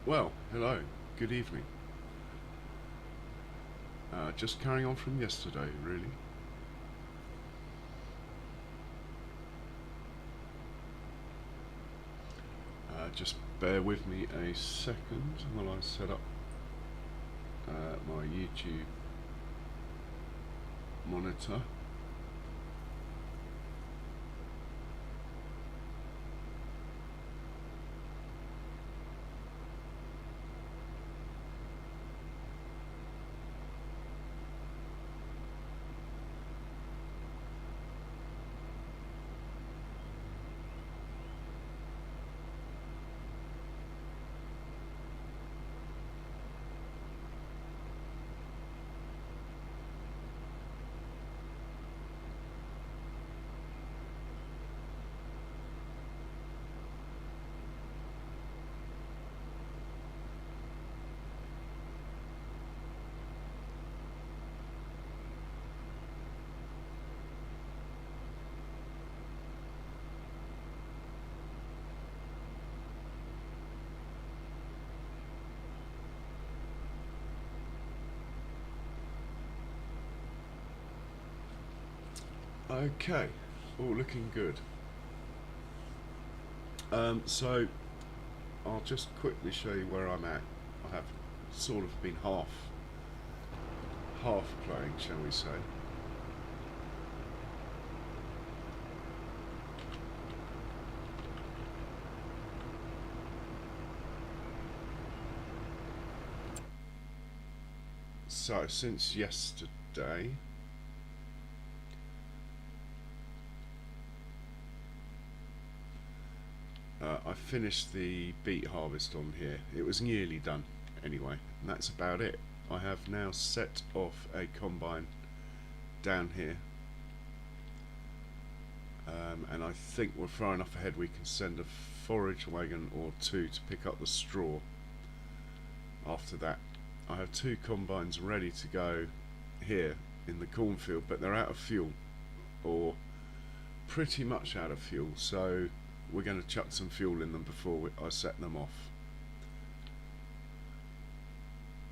Well, hello, good evening. Just carrying on from yesterday, really. Just bear with me a second while I set up my YouTube monitor. Okay, all looking good. So I'll just quickly show you where I'm at. I have sort of been half playing, shall we say. So since yesterday, I finished the beet harvest on here. It was nearly done anyway, and that's about it. I have now set off a combine down here, and I think we're far enough ahead we can send a forage wagon or two to pick up the straw after that. I have two combines ready to go here in the cornfield, but they're out of fuel, or pretty much out of fuel, so we're going to chuck some fuel in them before I set them off.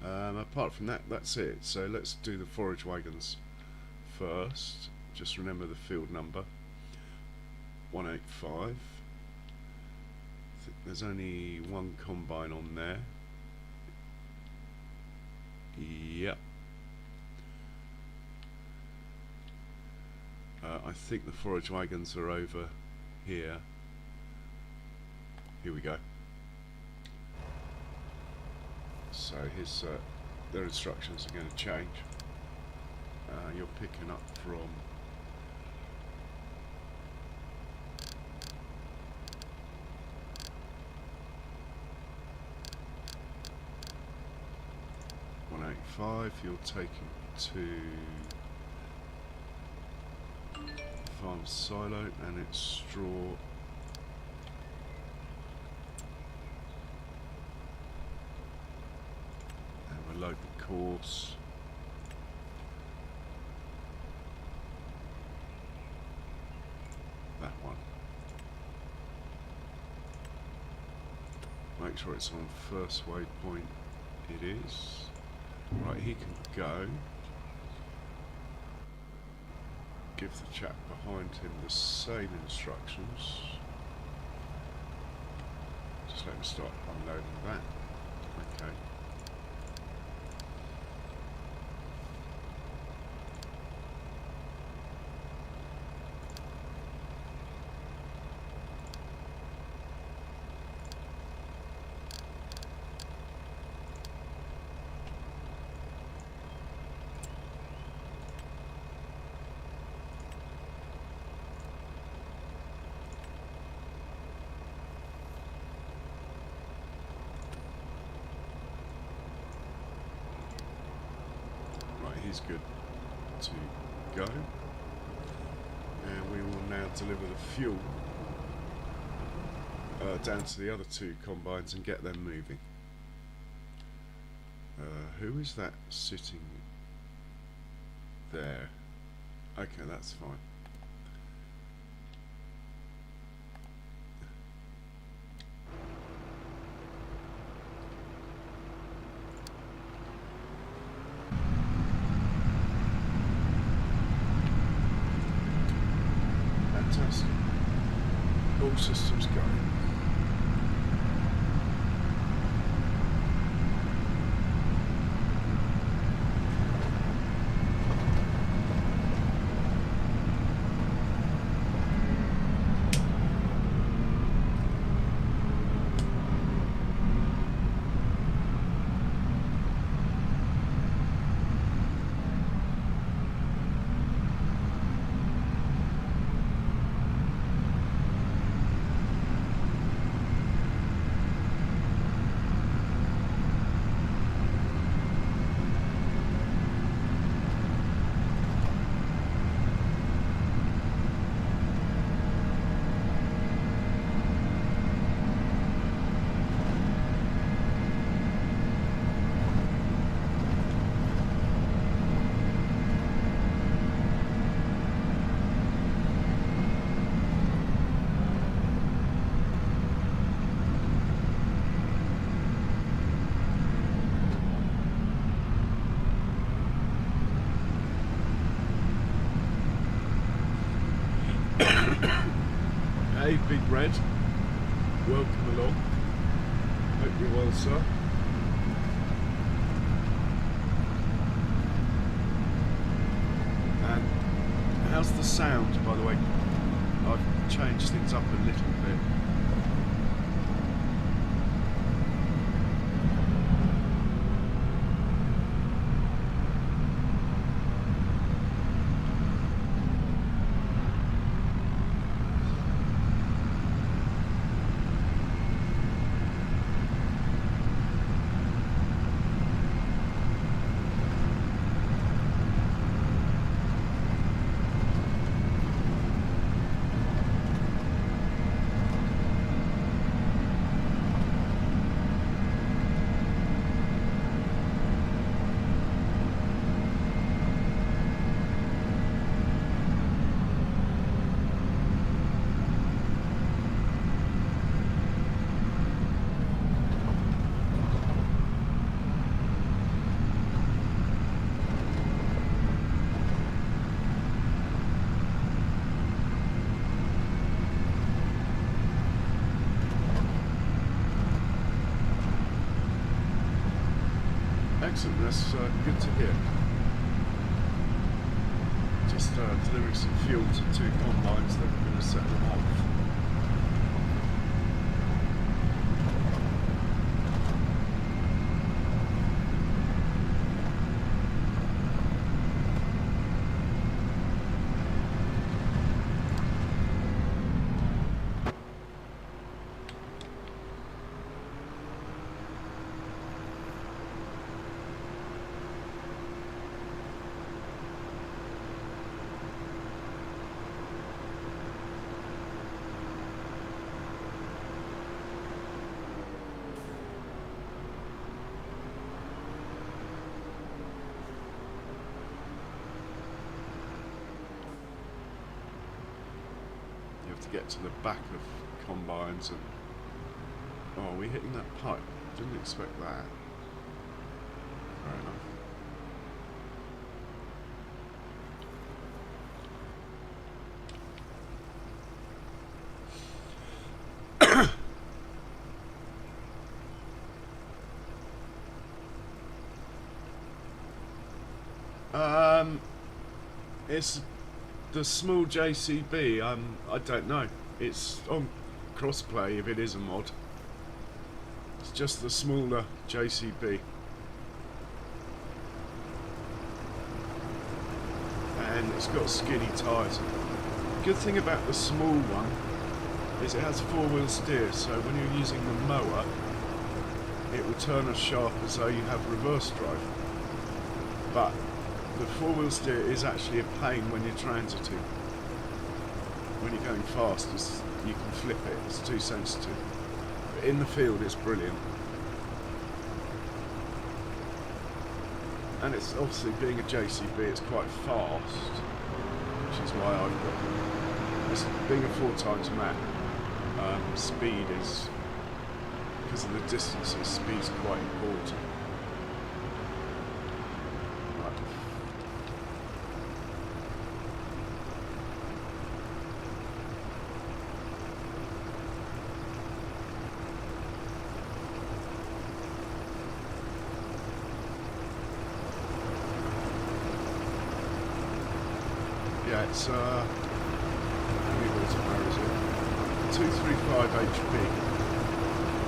Apart from that, that's it. So let's do the forage wagons first. Just remember the field number 185. There's only one combine on there. Yep. I think the forage wagons are over here. Here we go. So here's their instructions are going to change. You're picking up from .185. You're taking to farm silo, and it's straw. Load the course. That one. Make sure it's on first waypoint. It is. Right, he can go. Give the chap behind him the same instructions. Just let me start unloading that. Okay. He's good to go, and we will now deliver the fuel down to the other two combines and get them moving. Who is that sitting there? Okay, that's fine. systems going. Hey, Big Red, welcome along. Hope you're well, sir. And how's the sound, by the way? I've changed things up a little bit. Excellent, that's good to hear. Just delivering some fuel to 2 combines that we're going to set them off. To get to the back of combines and oh, are we hitting that pipe? Didn't expect that. Fair enough. It's the small JCB, I don't know. It's on crossplay if it is a mod. It's just the smaller JCB. And it's got skinny tyres. Good thing about the small one is it has 4-wheel steer, so when you're using the mower, it will turn as sharp as though you have reverse drive. But the 4-wheel steer is actually a pain when you're transiting. When you're going fast, you can flip it, it's too sensitive. But in the field, it's brilliant. And it's obviously, being a JCB, it's quite fast, which is why I've got this. Being a 4x map, speed is, because of the distances, speed's quite important. Yeah, it's how many horsepower is it? 235 HP,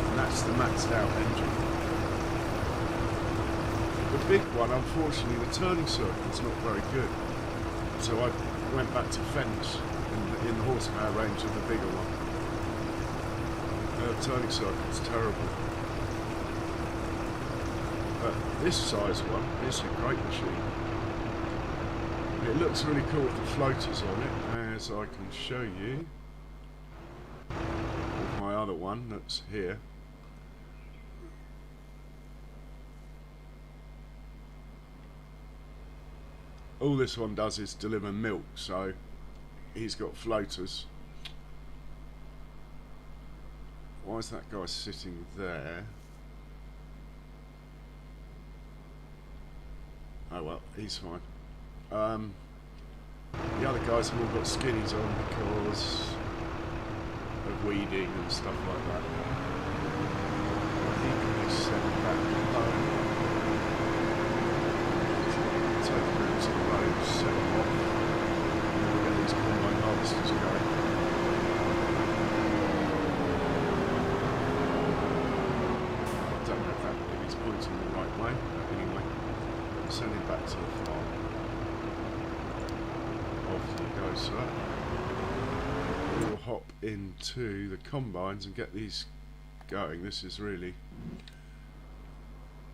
and that's the maxed out engine. The big one, unfortunately, the turning circuit's not very good, so I went back to fence in the horsepower range of the bigger one. The turning circuit's terrible. But this size one is a great machine. It looks really cool with the floaters on it, as I can show you with my other one that's here. All this one does is deliver milk, so he's got floaters. Why is that guy sitting there? Oh well, he's fine. The other guys have all got skinnies on because of weeding and stuff like that. He can be sent back home. Take him out to the road, set him off, and we'll get these combine harvesters going. I don't know if he's pointing the right way, but anyway, send him back to the farm. Off he goes, sir. We'll hop into the combines and get these going. This is really,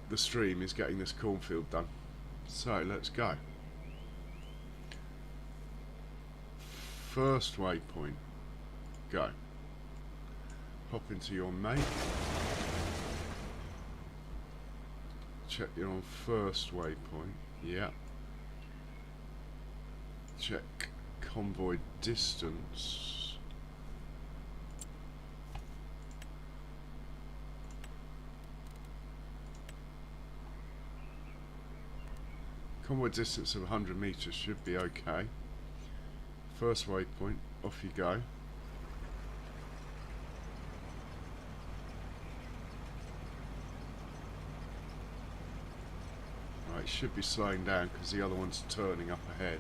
the stream is getting this cornfield done. So let's go. First waypoint, go. Hop into your mate. Check you're on first waypoint. Yeah. Check convoy distance. Convoy distance of 100 meters should be okay. First waypoint, off you go. Right, it should be slowing down because the other one's turning up ahead.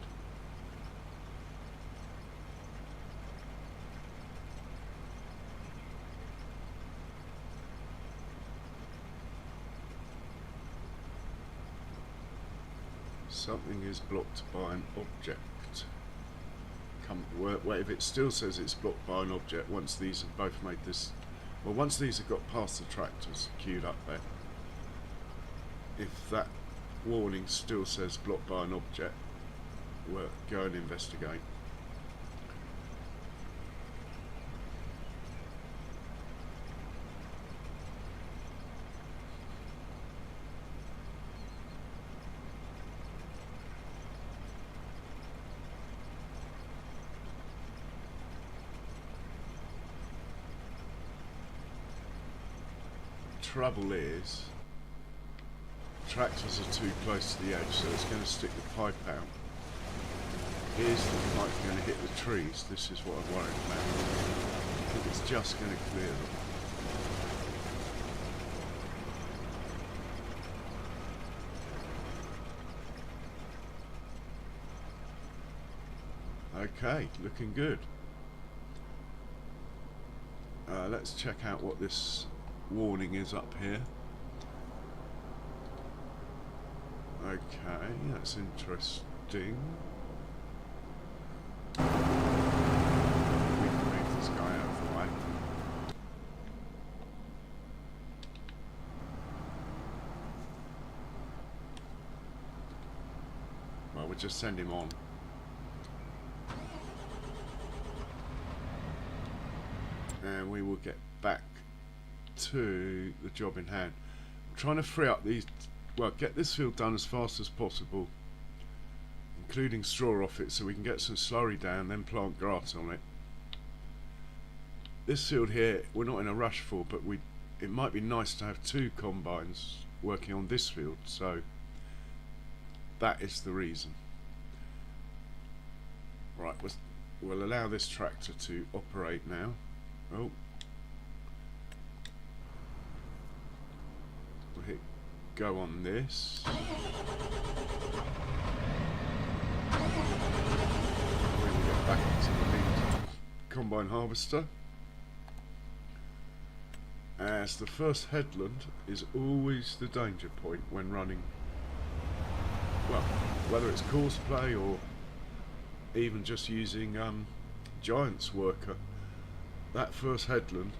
Something is blocked by an object. If it still says it's blocked by an object, once these have both made this, well, once these have got past the tractors queued up there, if that warning still says blocked by an object, we'll go and investigate. Trouble is, tractors are too close to the edge, so it's going to stick the pipe out. Is the pipe going to hit the trees? This is what I'm worried about. I think it's just going to clear them. Okay, looking good. Let's check out what this warning is up here. Okay, that's interesting. We can move this guy out of the way. Well, we'll just send him on. And we will get back to the job in hand. I'm trying to free up these, well, get this field done as fast as possible, including straw off it, so we can get some slurry down, then plant grass on it. This field here we're not in a rush for, but it might be nice to have two combines working on this field, so that is the reason. Right, we'll allow this tractor to operate now. Oh, we'll hit go on this. back into the lead combine harvester, as the first headland is always the danger point when running, well, whether it's course play or even just using Giant's worker. That first headland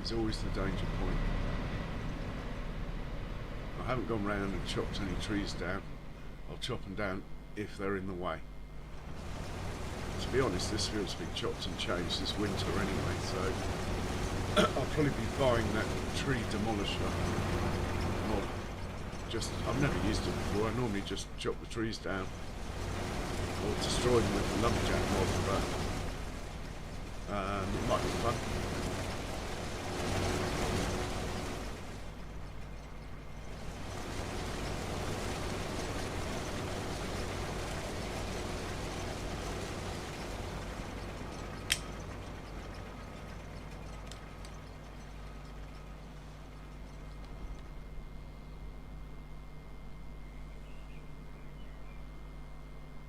is always the danger point. I haven't gone round and chopped any trees down. I'll chop them down if they're in the way. To be honest, this field's been chopped and changed this winter anyway, so I'll probably be buying that tree demolisher mod. I've never used it before. I normally just chop the trees down or destroy them with the lumberjack mod, but it might be fun.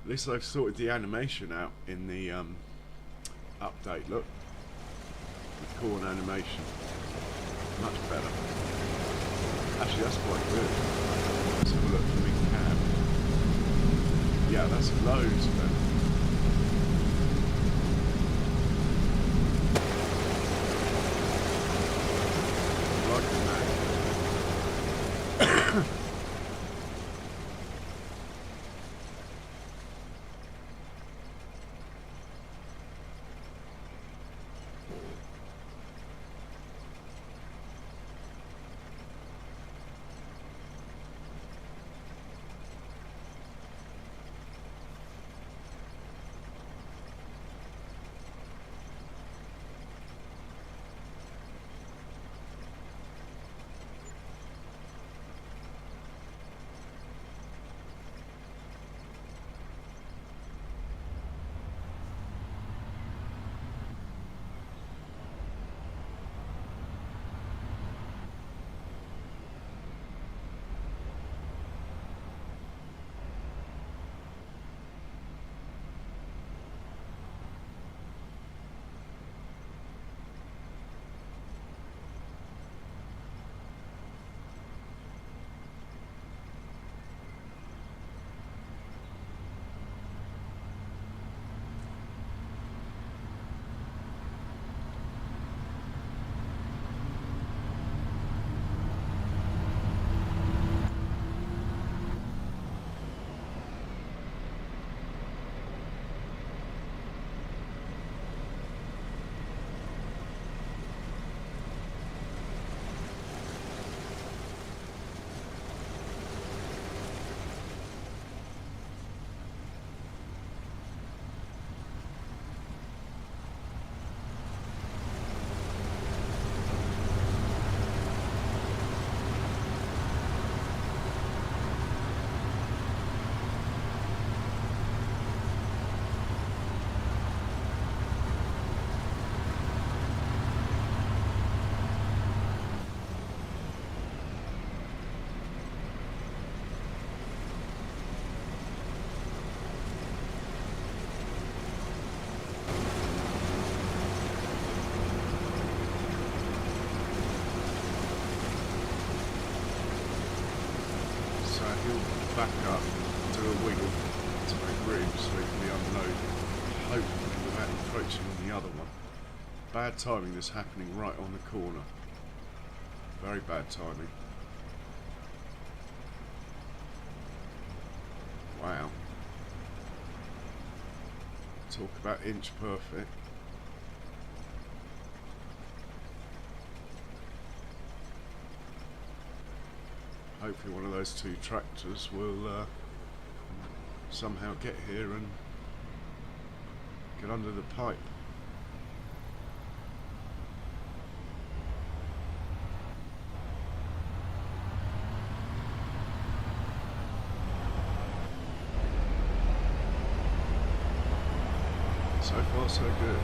At least I've sorted the animation out in the update. Look, the corn animation, much better. Actually, that's quite good. Let's have a look for me cab. Yeah, that's loads better. Like that. Back up, do a wiggle to make room so we can unload, hopefully without encroaching on the other one. Bad timing, this happening right on the corner. Very bad timing. Wow. Talk about inch perfect. Hopefully one of those two tractors will somehow get here and get under the pipe. So far so good.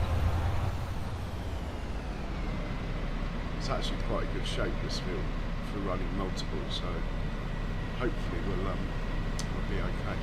It's actually quite a good shape, this field, for running multiple, so hopefully we'll be okay.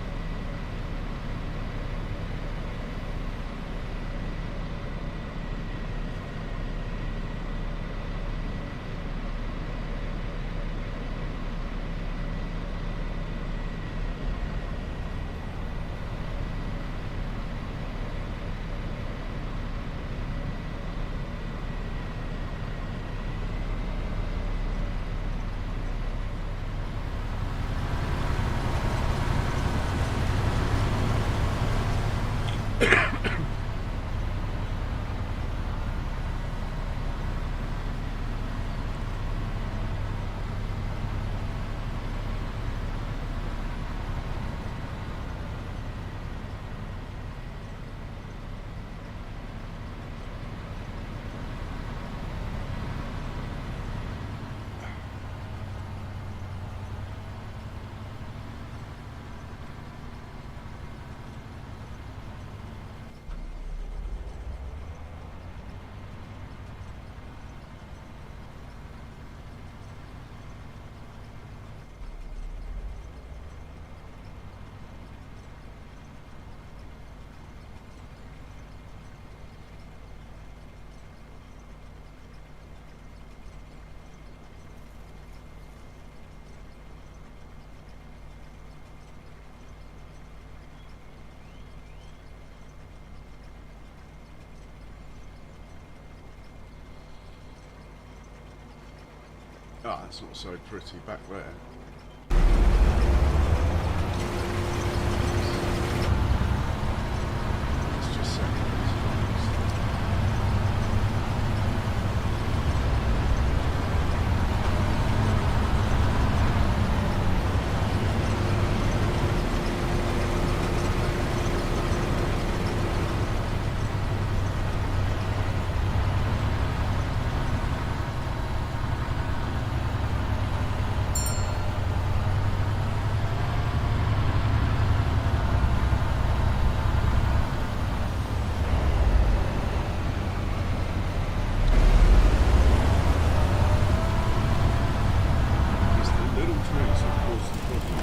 Ah, that's not so pretty back there. Let's just set these lines. It's the little trees that cause the problem.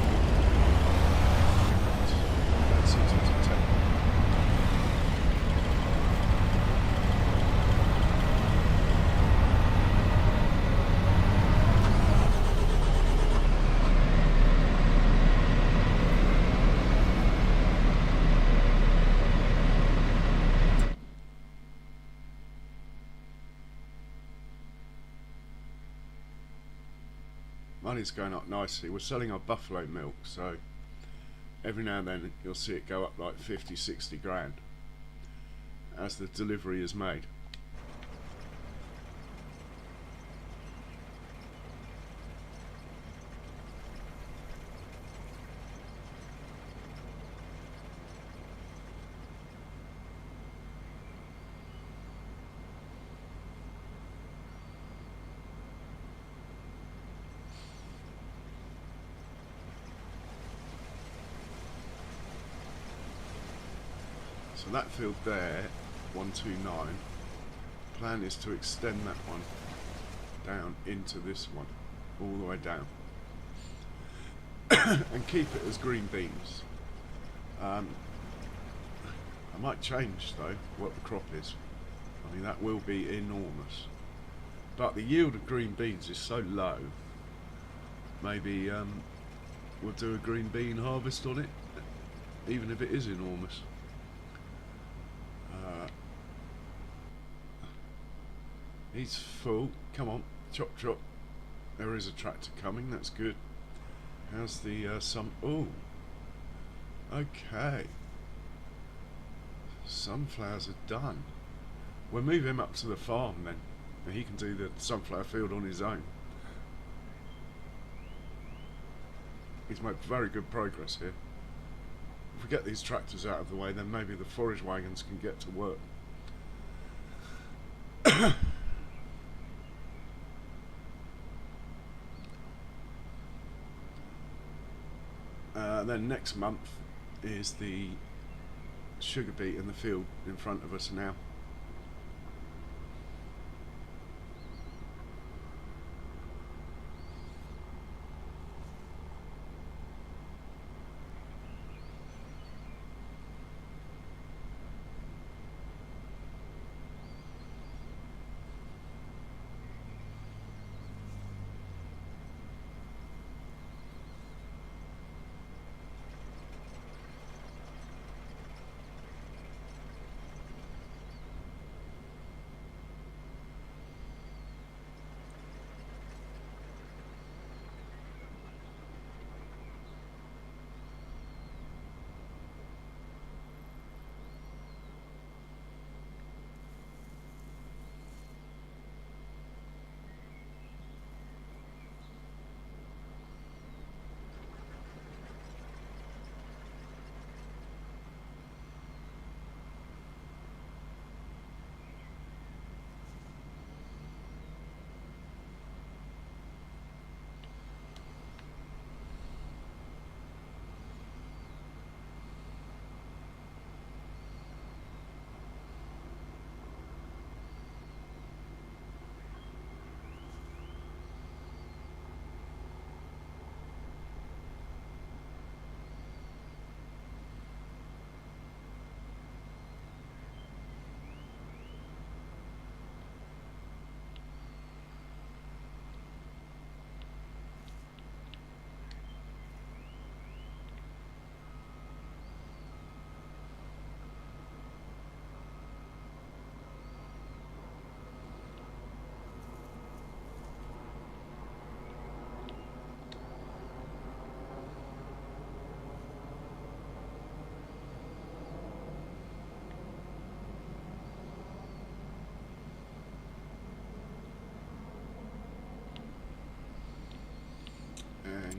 That's easy to take. Money's going up nicely. We're selling our buffalo milk, so every now and then you'll see it go up like 50, 60 grand as the delivery is made. So that field there, 129, plan is to extend that one down into this one, all the way down, and keep it as green beans. I might change though what the crop is. I mean, that will be enormous, but the yield of green beans is so low. Maybe we'll do a green bean harvest on it, even if it is enormous. He's full. Come on, chop chop. There is a tractor coming. That's good. How's the Oh, okay. Sunflowers are done. We'll move him up to the farm then, and he can do the sunflower field on his own. He's made very good progress here. If we get these tractors out of the way, then maybe the forage wagons can get to work. Then next month is the sugar beet in the field in front of us now.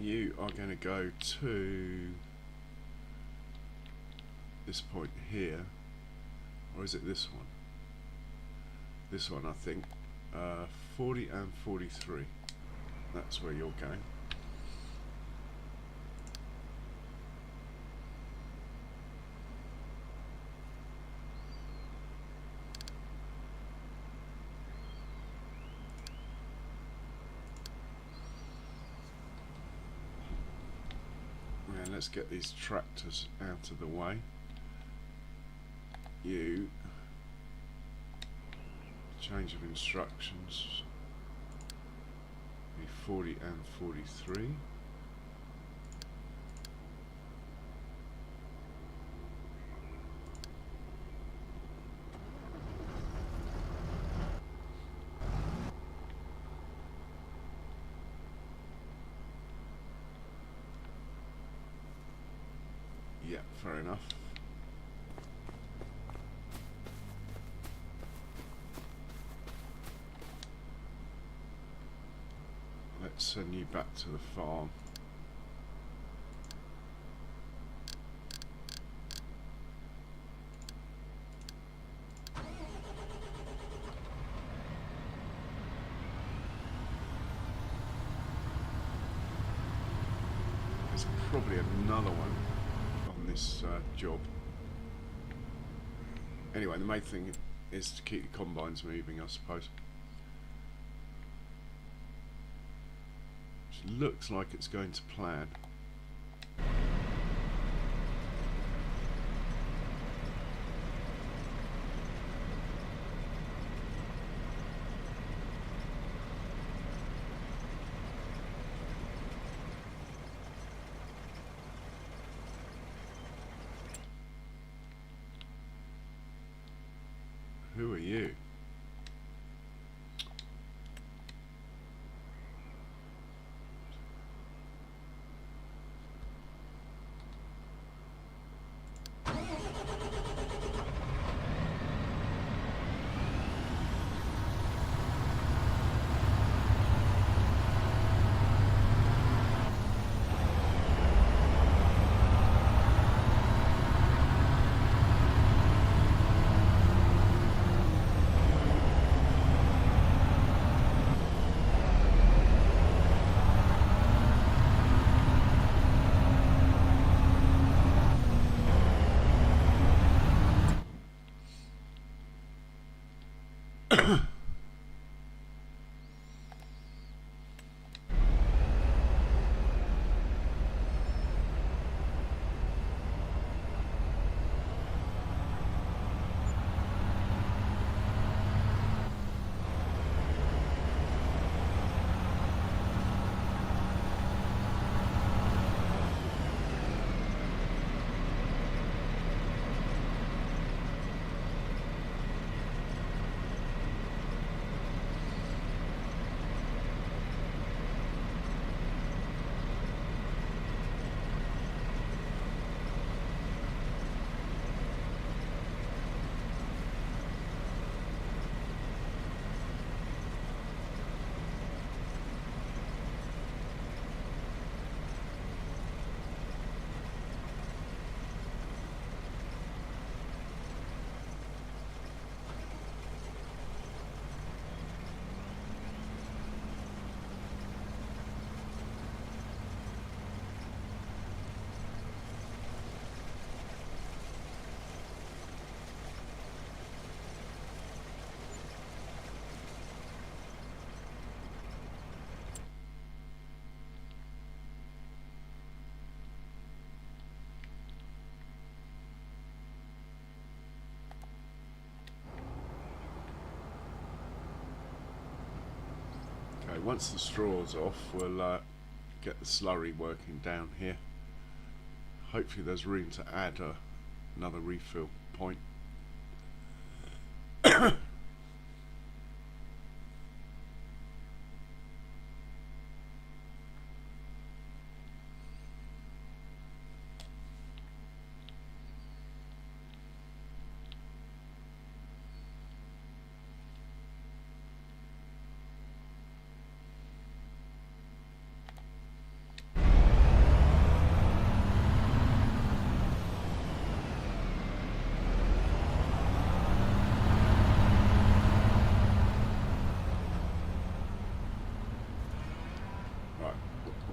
you are going to go to this point here, or is it this one? This one, I think. 40 and 43. That's where you're going. And let's get these tractors out of the way. You change of instructions be 40 and 43. Yeah, fair enough. Let's send you back to the farm. There's probably another one on this job. Anyway, the main thing is to keep the combines moving, I suppose. Looks like it's going to plan. Who are you? Once the straw's off, we'll get the slurry working down here. Hopefully there's room to add another refill point.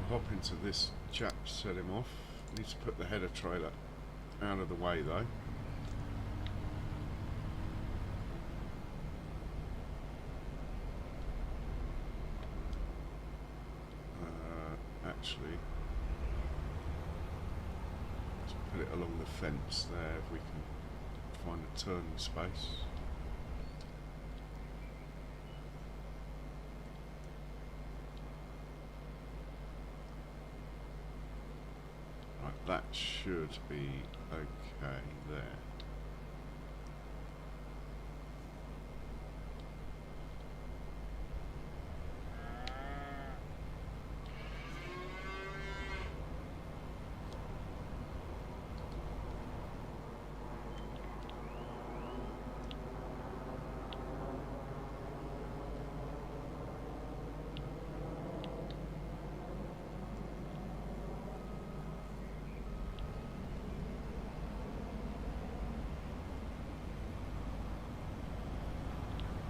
hop into this chap, set him off. Need to put the header trailer out of the way though. Actually, let's put it along the fence there if we can find a turning space. Right, that should be okay there.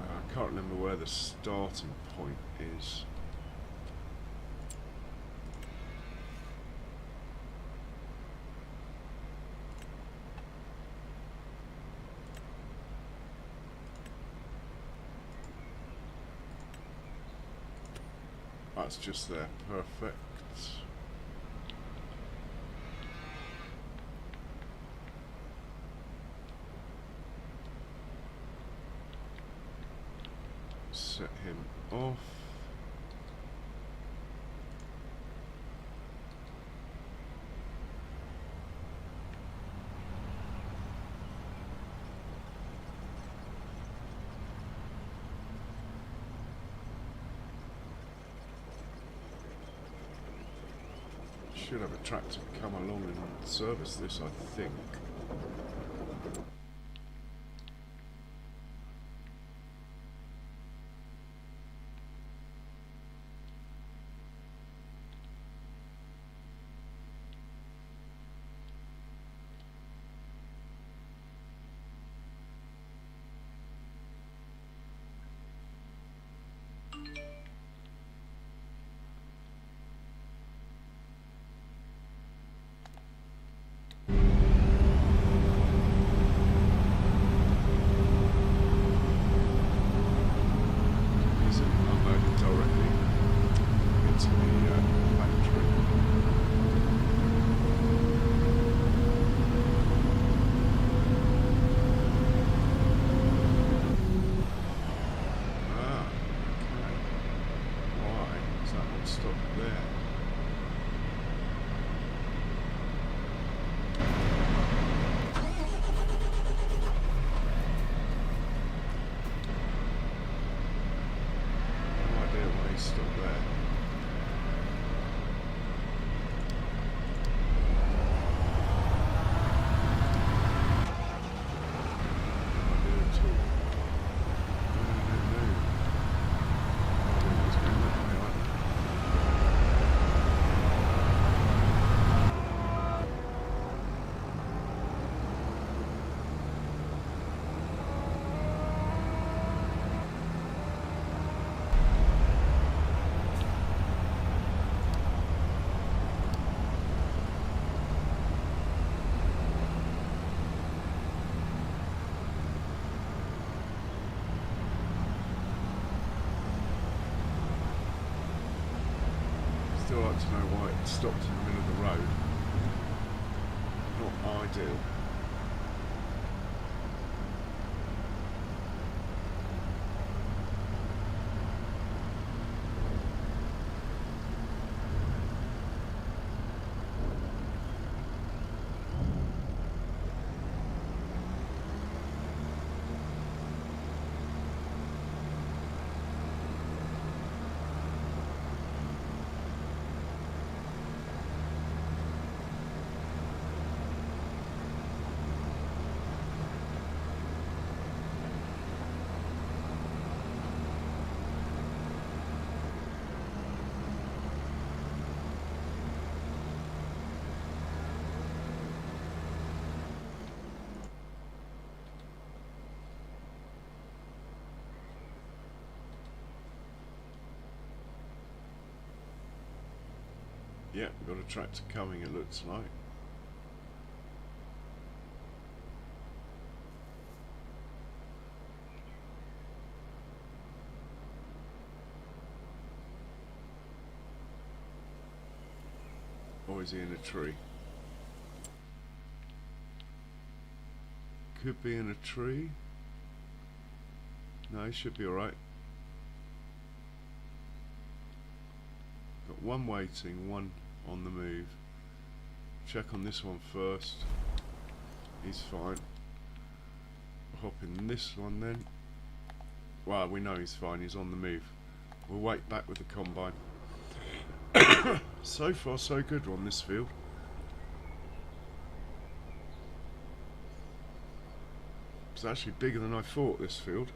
I can't remember where the starting point is. That's just there, perfect. Set him off. Should have a tractor come along and service this, I think. Still like to know why it stopped in the middle of the road. Not ideal. Yeah, we've got a tractor coming, it looks like. Or is he in a tree? Could be in a tree. No, he should be alright. Got one waiting, one on the move. Check on this one first. He's fine. Hop in this one then. Well, we know he's fine, he's on the move. We'll wait back with the combine. So far so good on this field. It's actually bigger than I thought, this field.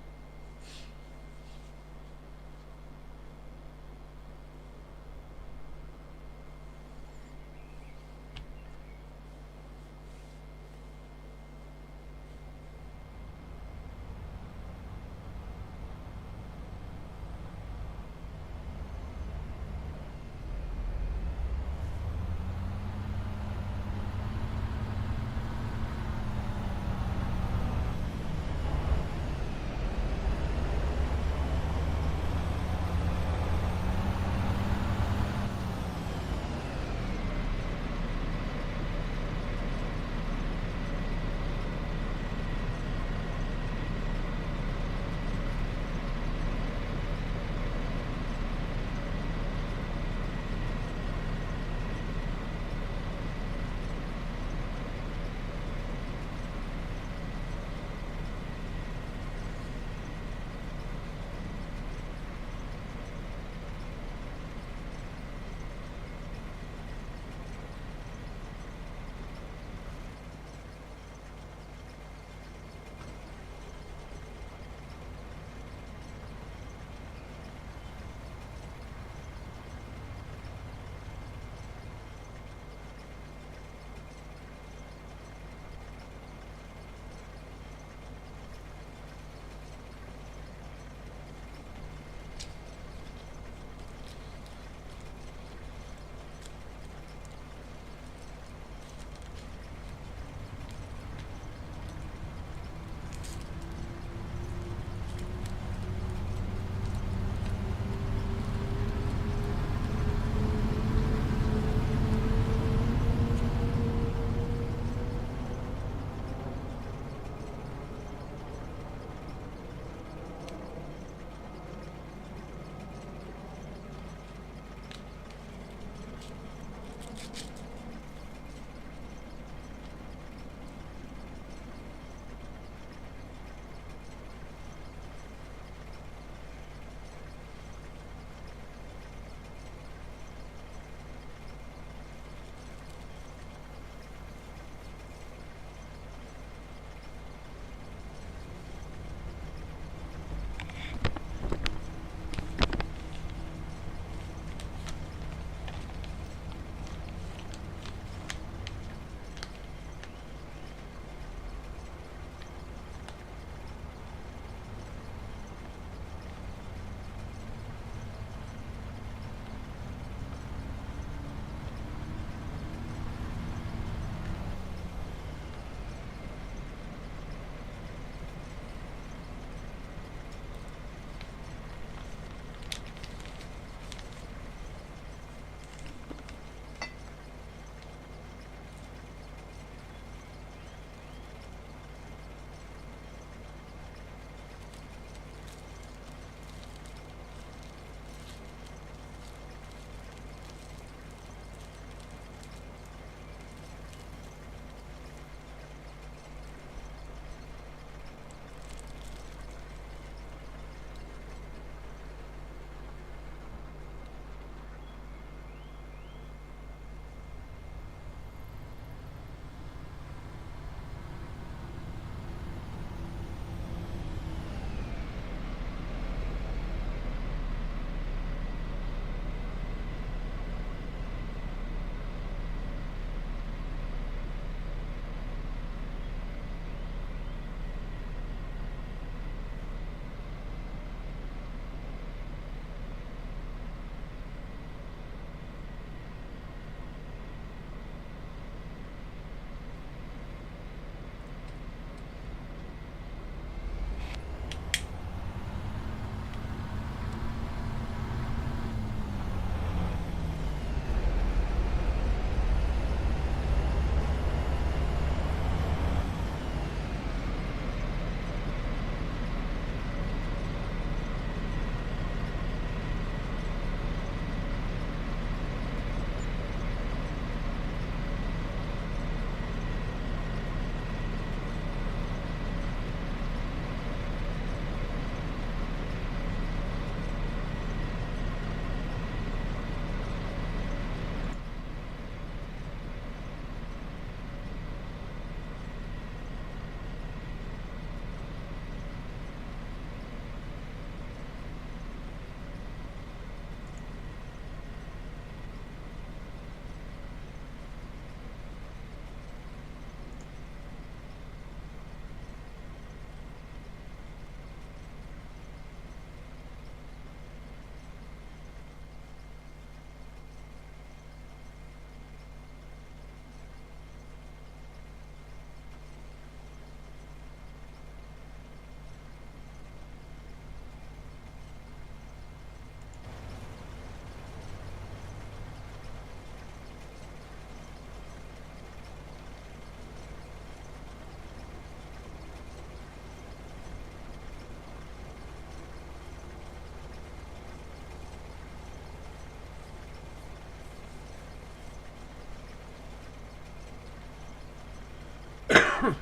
Let's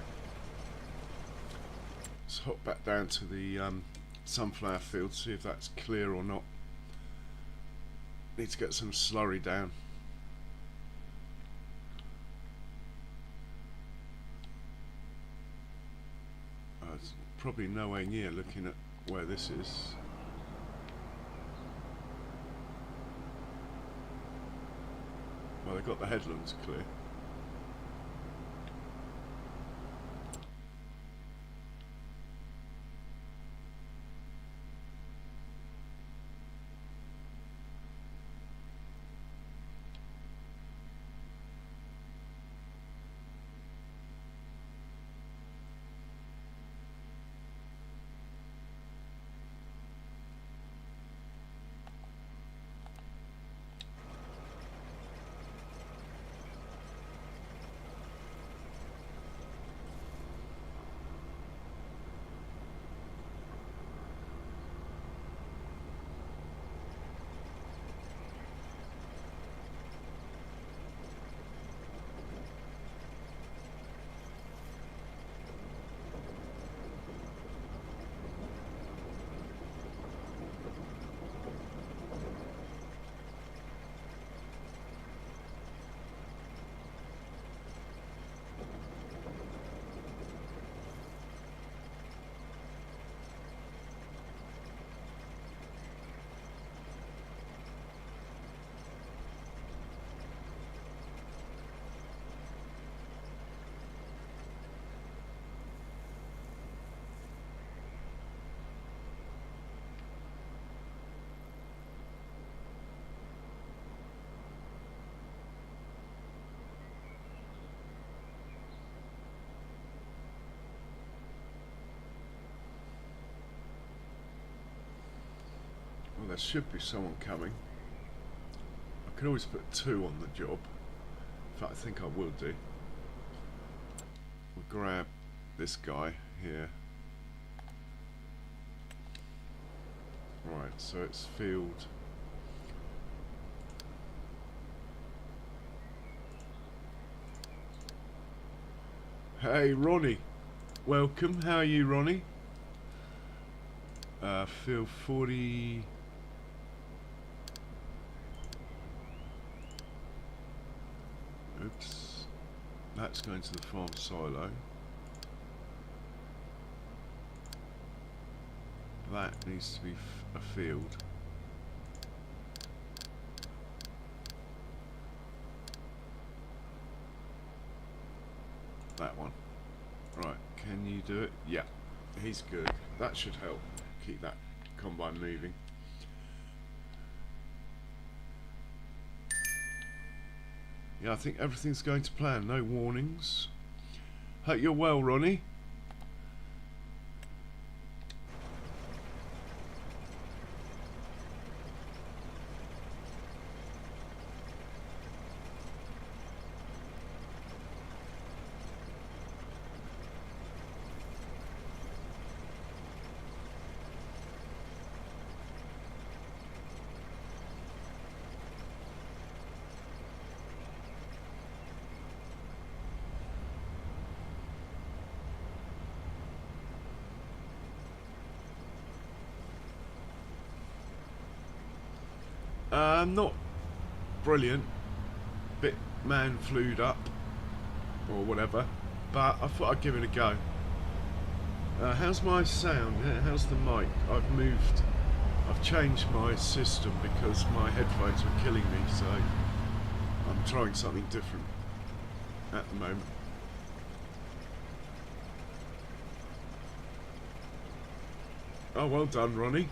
hop back down to the sunflower field, see if that's clear or not. Need to get some slurry down. It's probably nowhere near looking at where this is. Well, they've got the headlands clear. Well, there should be someone coming. I can always put 2 on the job. In fact, I think I will do. We'll grab this guy here. Right, so it's field. Hey, Ronnie. Welcome. How are you, Ronnie? Field 40. Oops. That's going to the farm silo. That needs to be a field. That one. Right, can you do it? Yeah, he's good. That should help keep that combine moving. Yeah, I think everything's going to plan. No warnings. Hope you're well, Ronnie. Not brilliant, bit man-flued up or whatever, but I thought I'd give it a go. How's my sound? How's the mic? I've changed my system because my headphones were killing me, so I'm trying something different at the moment. Oh, well done, Ronnie.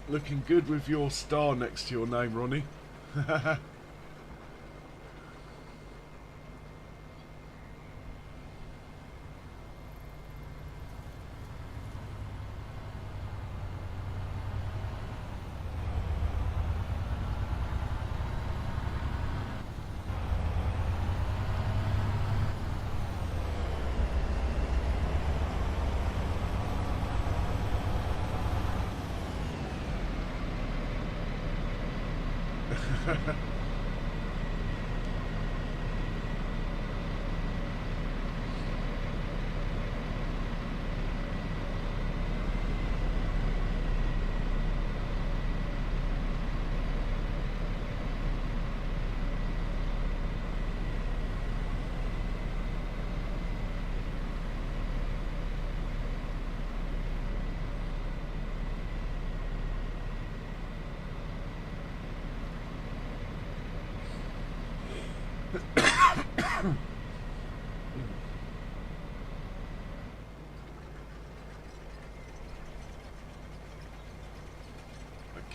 Looking good with your star next to your name, Ronnie.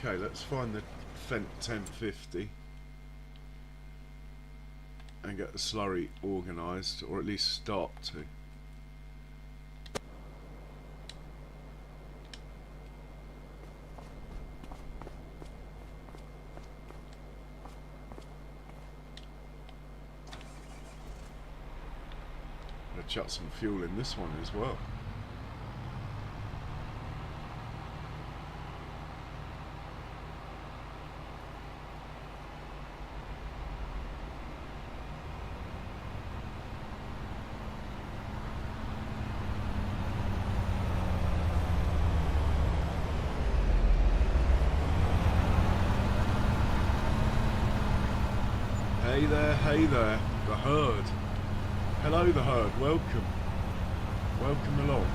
Okay, let's find the Fent 1050 and get the slurry organised, or at least start to. Gonna chuck some fuel in this one as well. Hey there, the herd. Hello the herd, welcome. Welcome along.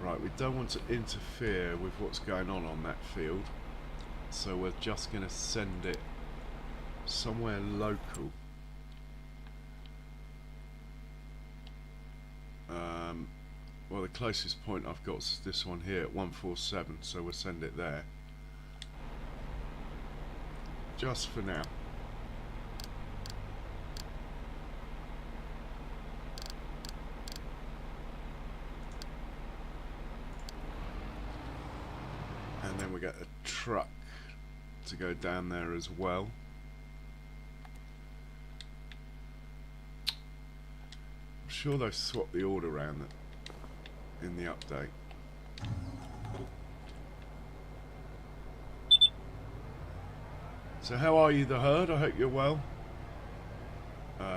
Right, we don't want to interfere with what's going on that field, so we're just going to send it somewhere local. Well, the closest point I've got is this one here at 147, so we'll send it there. Just for now. And then we get a truck to go down there as well. I'm sure they've swapped the order around in the update. So how are you, the herd? I hope you're well.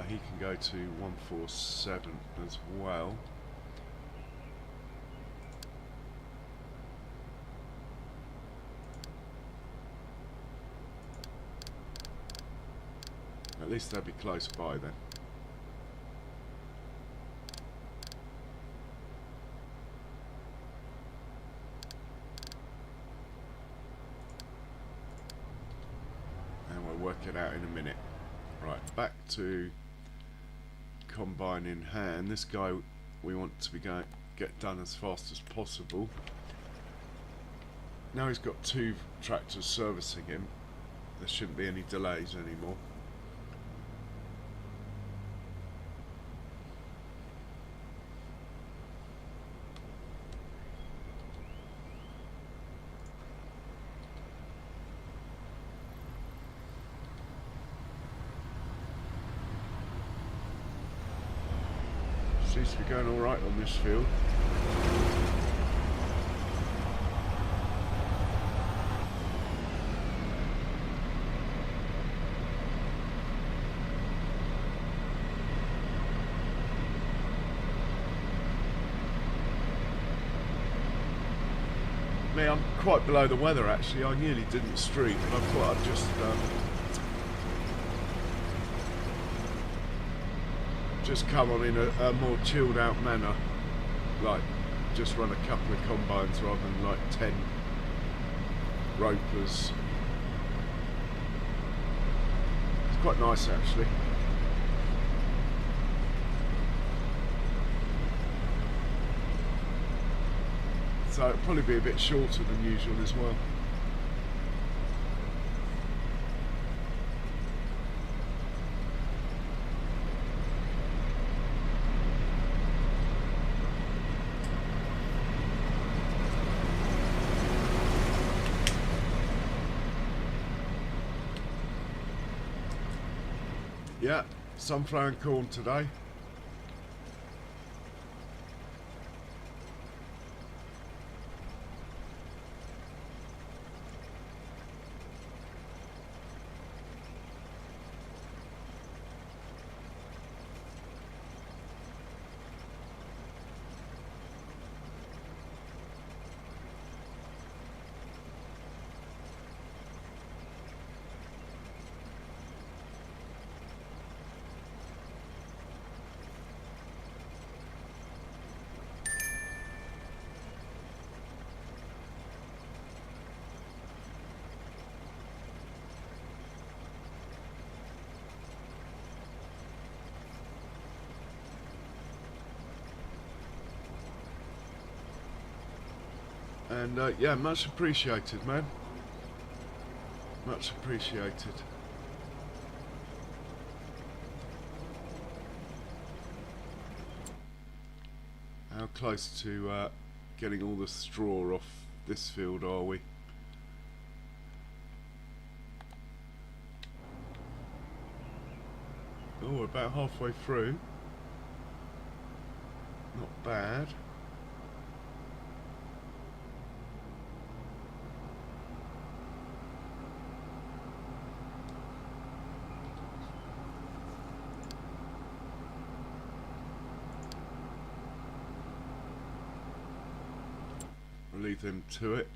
He can go to 147 as well. At least they'll be close by then. Work it out in a minute. Right, back to combine in hand. This guy we want to be get done as fast as possible. Now he's got 2 tractors servicing him, there shouldn't be any delays anymore. Seems to be going alright on this field. Me, I'm quite below the weather actually. I nearly didn't stream, but I thought I'd just come on in a more chilled out manner, like just run a couple of combines rather than like 10 ropers. It's quite nice actually. So it'll probably be a bit shorter than usual as well. Yeah, sunflower and corn today. And yeah, much appreciated, man. Much appreciated. How close to getting all the straw off this field are we? Oh, we're about halfway through. Not bad. I'll leave them to it.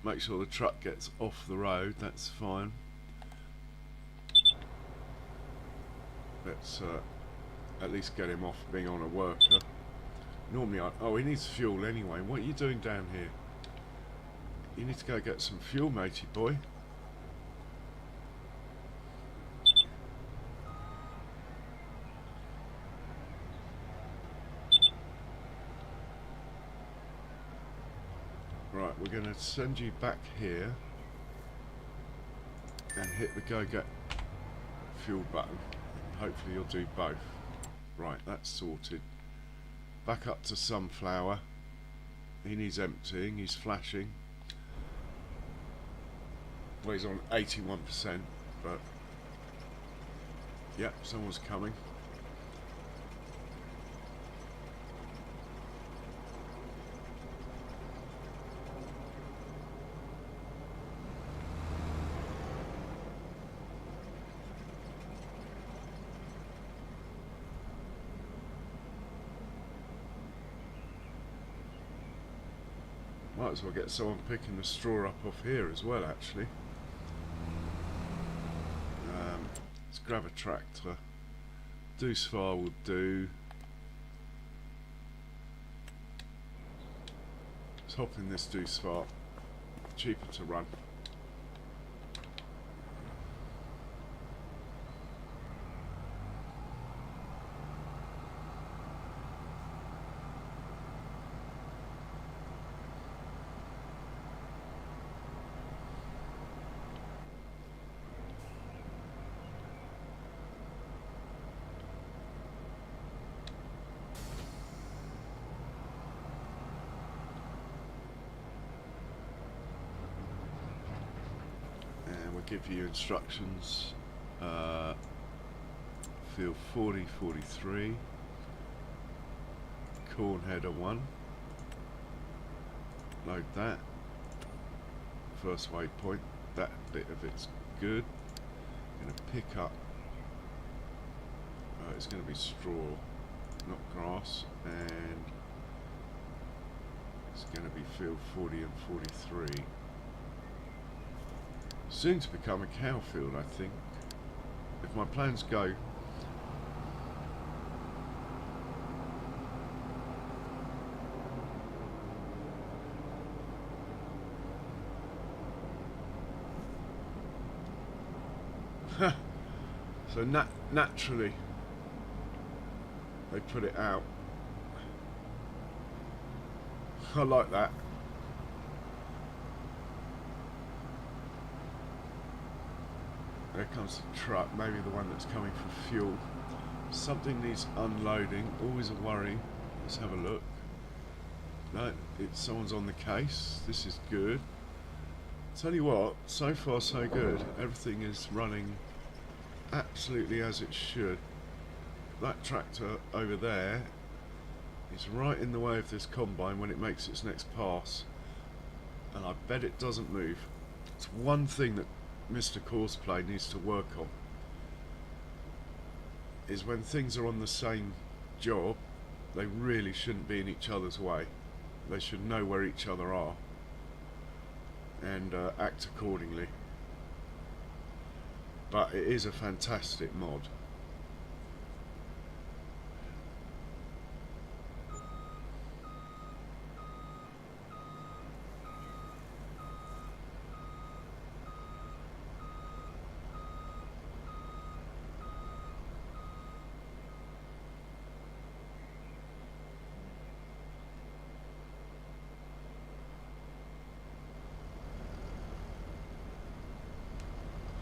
Make sure the truck gets off the road, that's fine. Let's at least get him off being on a worker. Normally oh, he needs fuel anyway. What are you doing down here? You need to go get some fuel, matey boy. Right, we're going to send you back here and hit the go get fuel button. Hopefully you'll do both. Right, that's sorted. Back up to sunflower. He needs emptying, he's flashing. Well, he's on 81%, but yep, someone's coming. Might as well get someone picking the straw up off here as well, actually. Let's grab a tractor. Deuce far will do. Let's hop in this deuce far. Cheaper to run. Give you instructions. Field 40, 43. Corn header 1. Load that. First waypoint. That bit of it's good. Going to pick up. It's going to be straw, not grass, and it's going to be field 40 and 43. Soon to become a cow field, I think, if my plans go. So naturally they put it out. I like that. There comes the truck, maybe the one that's coming for fuel. Something needs unloading, always a worry. Let's have a look. No, someone's on the case. This is good. Tell you what, so far so good. Everything is running absolutely as it should. That tractor over there is right in the way of this combine when it makes its next pass, and I bet it doesn't move. It's one thing that Mr. Courseplay needs to work on, is when things are on the same job, they really shouldn't be in each other's way. They should know where each other are and act accordingly. But it is a fantastic mod.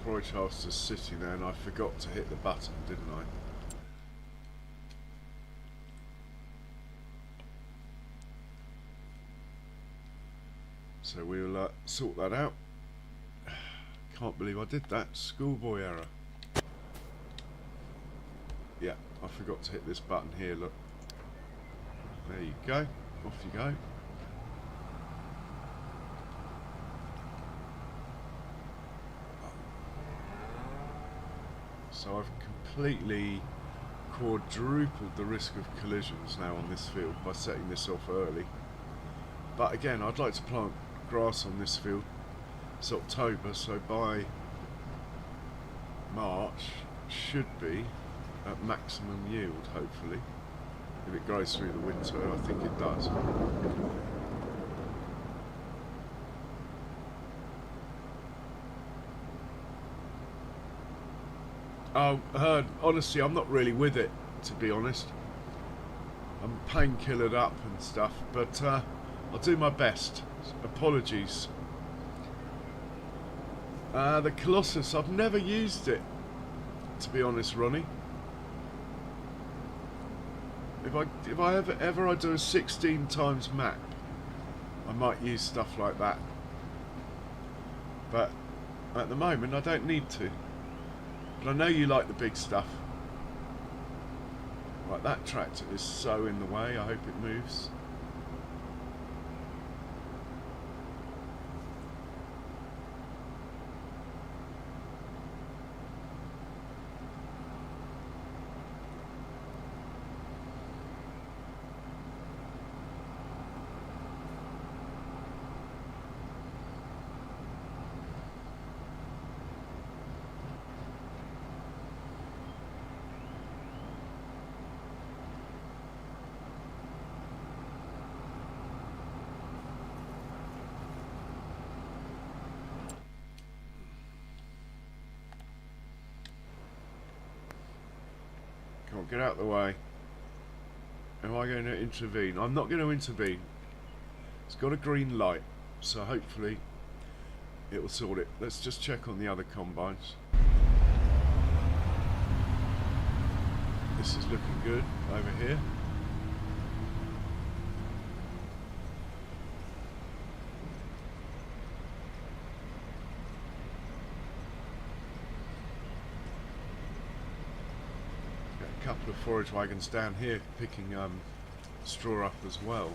Frechdachs is sitting there and I forgot to hit the button, didn't I? So we'll sort that out. Can't believe I did that. Schoolboy error. Yeah, I forgot to hit this button here, look. There you go. Off you go. So I've completely quadrupled the risk of collisions now on this field by setting this off early. But again, I'd like to plant grass on this field. It's October, so by March should be at maximum yield, hopefully. If it grows through the winter, I think it does. Oh, honestly, I'm not really with it, to be honest. I'm painkillered up and stuff, but I'll do my best. Apologies. The Colossus, I've never used it, to be honest, Ronnie. If I ever do a 16 times map, I might use stuff like that. But at the moment, I don't need to. But I know you like the big stuff. Right, that tractor is so in the way, I hope it moves. Come on, get out of the way. Am I going to intervene? I'm not going to intervene. It's got a green light, so hopefully it will sort it. Let's just check on the other combines. This is looking good over here. Couple of forage wagons down here picking straw up as well.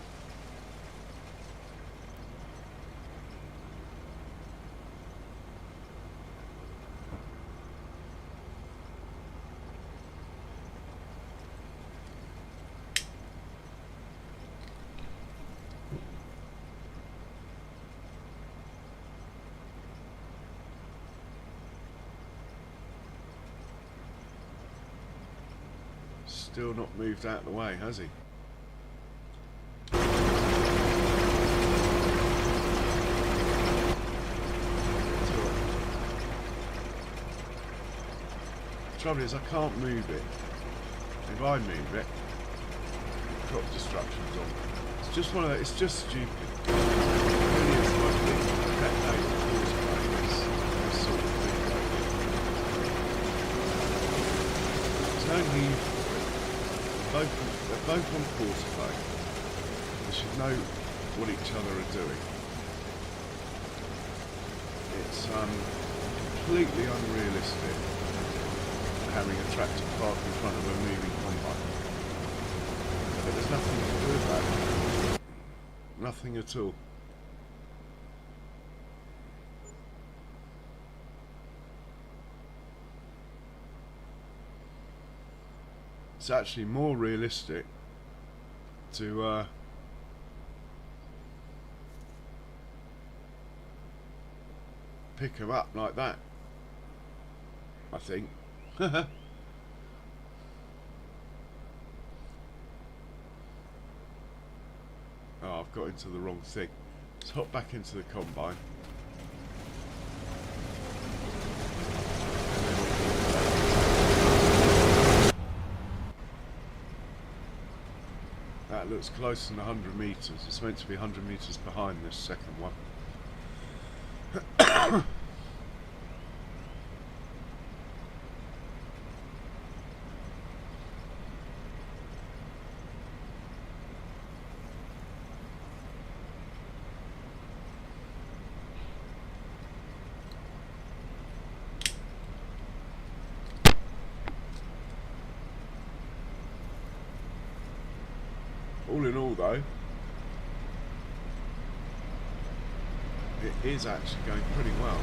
Still not moved out of the way, has he? The trouble is I can't move it. If I move it, crop destruction's on. It's just one of it's just stupid. It really is like the pet hate of course this sort of thing. There's no need for it. They're both on Courseplay. They should know what each other are doing. It's completely unrealistic having a tractor park in front of a moving combine. But there's nothing to do with that. Nothing at all. It's actually more realistic to pick them up like that, I think. Oh, I've got into the wrong thing. Let's hop back into the combine. That looks closer than 100 metres. It's meant to be 100 metres behind this second one. All in all though, it is actually going pretty well.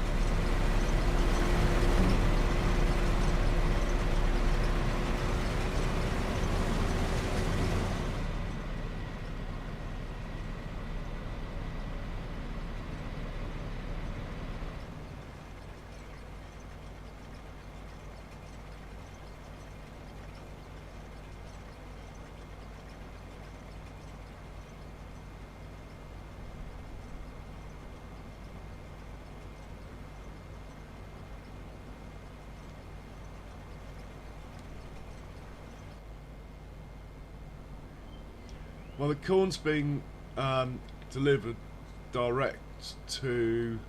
Well, the corn's being delivered direct to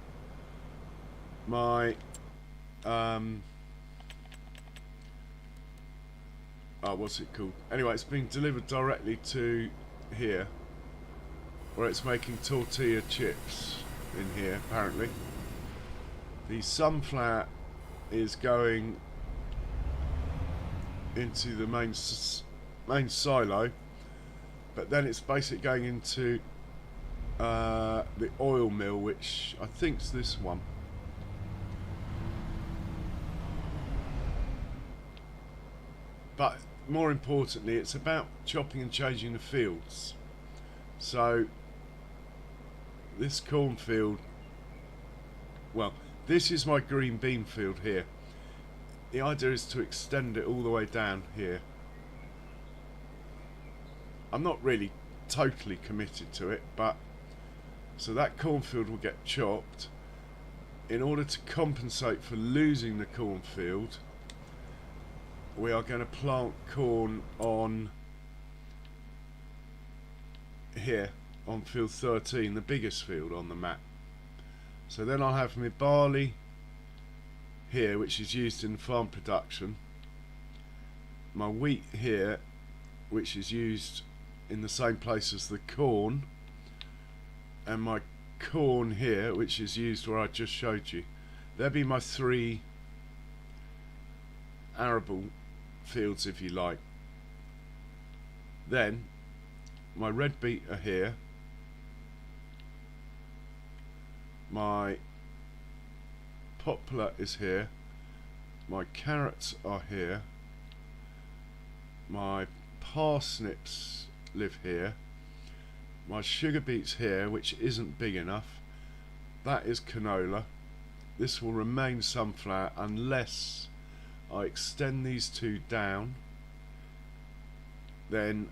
my what's it called? Anyway, it's being delivered directly to here, where it's making tortilla chips in here, apparently. The sunflower is going into the main silo, but then it's basically going into the oil mill, which I think's this one. But more importantly, it's about chopping and changing the fields. So this cornfield, well, this is my green bean field here. The idea is to extend it all the way down here. I'm not really totally committed to it, but so that cornfield will get chopped. In order to compensate for losing the cornfield, we are going to plant corn on here, on field 13, the biggest field on the map. So then I'll have my barley here, which is used in farm production, my wheat here, which is used in the same place as the corn, and my corn here, which is used where I just showed you. There'll be my three arable fields, if you like. Then my red beet are here, my poplar is here, my carrots are here, my parsnips live here, my sugar beets here, which isn't big enough. That is canola. This will remain sunflower unless I extend these two down. Then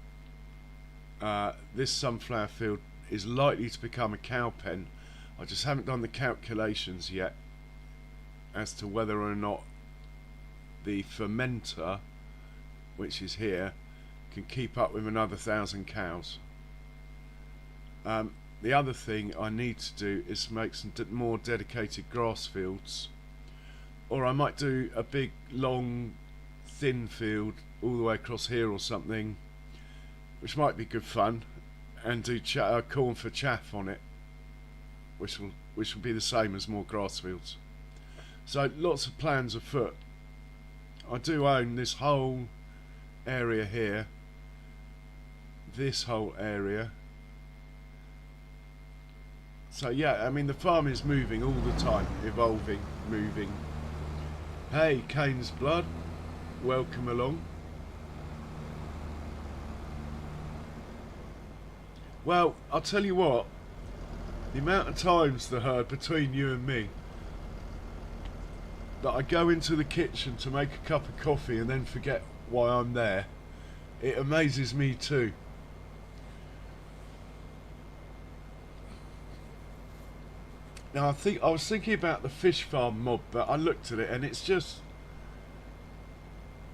this sunflower field is likely to become a cow pen. I just haven't done the calculations yet as to whether or not the fermenter, which is here, can keep up with another 1,000 cows. The other thing I need to do is make some more dedicated grass fields, or I might do a big long thin field all the way across here or something, which might be good fun, and do corn for chaff on it, which will be the same as more grass fields. So lots of plans afoot. I do own this whole area here, this whole area. So yeah, I mean the farm is moving all the time, evolving, moving. Hey, Kane's Blood, welcome along. Well, I'll tell you what, the amount of times, the herd, between you and me, that I go into the kitchen to make a cup of coffee and then forget why I'm there, it amazes me too. Now I was thinking about the fish farm mob, but I looked at it and it's just,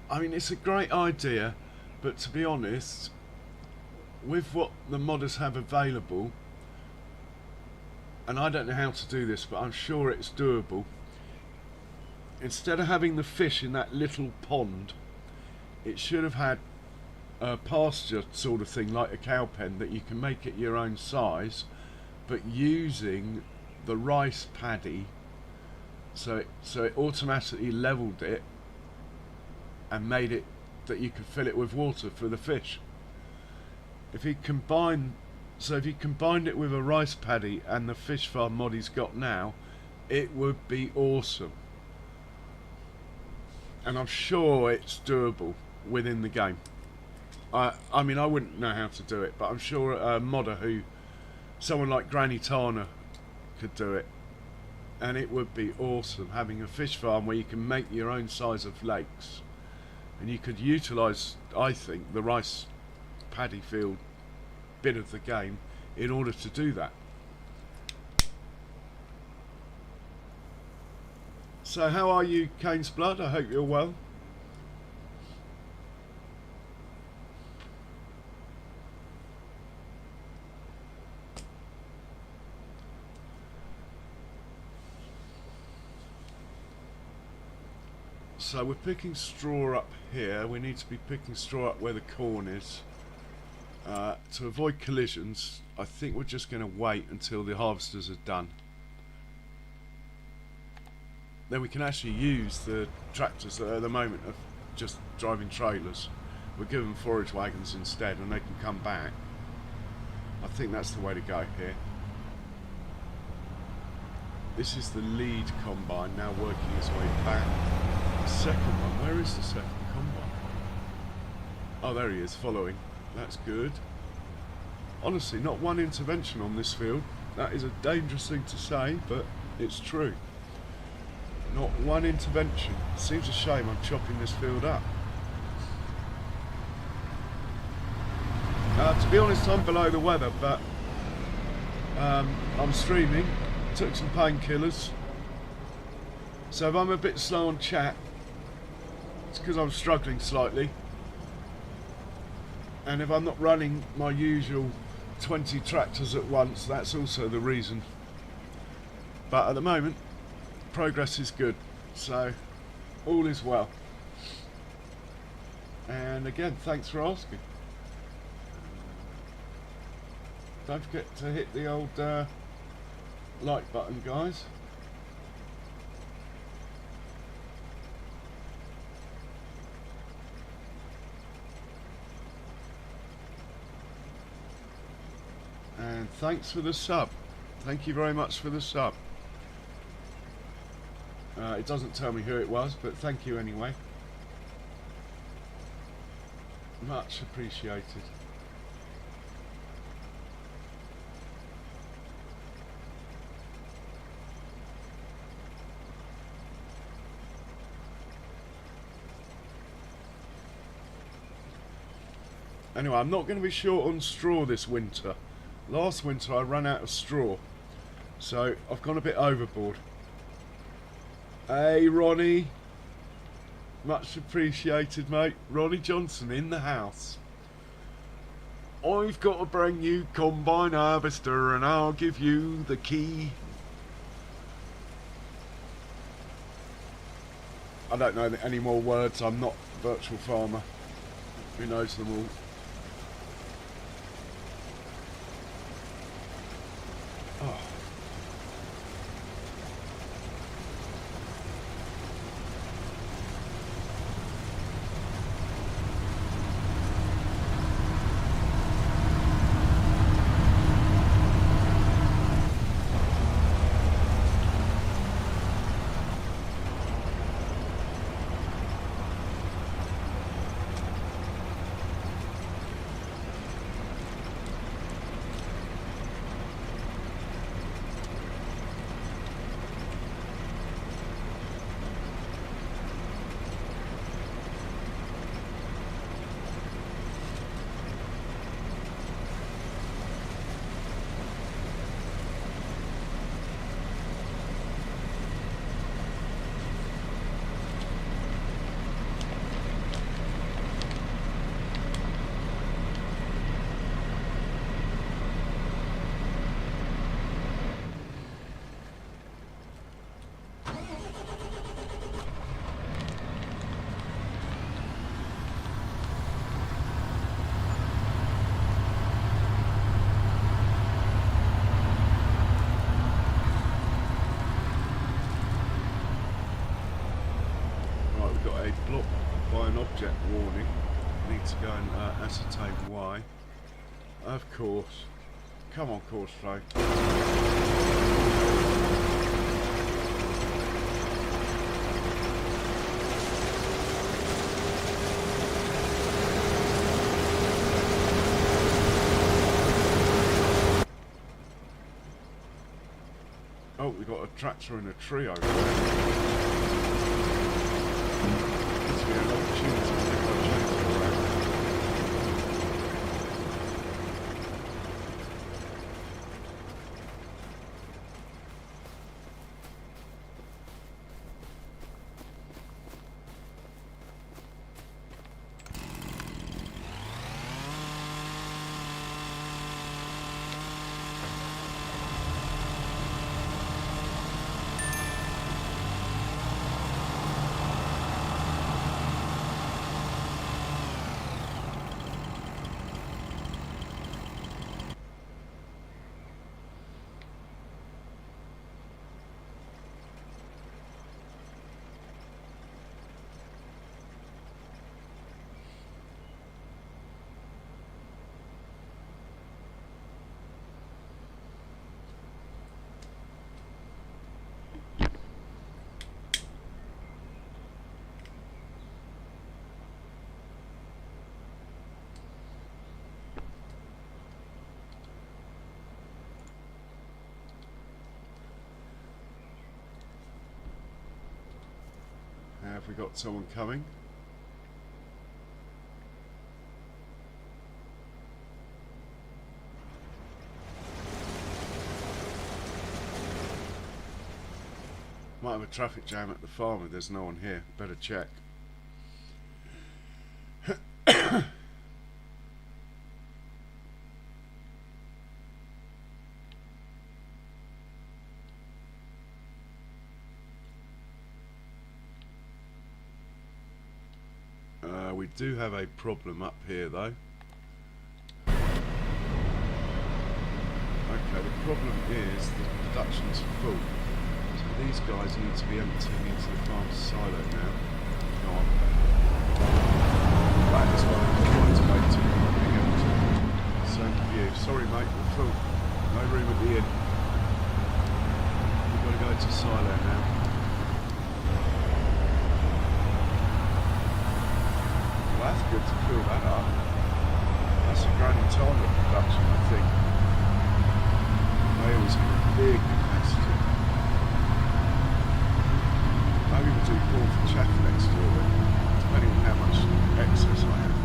I mean, it's a great idea, but to be honest, with what the modders have available, and I don't know how to do this, but I'm sure it's doable. Instead of having the fish in that little pond, it should have had a pasture sort of thing, like a cow pen, that you can make it your own size, but using the rice paddy, so it automatically leveled it and made it that you could fill it with water for the fish. If you combined it with a rice paddy and the fish farm mod he's got now, it would be awesome. And I'm sure it's doable within the game. I mean, I wouldn't know how to do it, but I'm sure a modder someone like Granny Tana could do it. And it would be awesome having a fish farm where you can make your own size of lakes. And you could utilise, I think, the rice paddy field bit of the game in order to do that. So how are you, Kane's Blood? I hope you're well. So we're picking straw up here. We need to be picking straw up where the corn is. To avoid collisions, I think we're just going to wait until the harvesters are done. Then we can actually use the tractors that at the moment are just driving trailers. We'll give them forage wagons instead and they can come back. I think that's the way to go here. This is the lead combine now working its way back. The second one, where is the second combine? Oh, there he is, following. That's good. Honestly, not one intervention on this field. That is a dangerous thing to say, but it's true. Not one intervention. Seems a shame I'm chopping this field up. To be honest, I'm below the weather, but I'm streaming. Took some painkillers. So if I'm a bit slow on chat, it's because I'm struggling slightly. And if I'm not running my usual 20 tractors at once, that's also the reason. But at the moment, progress is good, so all is well. And again, thanks for asking. Don't forget to hit the old like button, guys. And thanks for the sub. Thank you very much for the sub. It doesn't tell me who it was, but thank you anyway. Much appreciated. Anyway, I'm not going to be short on straw this winter. Last winter I ran out of straw, so I've gone a bit overboard. Hey Ronnie, much appreciated mate. Ronnie Johnson in the house. I've got a brand new combine harvester and I'll give you the key. I don't know any more words, I'm not a virtual farmer who knows them all. Oh. got a block by an object warning. Need to go and ascertain why. Of course. Come on, course flow. Oh, we got a tractor in a tree over there. Gives me an opportunity to take my tractor around. Have we got someone coming? Might have a traffic jam at the farm if there's no one here. Better check. We do have a problem up here though. Okay, the problem is the production's full. So these guys need to be emptying into the farm silo now. Go on. That is what I'm trying to make to being empty. Same view. Sorry mate, we're full. No room at the inn. We've got to go to silo now. That's good to fill that up. That's a grand target production, I think. They always have a big capacity. Maybe we'll do corn for chaff next year then, depending on how much excess I have.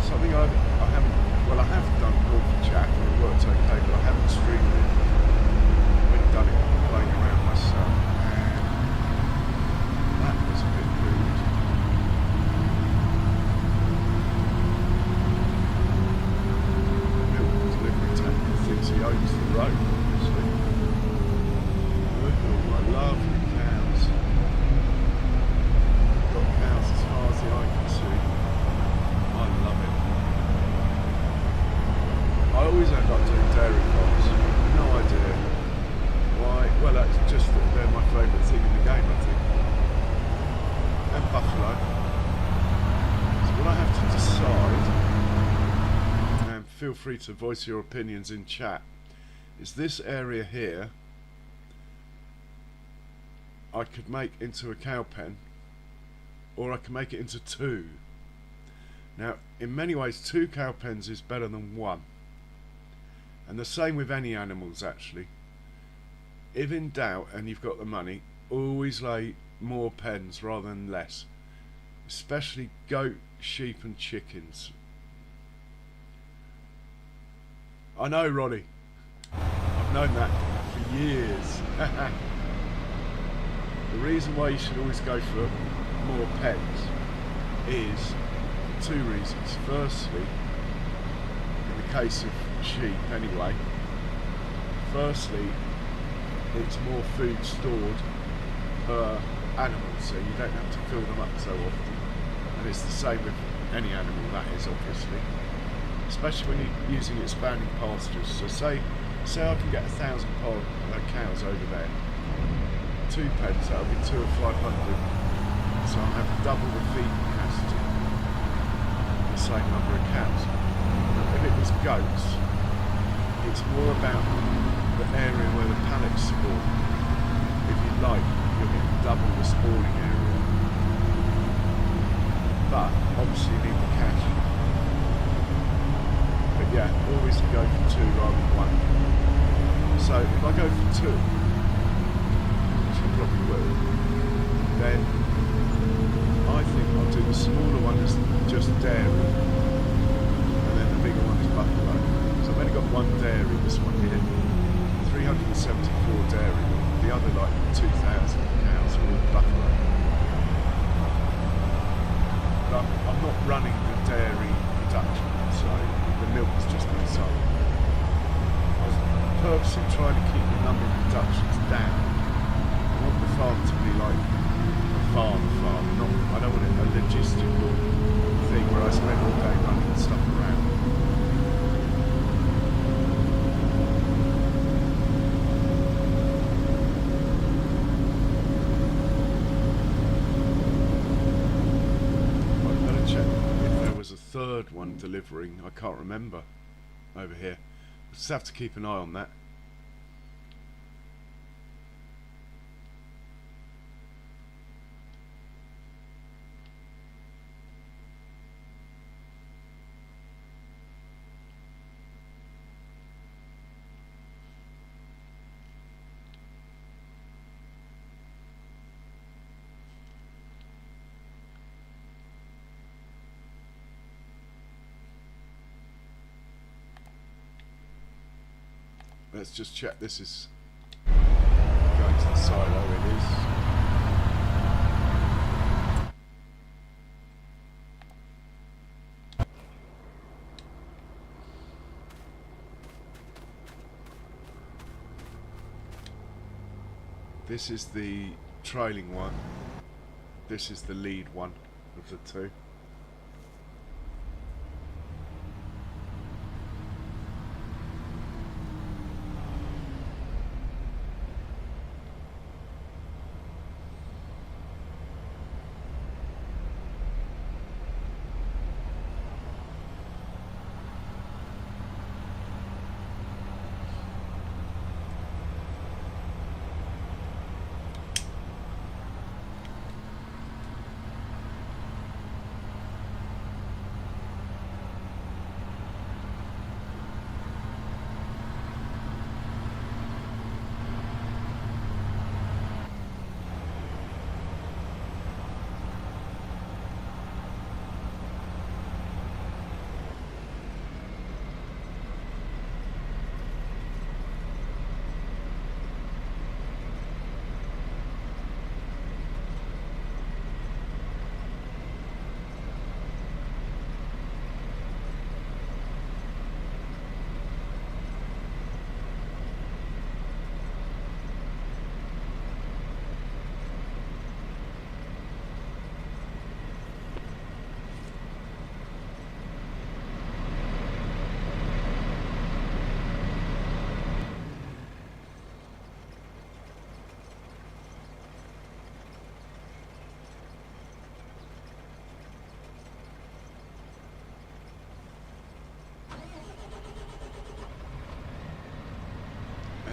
Something I haven't, well I have done corn for chaff and it worked okay, but I haven't streamed it. I've only done it playing around myself. That was a bit rude. Milk delivery tanker thinks he owns the road, obviously. Look at all my lovely cows. Got cows as far as the eye can see. I love it. I always end up doing dairy farms. No idea why. Well, that's just that they're my favourite thing in the game, I think. And buffalo. So what I have to decide, and feel free to voice your opinions in chat, is this area here I could make into a cow pen, or I can make it into two. Now in many ways 2 cow pens is better than 1, and the same with any animals actually. If in doubt and you've got the money, always lay more pens rather than less, especially goat, sheep and chickens. I know, Roddy, I've known that for years. The reason why you should always go for more pens is 2 reasons. Firstly, in the case of sheep anyway, firstly it's more food stored per animal, so you don't have to fill them up so often, and it's the same with any animal, that is, obviously, especially when you're using expanding pastures. So say I can get 1,000 cows over there, 2 pens, that'll be 2 of 500. So I'll have double the feed capacity, the same number of cows. If it was goats, it's more about the area where the pallets spawn. If you like, you'll get double the spawning area. But obviously you need the cash. But yeah, always go for 2 rather than 1. So if I go for 2, which I probably will, then I think I'll do the smaller one as just dairy, and then the bigger one is buffalo. So I've only got 1 dairy, this one here, 374 dairy, the other like 2,000 cows are all buffalo. But I'm not running the dairy production, so the milk is just been sold. I was purposely trying to keep the number of productions down. I want the farm to be like a farm, not, I don't want it a logistical thing where I spend all day running stuff around. I've got to check if there was a 3rd one delivering. I can't remember over here. Just have to keep an eye on that. Let's just check this is going to the silo. It is. This is the trailing one. This is the lead one of the 2.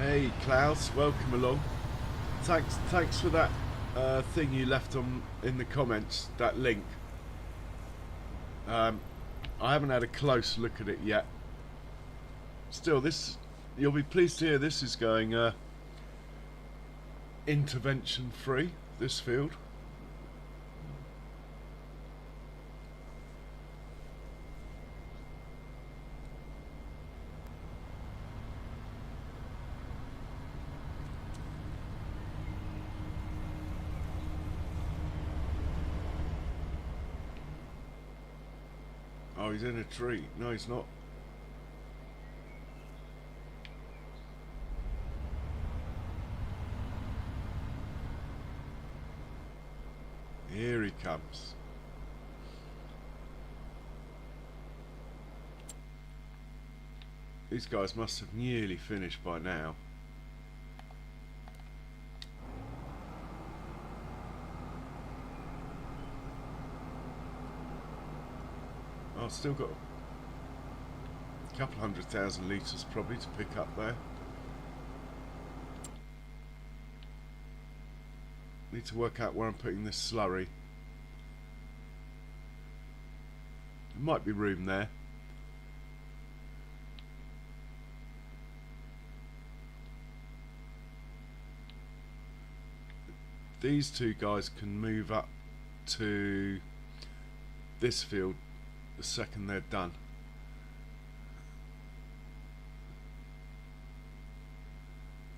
Hey Klaus, welcome along. Thanks for that thing you left on in the comments, that link. I haven't had a close look at it yet. Still, this, you'll be pleased to hear this is going intervention free, this field. Oh, he's in a tree. No, he's not. Here he comes. These guys must have nearly finished by now. I've still got a couple 100,000 litres probably to pick up there. Need to work out where I'm putting this slurry. There might be room there. These two guys can move up to this field the second they're done.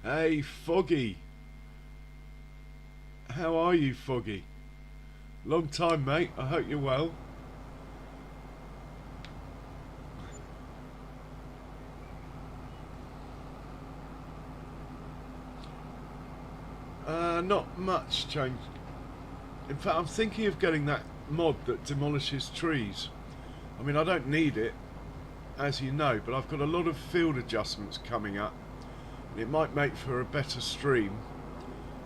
Hey Foggy! How are you, Foggy? Long time, mate. I hope you're well. Not much change. In fact, I'm thinking of getting that mod that demolishes trees. I mean, I don't need it, as you know, but I've got a lot of field adjustments coming up. And it might make for a better stream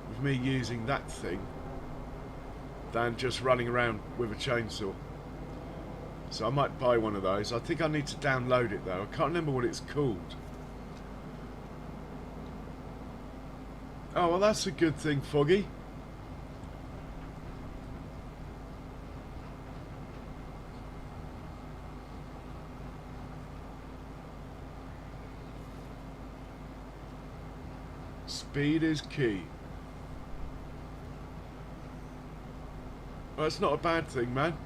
with me using that thing than just running around with a chainsaw. So I might buy one of those. I think I need to download it though. I can't remember what it's called. Oh, well, that's a good thing, Foggy. Speed is key. Well, it's not a bad thing, man.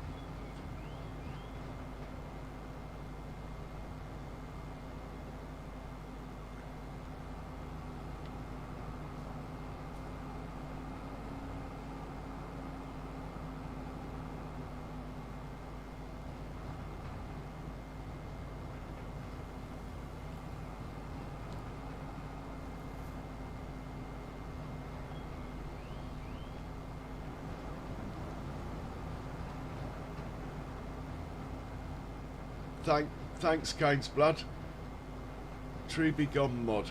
Thanks, Kane's Blood. Tree Be Gone mod.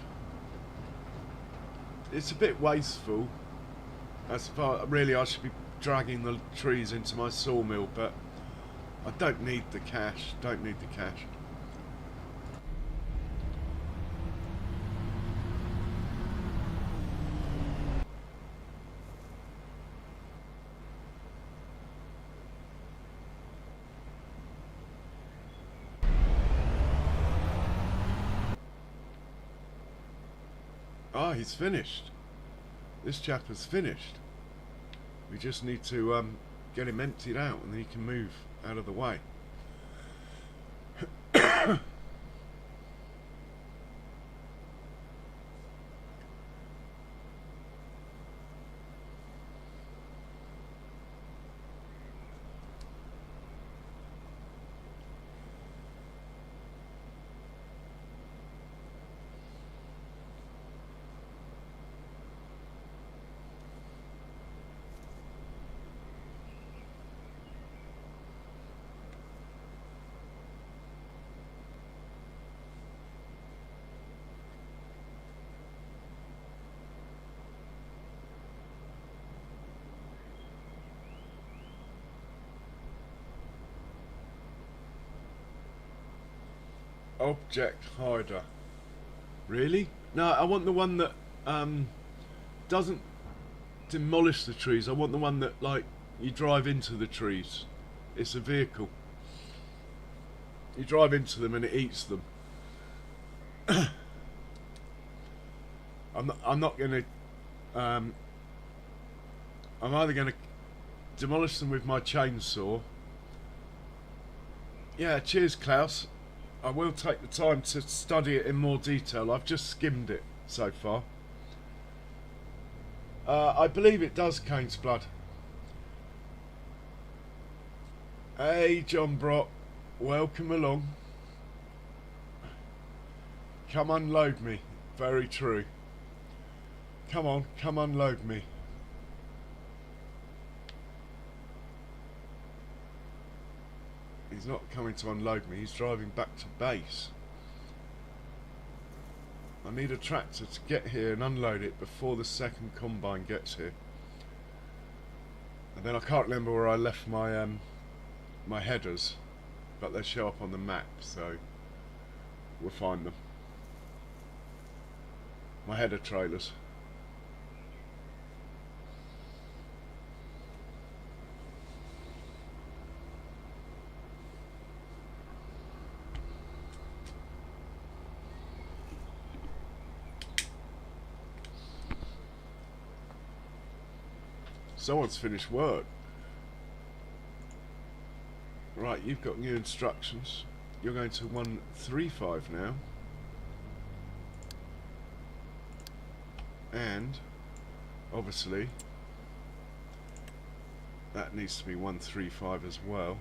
It's a bit wasteful. As far really, I should be dragging the trees into my sawmill, but I don't need the cash. Don't need the cash. Ah, he's finished. This chap has finished. We just need to get him emptied out and then he can move out of the way. Object hider. Really? No, I want the one that doesn't demolish the trees. I want the one that, like, you drive into the trees. It's a vehicle. You drive into them and it eats them. I'm not going to. I'm either going to demolish them with my chainsaw. Yeah, cheers, Klaus. I will take the time to study it in more detail. I've just skimmed it so far. I believe it does, Kane's Blood. Hey, John Brock. Welcome along. Come unload me. Very true. Come on, come unload me. He's not coming to unload me, he's driving back to base. I need a tractor to get here and unload it before the second combine gets here. And then I can't remember where I left my my headers. but they show up on the map, so we'll find them. My header trailers. Someone's finished work. Right, you've got new instructions. You're going to 135 now. And obviously that needs to be 135 as well.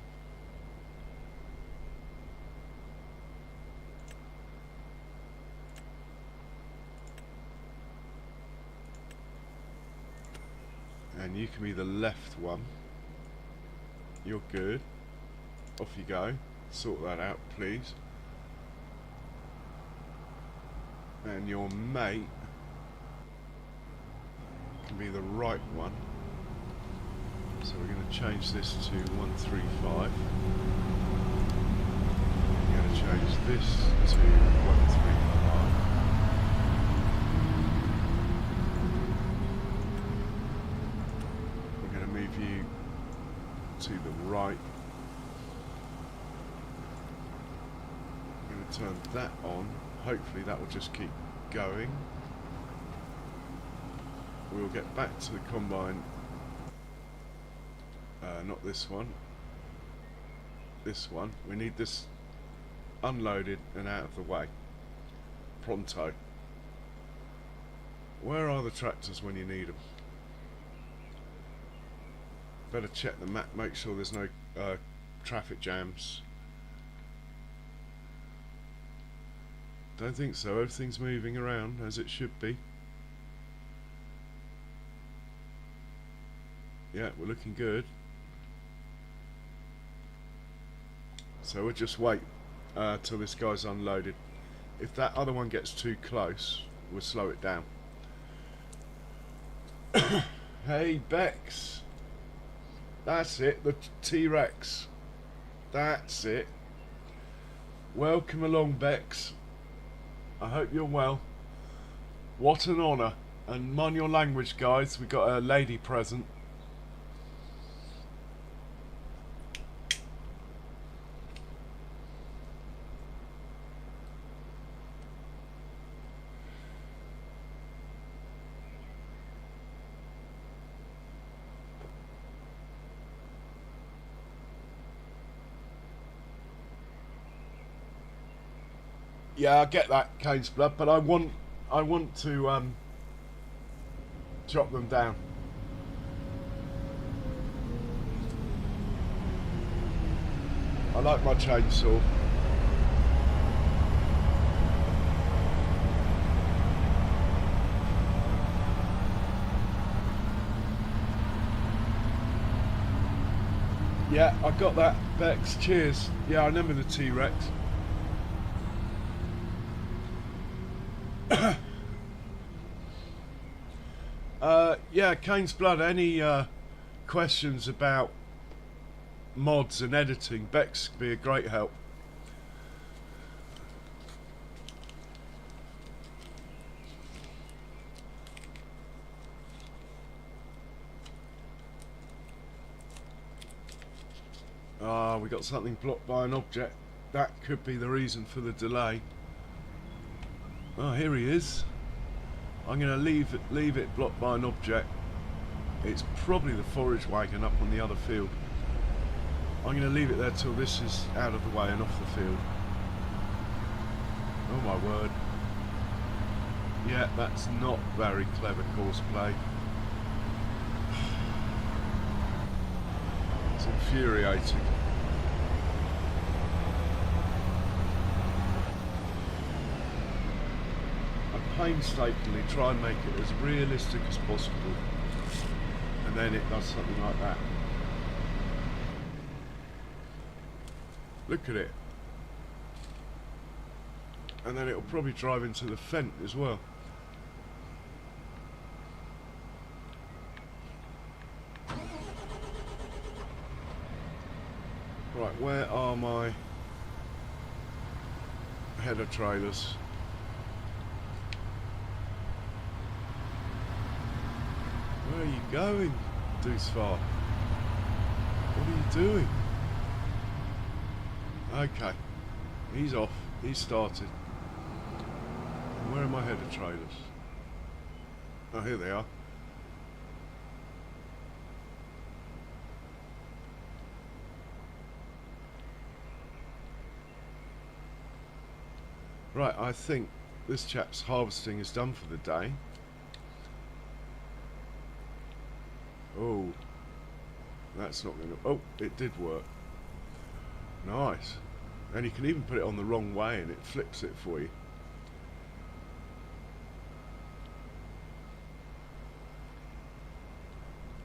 And you can be the left one. You're good. Off you go. Sort that out, please. And your mate can be the right one. So we're going to change this to 135. We're going to change this to 135. We're going to move you to the right. Turn that on. Hopefully that will just keep going. We'll get back to the combine. Not this one. This one. We need this unloaded and out of the way. Pronto. Where are the tractors when you need them? Better check the map, make sure there's no traffic jams. Don't think so. Everything's moving around as it should be. Yeah, we're looking good. So we'll just wait till this guy's unloaded. If that other one gets too close, we'll slow it down. Hey, Bex. That's it, the T-Rex. That's it. Welcome along, Bex. I hope you're well. What an honour. And mind your language, guys. We got a lady present. Yeah, I get that, Cane's Blood, but I want to chop them down. I like my chainsaw. Yeah, I got that, Bex. Cheers. Yeah, I remember the T-Rex. Yeah, Cane's Blood, any questions about mods and editing? Bex could be a great help. We got something blocked by an object. That could be the reason for the delay. Oh, here he is. I'm going to leave it blocked by an object. It's probably the forage wagon up on the other field. I'm going to leave it there till this is out of the way and off the field. Oh my word. Yeah, that's not very clever courseplay. It's infuriating. Painstakingly try and make it as realistic as possible, and then it does something like that. Look at it. And then it'll probably drive into the fence as well. Right, where are my header trailers. Where are you going, Doosfar? What are you doing? Okay, he's off. He's started. And where are my header trailers? Oh, here they are. Right, I think this chap's harvesting is done for the day. Oh, that's not going to... Oh, it did work. Nice. And you can even put it on the wrong way and it flips it for you.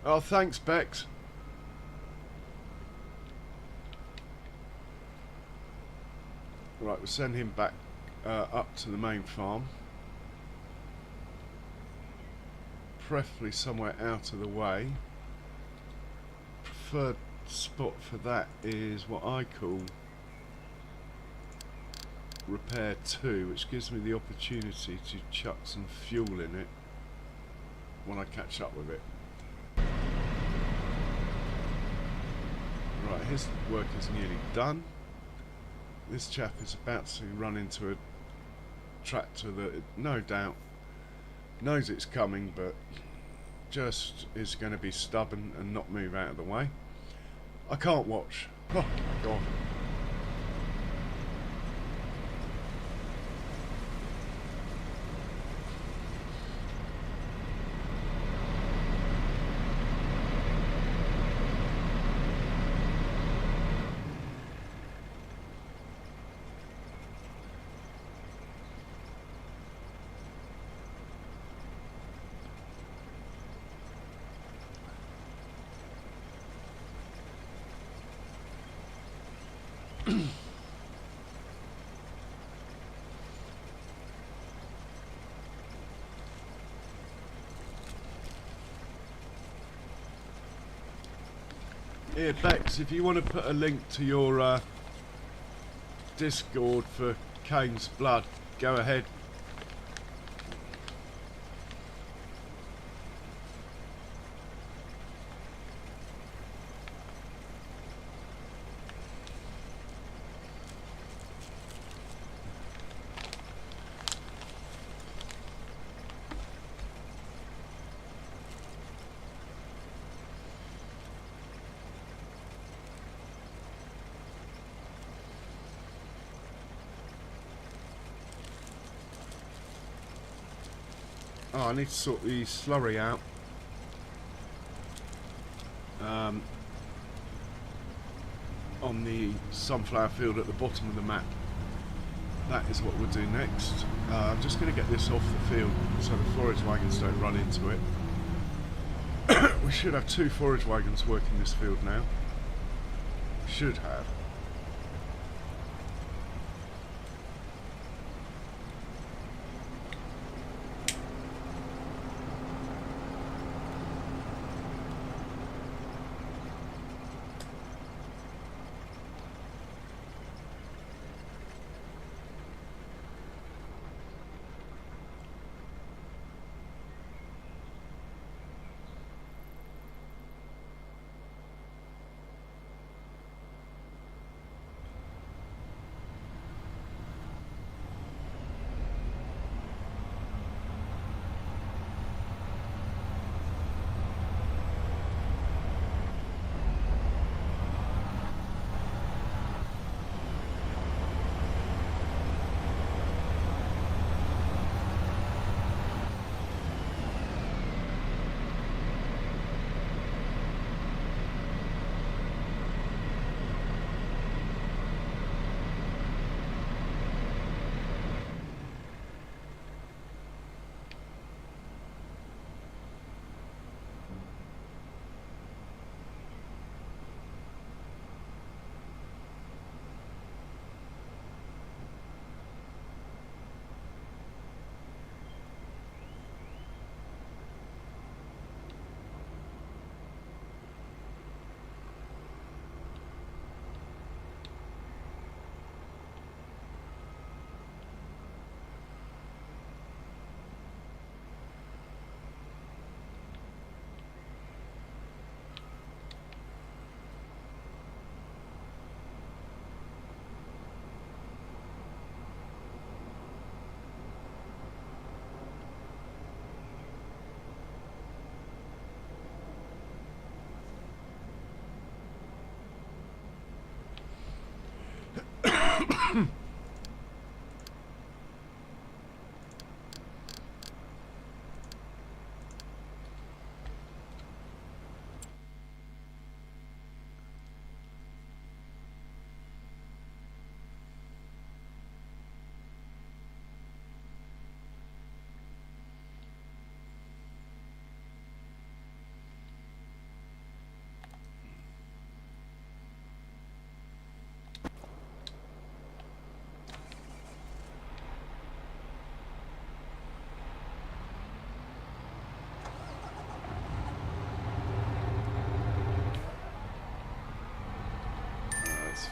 Oh, thanks, Bex. Right, we'll send him back up to the main farm. Preferably somewhere out of the way. Preferred spot for that is what I call repair 2, which gives me the opportunity to chuck some fuel in it when I catch up with it. Right, his work is nearly done. This chap is about to run into a tractor that no doubt knows it's coming, but just is going to be stubborn and not move out of the way. I can't watch. Oh my god. Here, Bex, if you want to put a link to your Discord for Kane's Blood, go ahead. Oh, I need to sort the slurry out. On the sunflower field at the bottom of the map. That is what we'll do next. I'm just going to get this off the field so the forage wagons don't run into it. We should have 2 forage wagons working this field now. Should have.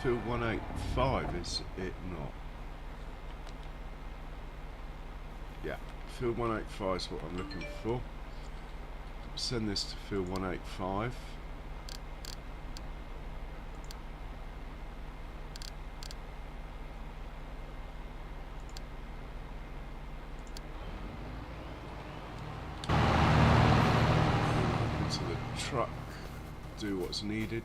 Field 185, is it not? Yeah, field 185 is what I'm looking for. Send this to field 185. Into the truck, do what's needed.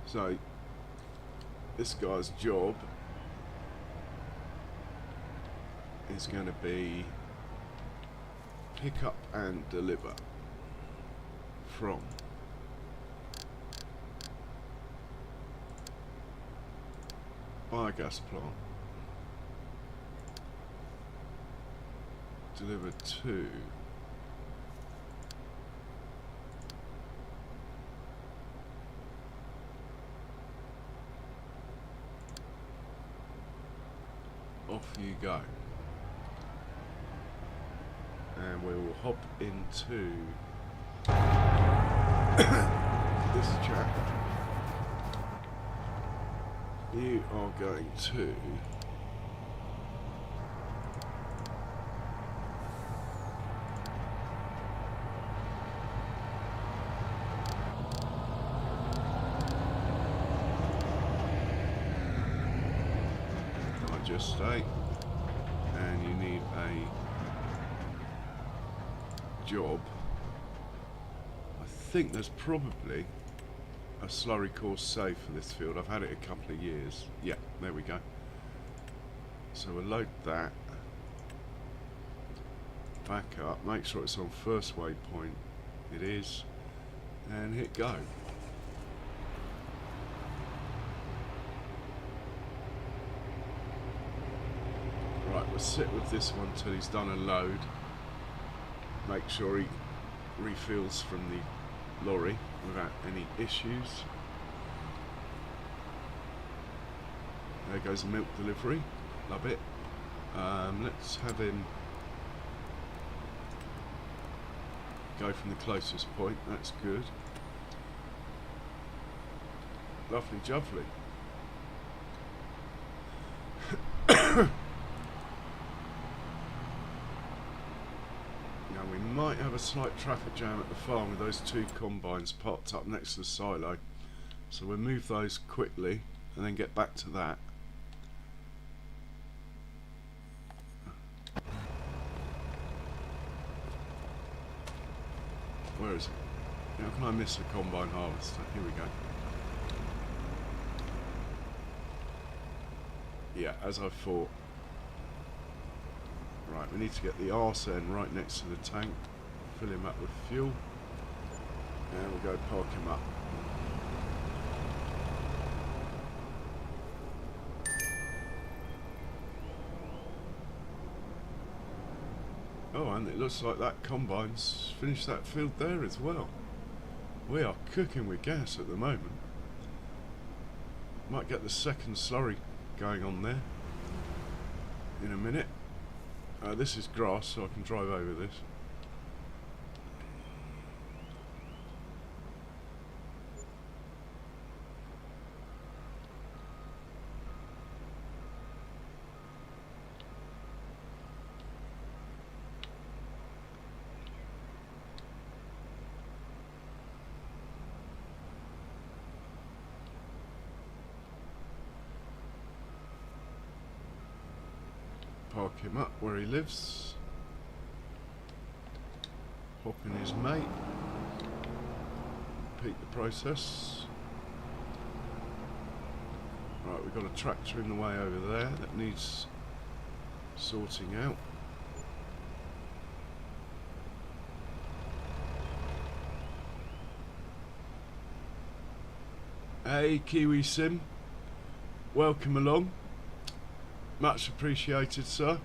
So this guy's job is going to be pick up and deliver from biogas plant, deliver to off you go, and we will hop into this chap. You are going to state, and you need a job. I think there's probably a slurry course saved for this field. I've had it a couple of years. Yeah, there we go. So we'll load that, back up, make sure it's on first waypoint. It is. and hit go. Right, we'll sit with this one till he's done a load. Make sure he refills from the lorry without any issues. There goes the milk delivery. Love it. Let's have him go from the closest point. That's good. Lovely jubbly. Now we might have a slight traffic jam at the farm with those two combines parked up next to the silo, so we'll move those quickly and then get back to that. Where is it? How can I miss a combine harvester? Here we go. Yeah, as I thought. Right, we need to get the arse end right next to the tank, fill him up with fuel, and we'll go park him up. Oh, and it looks like that combine's finished that field there as well. We are cooking with gas at the moment. Might get the second slurry going on there in a minute. This is grass, so I can drive over this. Park him up where he lives. Hop in his mate. Repeat the process. Right, we've got a tractor in the way over there that needs sorting out. Hey Kiwi Sim, welcome along. Much appreciated, sir.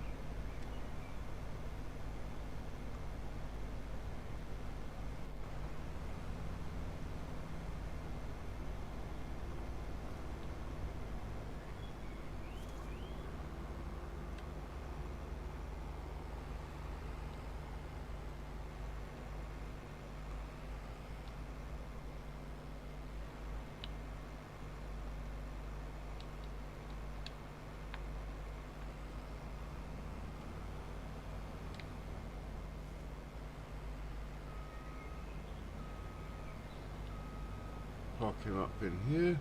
Park him up in here.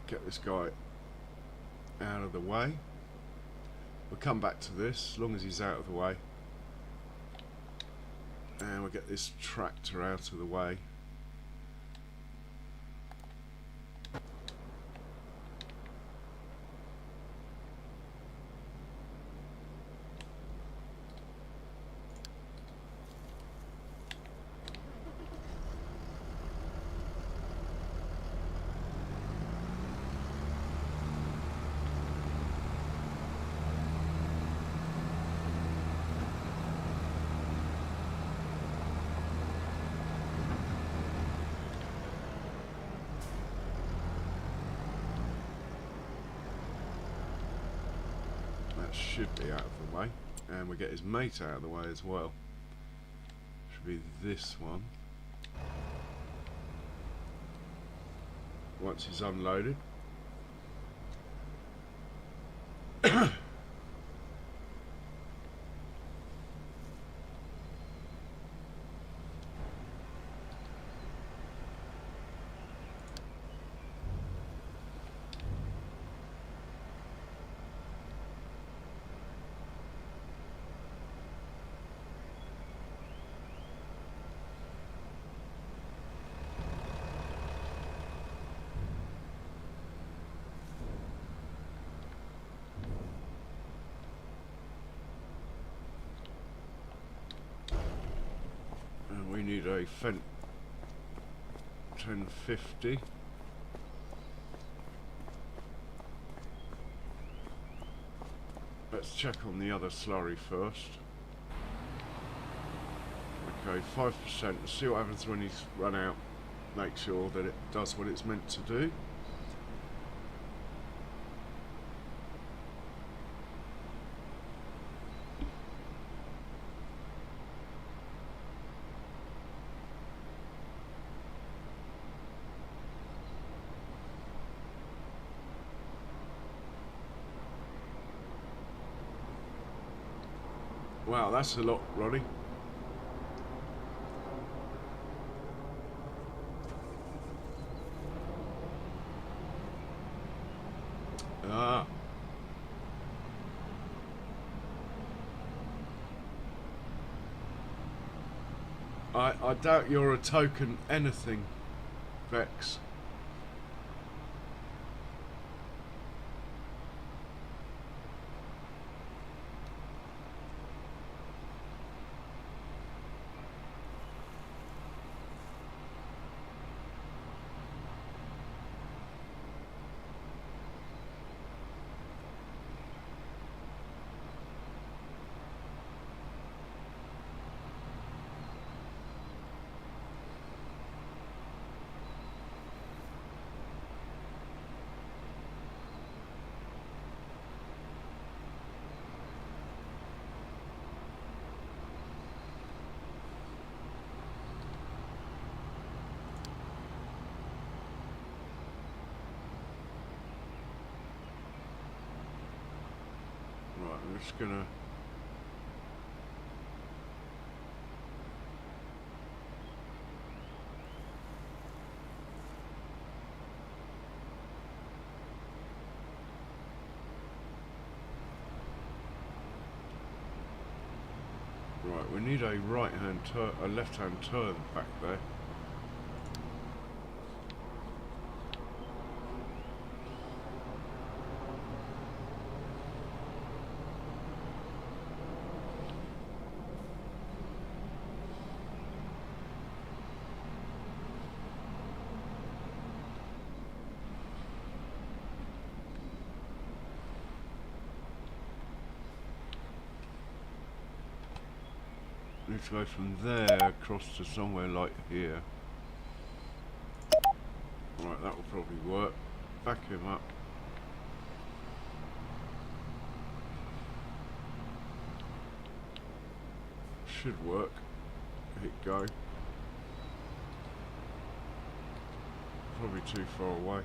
Get this guy out of the way. We'll come back to this as long as he's out of the way. And we'll get this tractor out of the way. Should be out of the way, and we get his mate out of the way as well. Should be this one. Once he's unloaded. we need a Fent 1050. Let's check on the other slurry first. Okay, 5%. Let's see what happens when he's run out. Make sure that it does what it's meant to do. Wow, that's a lot, Ronnie. Ah. I doubt you're a token anything, Vex. Right, I'm just gonna... Right, we need a right-hand turn, a left-hand turn back there. Need to go from there across to somewhere like here. Right, that will probably work. Back him up. Should work. Hit go. Probably too far away.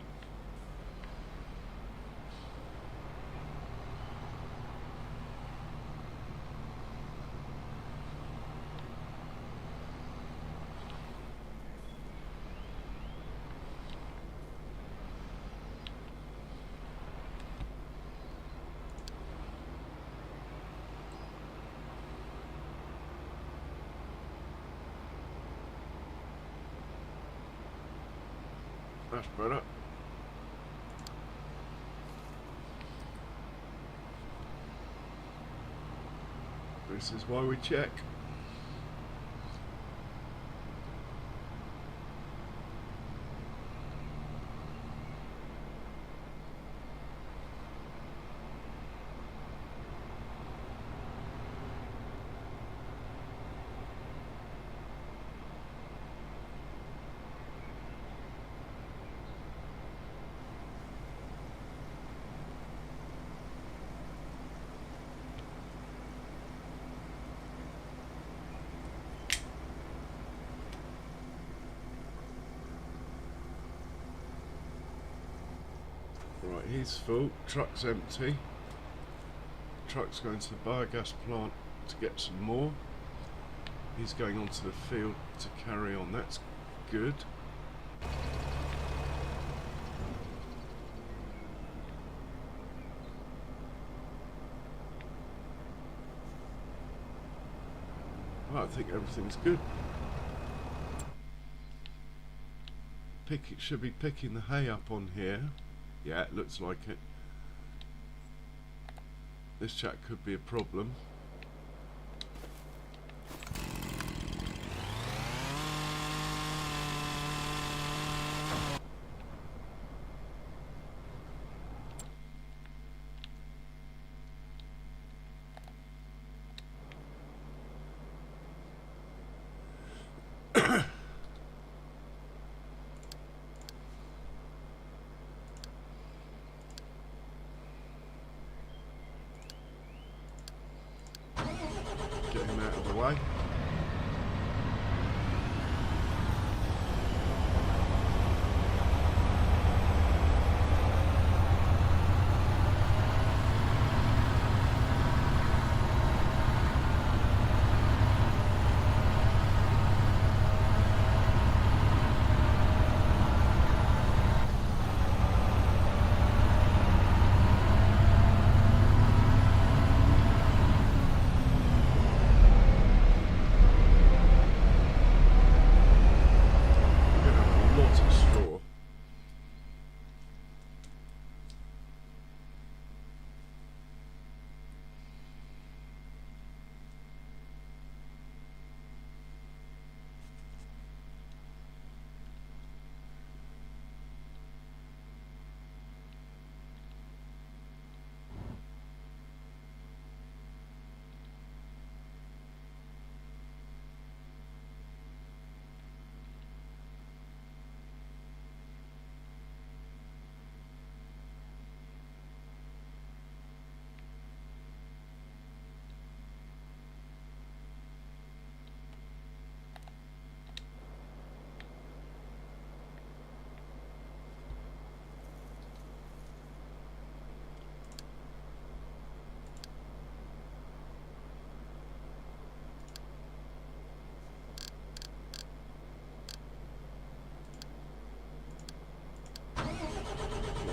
That's better. This is why we check. Right, he's full, truck's empty. Truck's going to the biogas plant to get some more. He's going onto the field to carry on, that's good. Well, I think everything's good. It should be picking the hay up on here. Yeah, it looks like it. This chap could be a problem. away.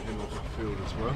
Him off the field as well.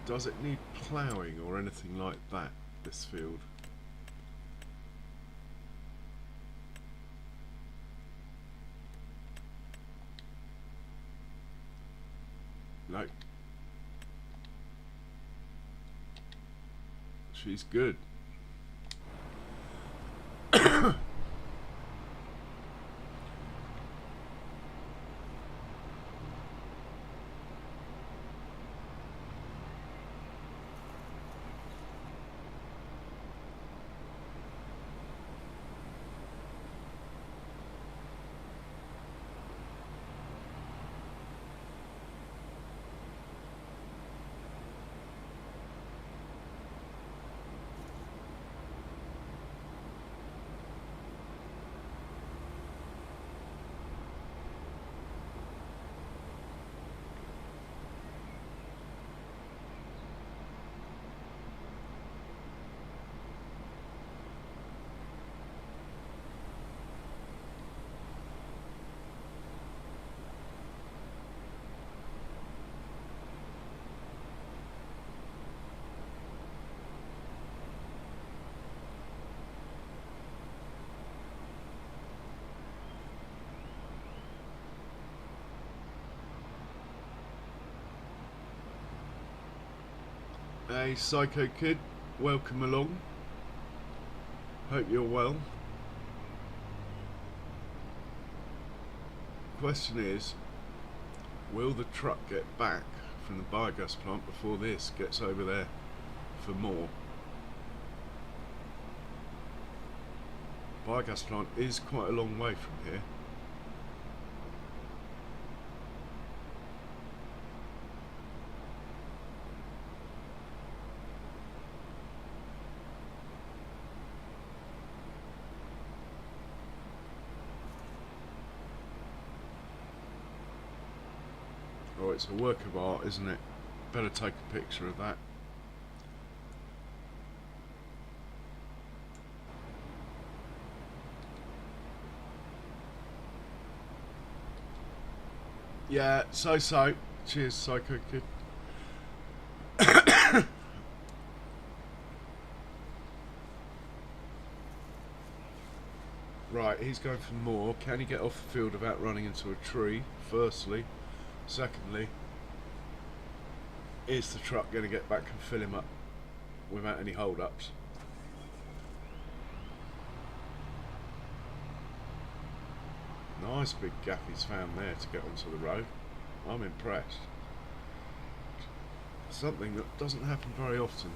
Does it need ploughing or anything like that, this field? No. She's good. Hey Psycho Kid, welcome along. Hope you're well. Question is, will the truck get back from the biogas plant before this gets over there for more? Biogas plant is quite a long way from here. Oh, it's a work of art, isn't it? Better take a picture of that. Yeah, so. Cheers, Psycho Kid. Right, he's going for more. Can he get off the field without running into a tree, firstly? Secondly, is the truck going to get back and fill him up without any hold-ups? Nice big gap he's found there to get onto the road. I'm impressed. Something that doesn't happen very often.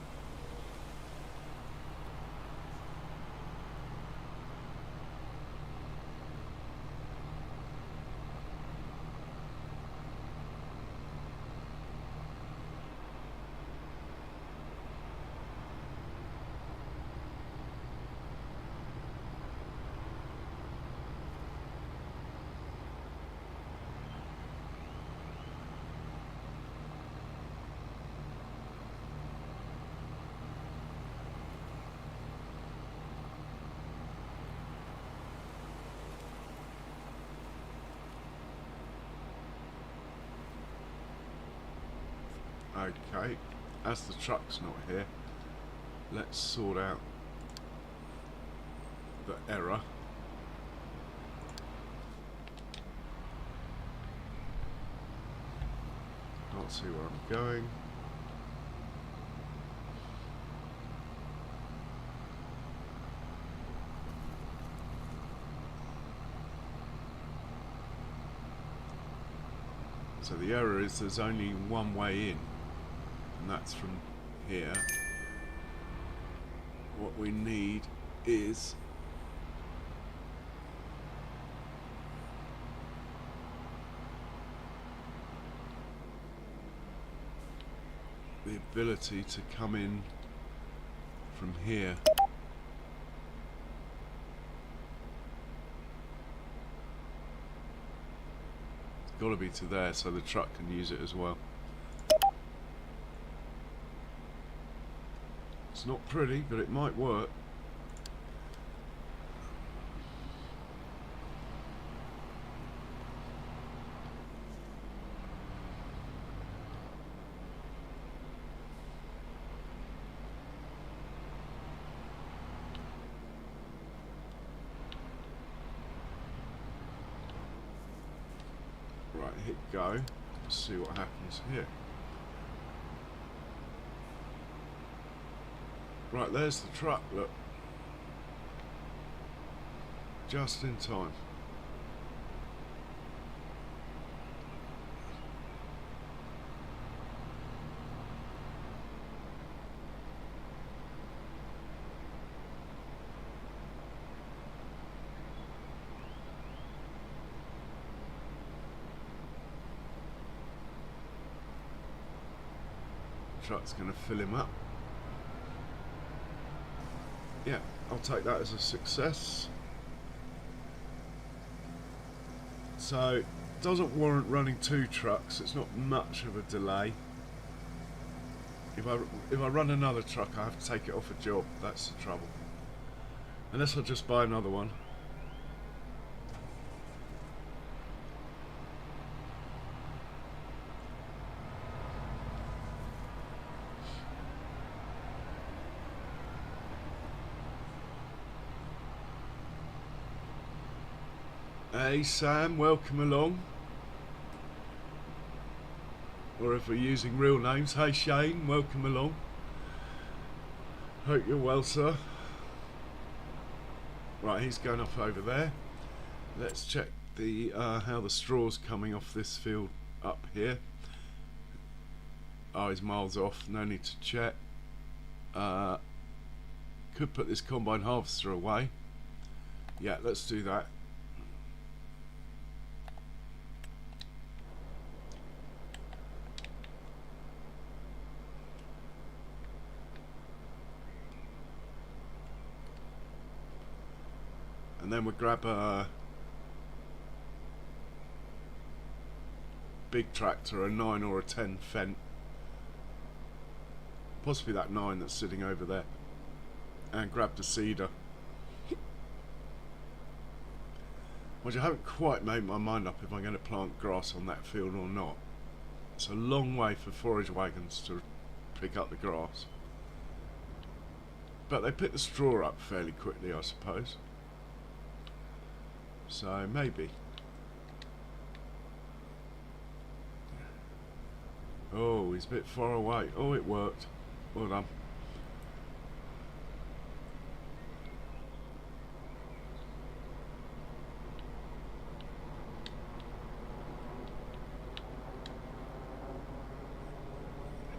Okay, as the truck's not here, let's sort out the error. Can't see where I'm going. So the error is there's only one way in, and that's from here. What we need is the ability to come in from here. It's got to be to there so the truck can use it as well. It's not pretty, but it might work. Right, hit go. Let's see what happens here. Right, there's the truck, look. Just in time. Truck's going to fill him up. Yeah, I'll take that as a success. So, it doesn't warrant running two trucks. It's not much of a delay. If I run another truck, I have to take it off a job. That's the trouble. Unless I just buy another one. Hey Sam, welcome along. Or if we're using real names, hey Shane, welcome along. Hope you're well, sir. Right, he's going off over there. Let's check the how the straw's coming off this field up here. Oh, he's miles off, no need to check. Could put this combine harvester away. Yeah, let's do that. And then we'll grab a big tractor, a 9 or a 10 Fendt, possibly that 9 that's sitting over there, and grab the seeder. Which I haven't quite made my mind up if I'm going to plant grass on that field or not. It's a long way for forage wagons to pick up the grass, but they pick the straw up fairly quickly, I suppose. So maybe. Oh, he's a bit far away. Oh, it worked. Well done.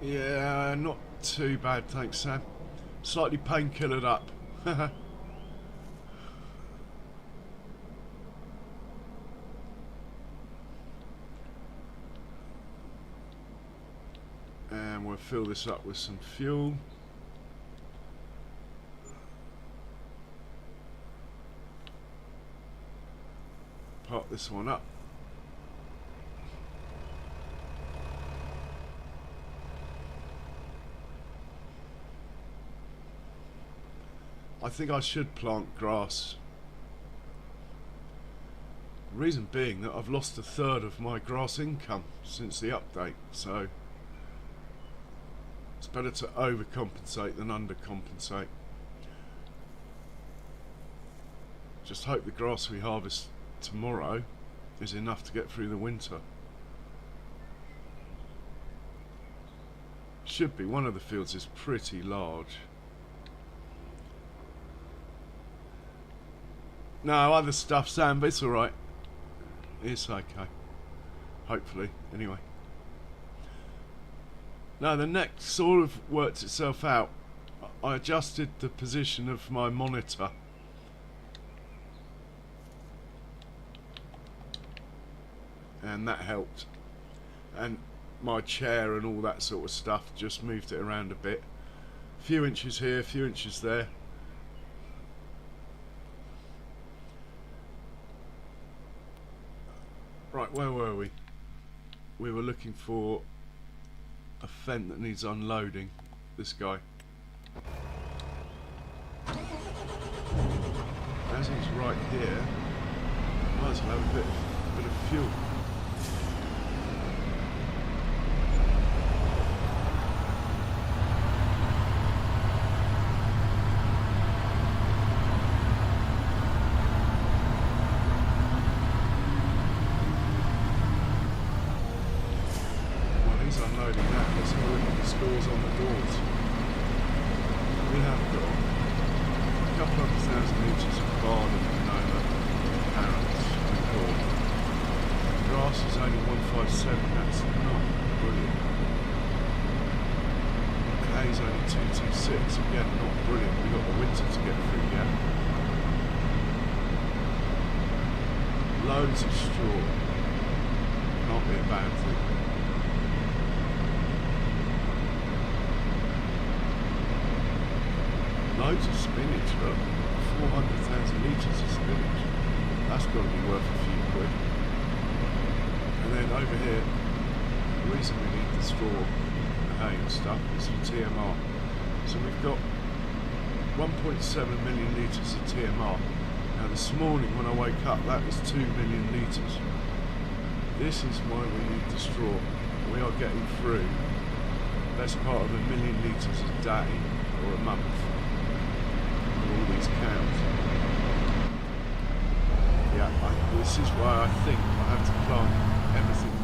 Yeah, not too bad, thanks, Sam. Slightly painkillered up. And we'll fill this up with some fuel. Park this one up. I think I should plant grass. Reason being that I've lost a third of my grass income since the update, so it's better to overcompensate than undercompensate. Just hope the grass we harvest tomorrow is enough to get through the winter. Should be. One of the fields is pretty large. No, other stuff, Sam, but it's alright. It's okay. Hopefully, anyway. Now, the neck sort of worked itself out. I adjusted the position of my monitor. And that helped. And my chair and all that sort of stuff just moved it around a bit. A few inches here, a few inches there. Right, where were we? We were looking for a fence that needs unloading. This guy. As he's right here, might as well have a bit of fuel. Unloading that, let's have a look at the scores on the doors. We have got a couple of thousand litres of barley, canola, carrots and corn. Grass is only 157, that's not brilliant. Hay's only 226, again not brilliant, we've got the winter to get through yet. Loads of straw, can't be a bad thing. Loads of spinach, look. 400,000 litres of spinach. That's got to be worth a few quid. And then over here, the reason we need the straw, the hay and stuff, is for TMR. So we've got 1.7 million litres of TMR. Now this morning when I woke up, that was 2 million litres. This is why we need the straw. We are getting through the best part of 1 million litres a day, or a month. All these cows. Yeah, this is why I think I have to plant everything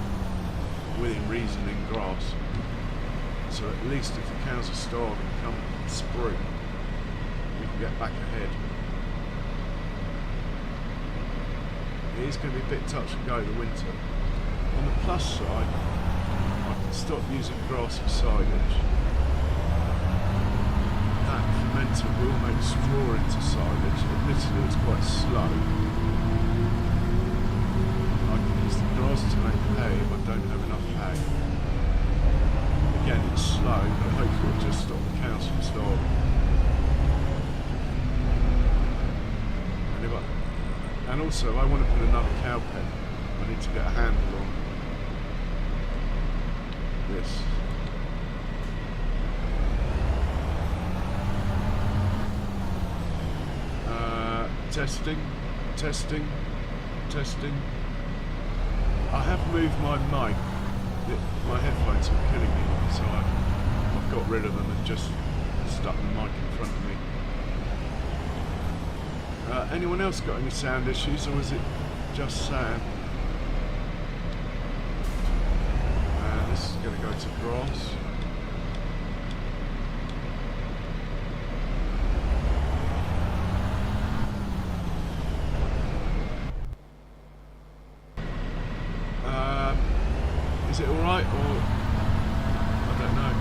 within reason in grass. So at least if the cows are starving come spring, we can get back ahead. It is going to be a bit touch and go the winter. On the plus side, I can stop using grass for silage. That fermenter will make straw into silage. Admittedly, it's quite slow. I can use the grass to make hay if I don't have enough hay. Again, it's slow, but hopefully it'll just stop the cows from starving. And also, I want to put another cow pen. I need to get a handle on this. Testing. I have moved my mic. My headphones are killing me, so I've got rid of them and just stuck the mic in front of me. Anyone else got any sound issues, or is it just Sam? This is going to go to grass. Is it alright, or I don't know.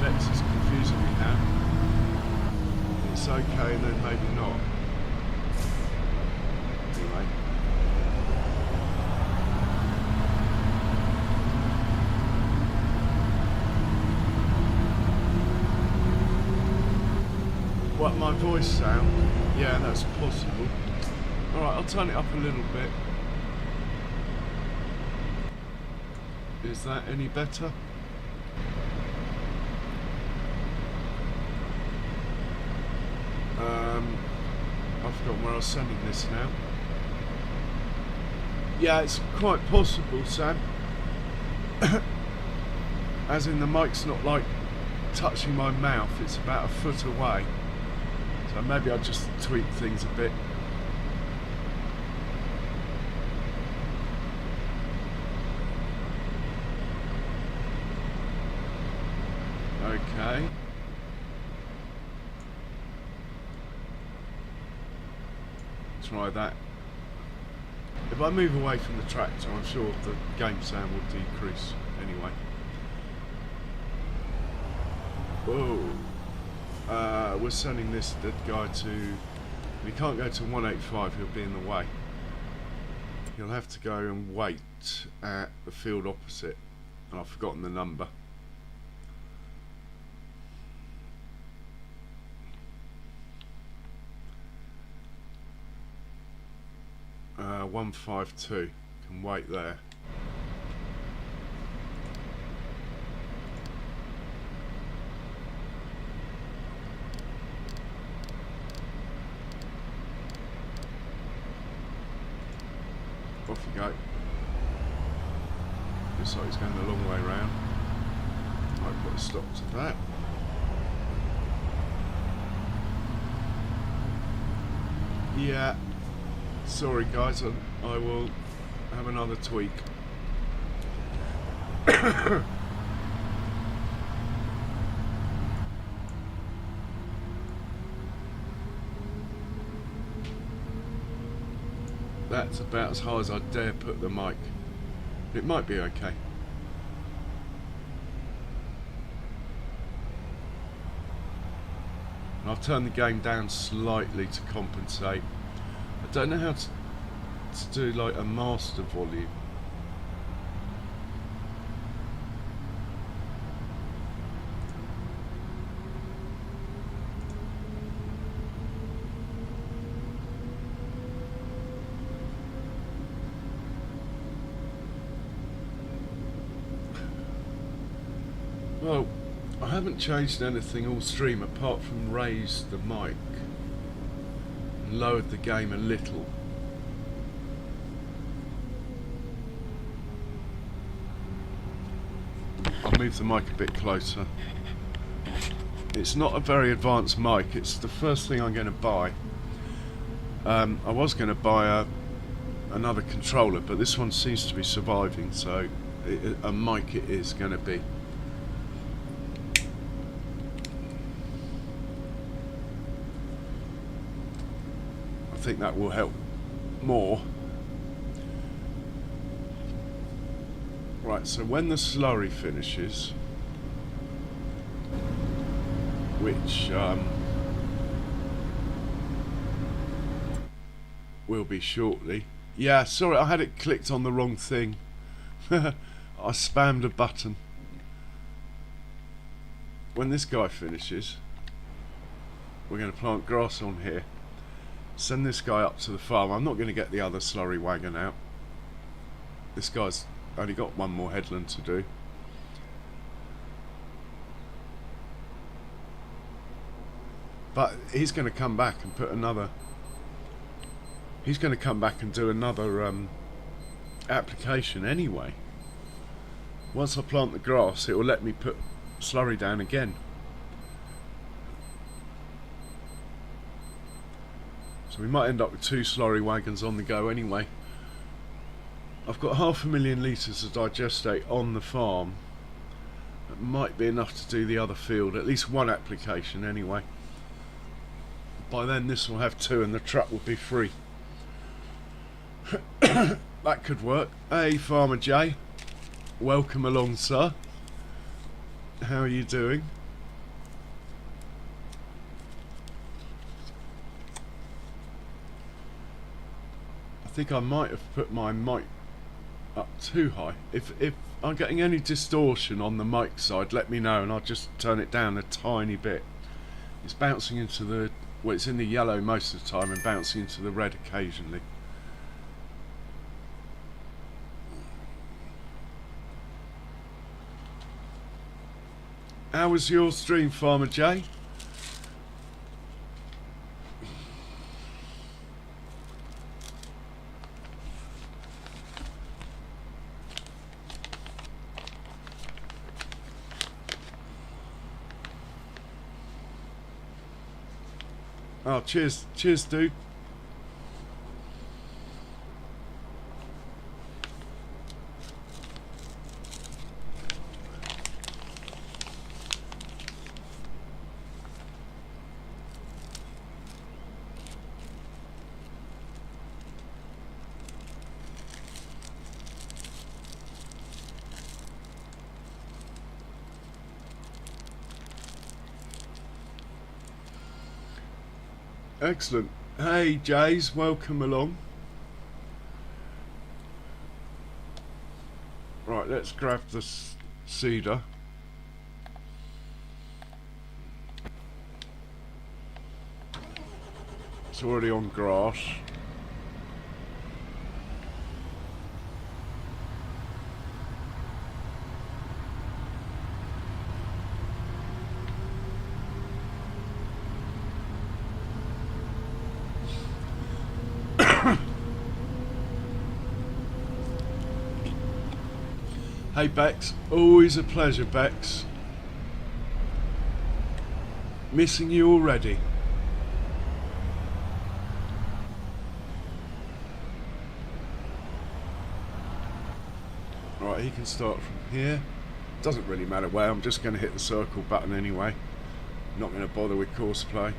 Lex is confusing me now. It's okay, and then maybe not. Anyway. What, my voice sound? Yeah, that's possible. Alright, I'll turn it up a little bit. Is that any better? I've forgotten where I was sending this now. Yeah, it's quite possible, Sam. As in, the mic's not like touching my mouth, it's about a foot away. So maybe I'll just tweak things a bit. Okay. Try that. If I move away from the tractor, I'm sure the game sound will decrease anyway. Whoa. We're sending this dead guy to... We can't go to 185, he'll be in the way. He'll have to go and wait at the field opposite. And I've forgotten the number. 152, can wait there. Off you go. Looks like he's going the long way round. Might put a stop to that. Yeah. Sorry guys, I will have another tweak. That's about as high as I dare put the mic. It might be okay. And I've turned the game down slightly to compensate. I don't know how to do like a master volume. Well, I haven't changed anything all stream apart from raised the mic. Lowered the game a little. I'll move the mic a bit closer. It's not a very advanced mic, it's the first thing I'm going to buy. I was going to buy another controller, but this one seems to be surviving, so a mic it is going to be. I think that will help more. Right, so when the slurry finishes, which will be shortly. Yeah, sorry, I had it clicked on the wrong thing. I spammed a button. When this guy finishes, we're going to plant grass on here. Send this guy up to the farm. I'm not going to get the other slurry wagon out. This guy's only got one more headland to do. But he's going to come back and put another... He's going to come back and do another application anyway. Once I plant the grass, it will let me put slurry down again. So we might end up with 2 slurry wagons on the go anyway. I've got 500,000 litres of digestate on the farm. That might be enough to do the other field, at least one application anyway. By then this will have 2 and the truck will be free. That could work. Hey Farmer Jay, welcome along sir. How are you doing? I think I might have put my mic up too high. If I'm getting any distortion on the mic side, let me know and I'll just turn it down a tiny bit. It's bouncing into the, well, it's in the yellow most of the time and bouncing into the red occasionally. How was your stream, Farmer Jay? Oh, cheers, dude. Excellent. Hey Jays, welcome along. Right, let's grab the cedar. It's already on grass. Hey Bex, always a pleasure Bex. Missing you already. Right, he can start from here. Doesn't really matter where, I'm just going to hit the circle button anyway. Not going to bother with course play.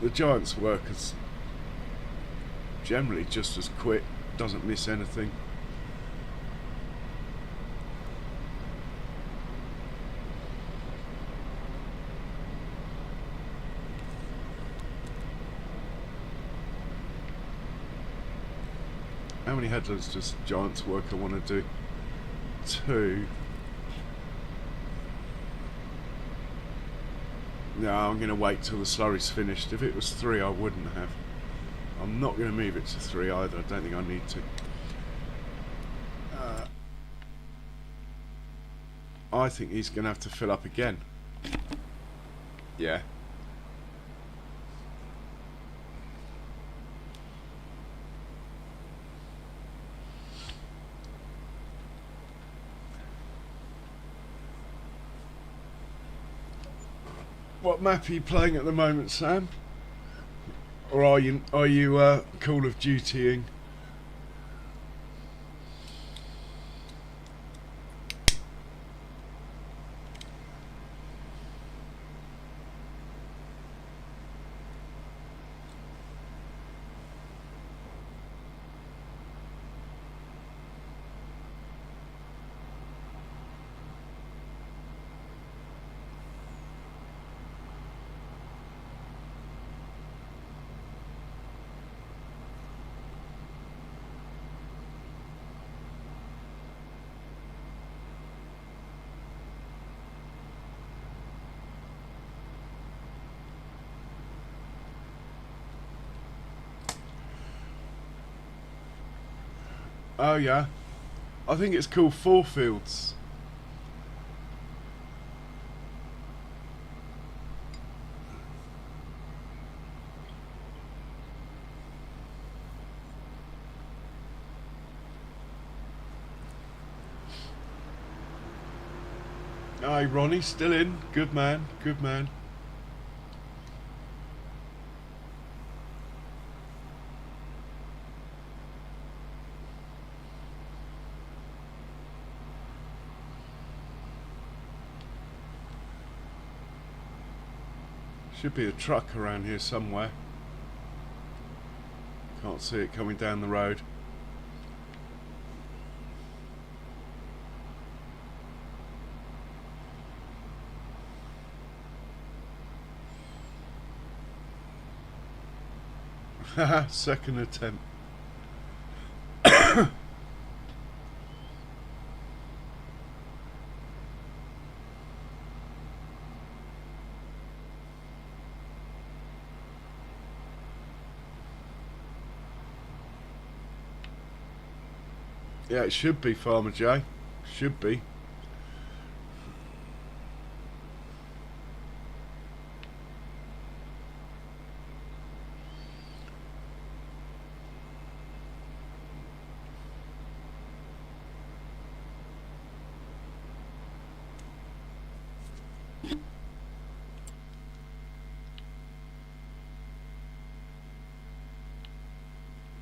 The Giants work is generally just as quick, doesn't miss anything. How many headlands does Giants Worker want to do? 2. No, I'm going to wait till the slurry's finished. If it was 3, I wouldn't have. I'm not going to move it to 3 either. I don't think I need to. I think he's going to have to fill up again. Yeah. What map are you playing at the moment, Sam? Or are you Call of Dutying? Oh yeah, I think it's called 4 Fields. Aye, Ronnie, still in. Good man, good man. Should be a truck around here somewhere. Can't see it coming down the road. Haha, second attempt. Yeah, it should be, Farmer J. Should be.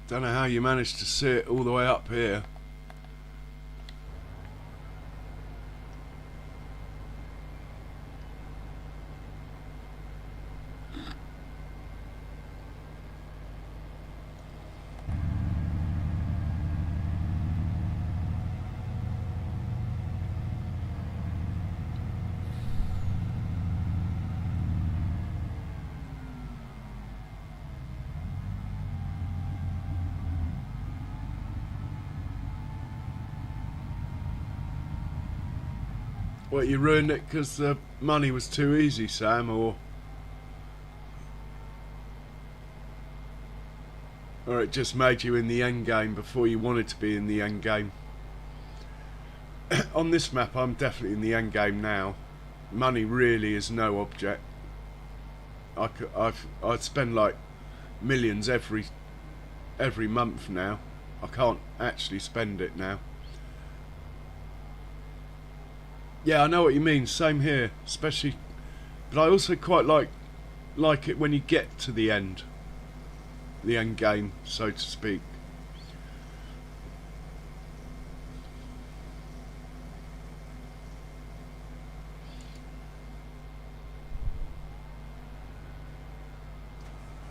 Don't know how you managed to see it all the way up here. What, you ruined it because the money was too easy, Sam, or it just made you in the end game before you wanted to be in the end game? On this map, I'm definitely in the end game now. Money really is no object. I'd spend like millions every month now. I can't actually spend it now. Yeah, I know what you mean. Same here, especially. But I also quite like it when you get to the end game, so to speak.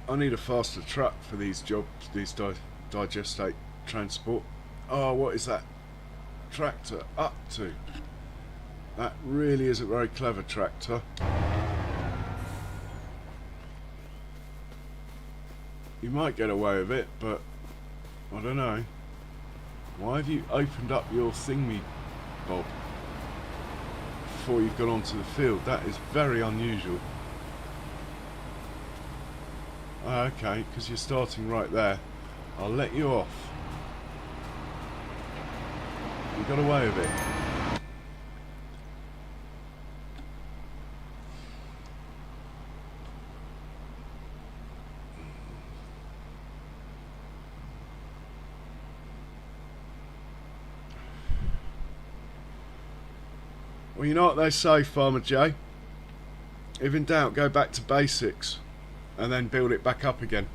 I need a faster truck for these jobs, these digestate transport. Oh, what is that tractor up to? That really is a very clever tractor. You might get away with it, but I don't know. Why have you opened up your thingy, Bob, before you've gone onto the field? That is very unusual. Oh, okay, because you're starting right there. I'll let you off. You got away with it. Well, you know what they say, Farmer J? If in doubt, go back to basics and then build it back up again.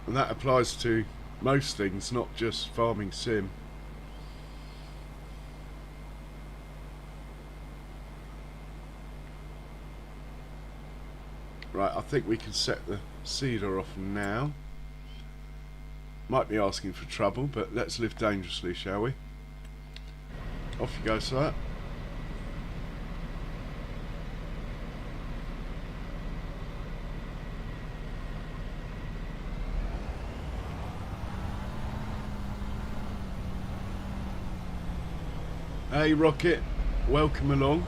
And that applies to most things, not just farming sim. Right, I think we can set the seeder off now. Might be asking for trouble, but let's live dangerously, shall we? Off you go, sir. Hey, Rocket. Welcome along.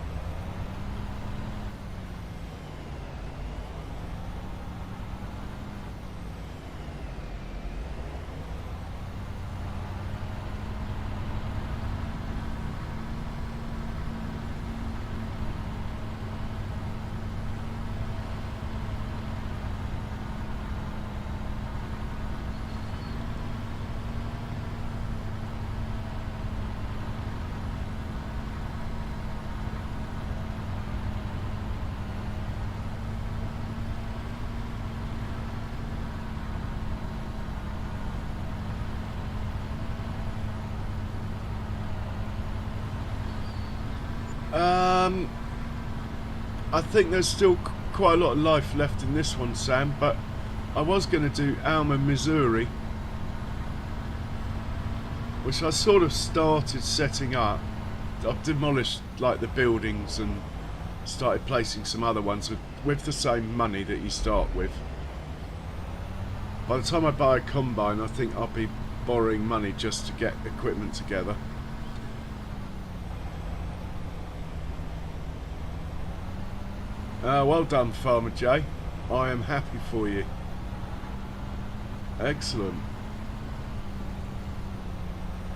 I think there's still quite a lot of life left in this one, Sam, but I was going to do Alma, Missouri, which I sort of started setting up. I've demolished like the buildings and started placing some other ones with the same money that you start with. By the time I buy a combine, I think I'll be borrowing money just to get equipment together. Well done, Farmer Jay. I am happy for you. Excellent.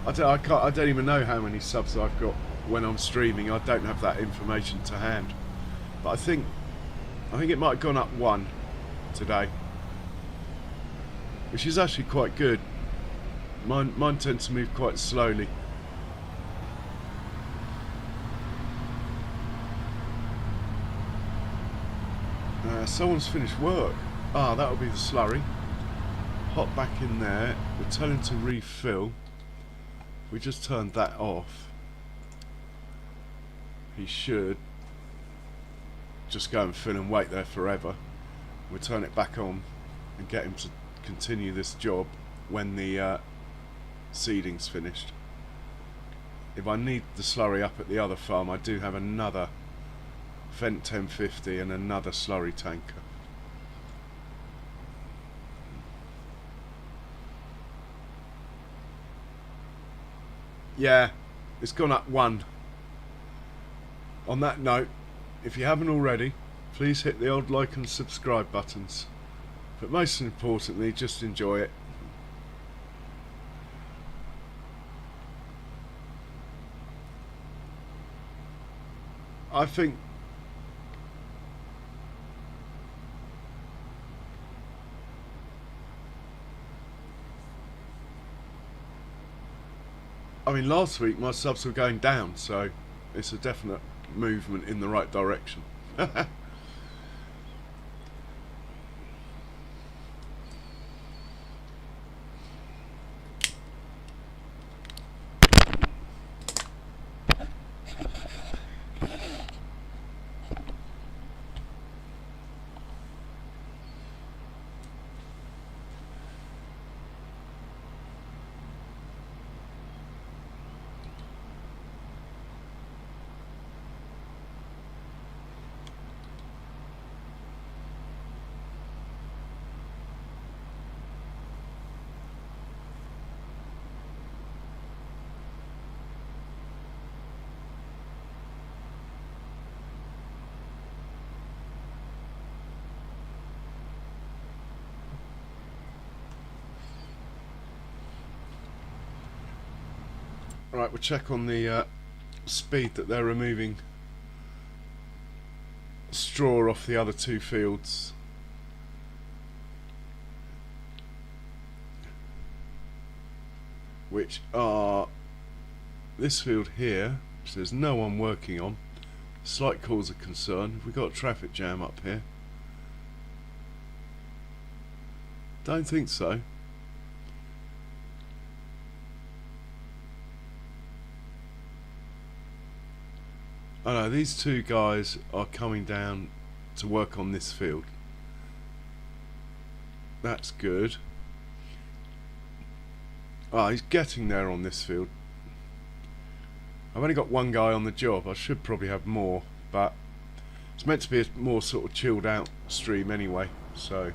I don't even know how many subs I've got when I'm streaming. I don't have that information to hand. But I think it might have gone up 1 today, which is actually quite good. Mine tend to move quite slowly. Someone's finished work. That'll be the slurry. Hop back in there. We'll tell him to refill. We just turned that off. He should just go and fill and wait there forever. We'll turn it back on and get him to continue this job when the seeding's finished. If I need the slurry up at the other farm, I do have another Vent 1050 and another slurry tanker. Yeah, it's gone up 1. On that note, if you haven't already, please hit the old like and subscribe buttons. But most importantly, just enjoy it. I mean, last week my subs were going down, so it's a definite movement in the right direction. Right, we'll check on the speed that they're removing straw off the other 2 fields. Which are this field here, which there's no one working on. Slight cause of concern. Have we got a traffic jam up here? Don't think so. Oh no, these 2 guys are coming down to work on this field. That's good. He's getting there on this field. I've only got 1 guy on the job. I should probably have more, but it's meant to be a more sort of chilled out stream anyway, so...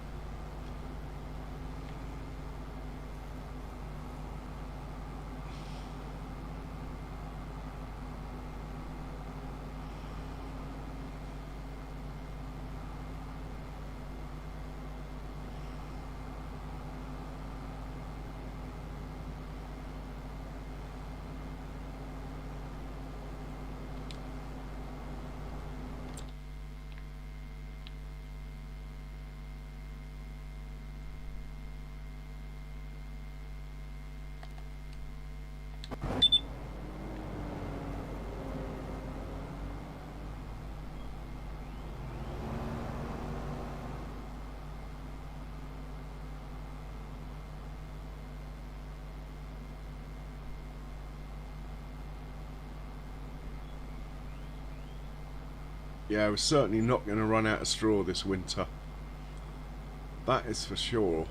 Yeah, we're certainly not going to run out of straw this winter. That is for sure.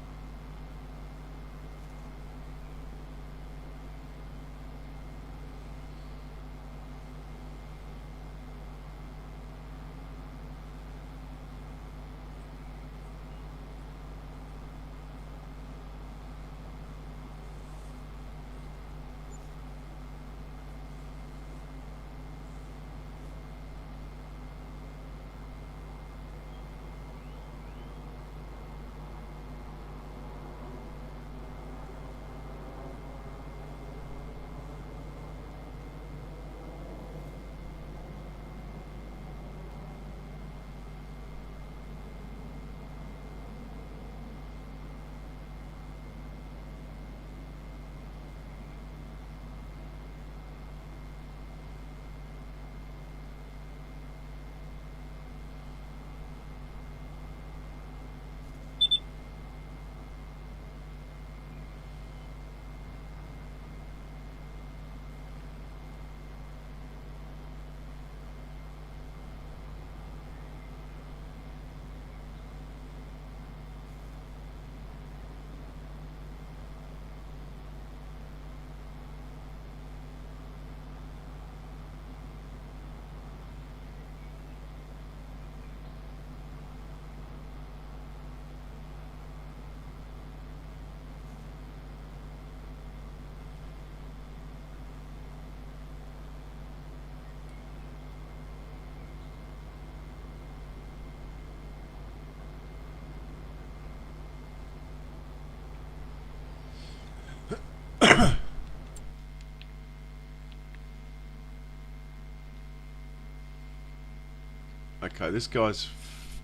Okay, this guy's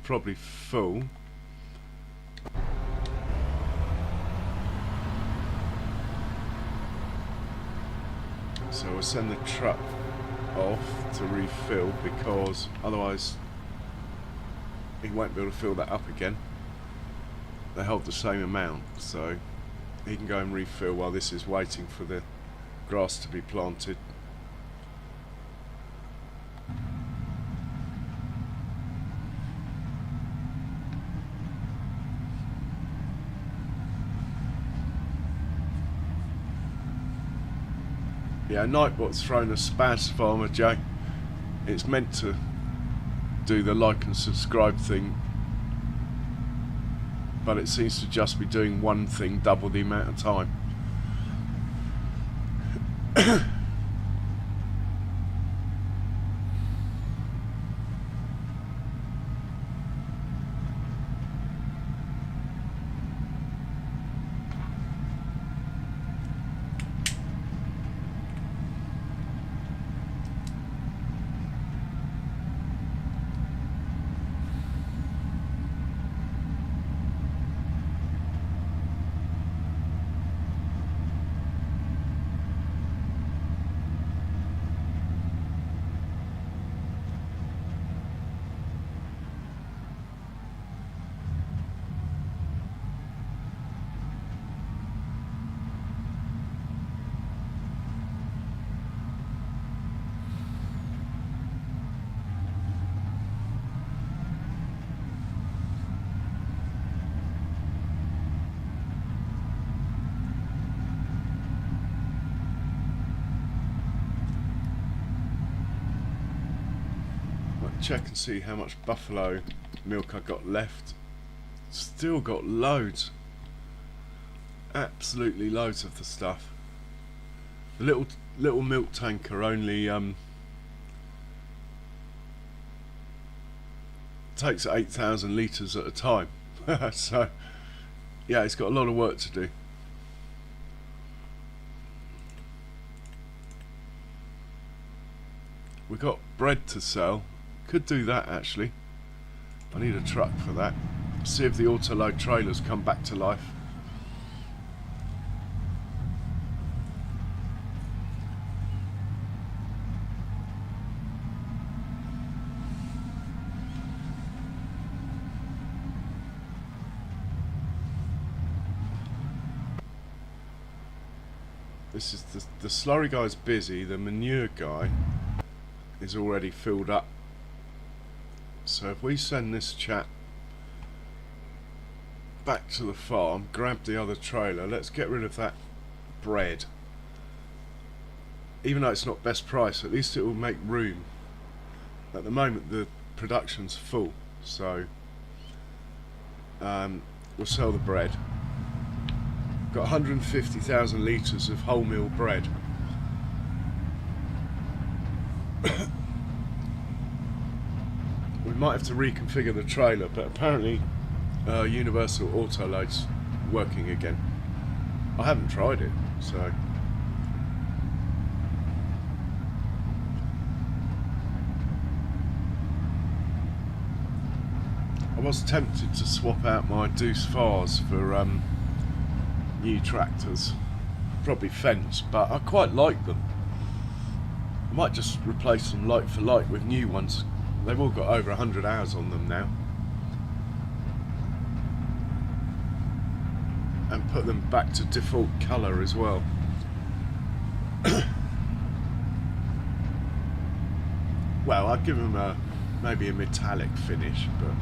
probably full. So we'll send the truck off to refill, because otherwise he won't be able to fill that up again. They hold the same amount, so he can go and refill while this is waiting for the grass to be planted. Yeah, Nightbot's thrown a spaz farmer, Jay. It's meant to do the like and subscribe thing, but it seems to just be doing one thing double the amount of time. Check and see how much buffalo milk I got left. Still got loads, absolutely loads of the stuff. The little milk tanker only takes 8,000 litres at a time. So yeah, it's got a lot of work to do. We got bread to sell. Could do that actually. I need a truck for that. See if the auto-load trailers come back to life. This is the slurry guy's busy. The manure guy is already filled up So if we send this chap back to the farm, grab the other trailer, let's get rid of that bread. Even though it's not best price, at least it will make room. At the moment the production's full, so we'll sell the bread. Got 150,000 litres of wholemeal bread. We might have to reconfigure the trailer, but apparently Universal Autoload's working again. I haven't tried it, so I was tempted to swap out my Deuce Fars for new tractors, probably Fence, but I quite like them. I might just replace them like for like with new ones. They've all got over 100 hours on them now, and put them back to default colour as well. Well, I'd give them maybe a metallic finish, but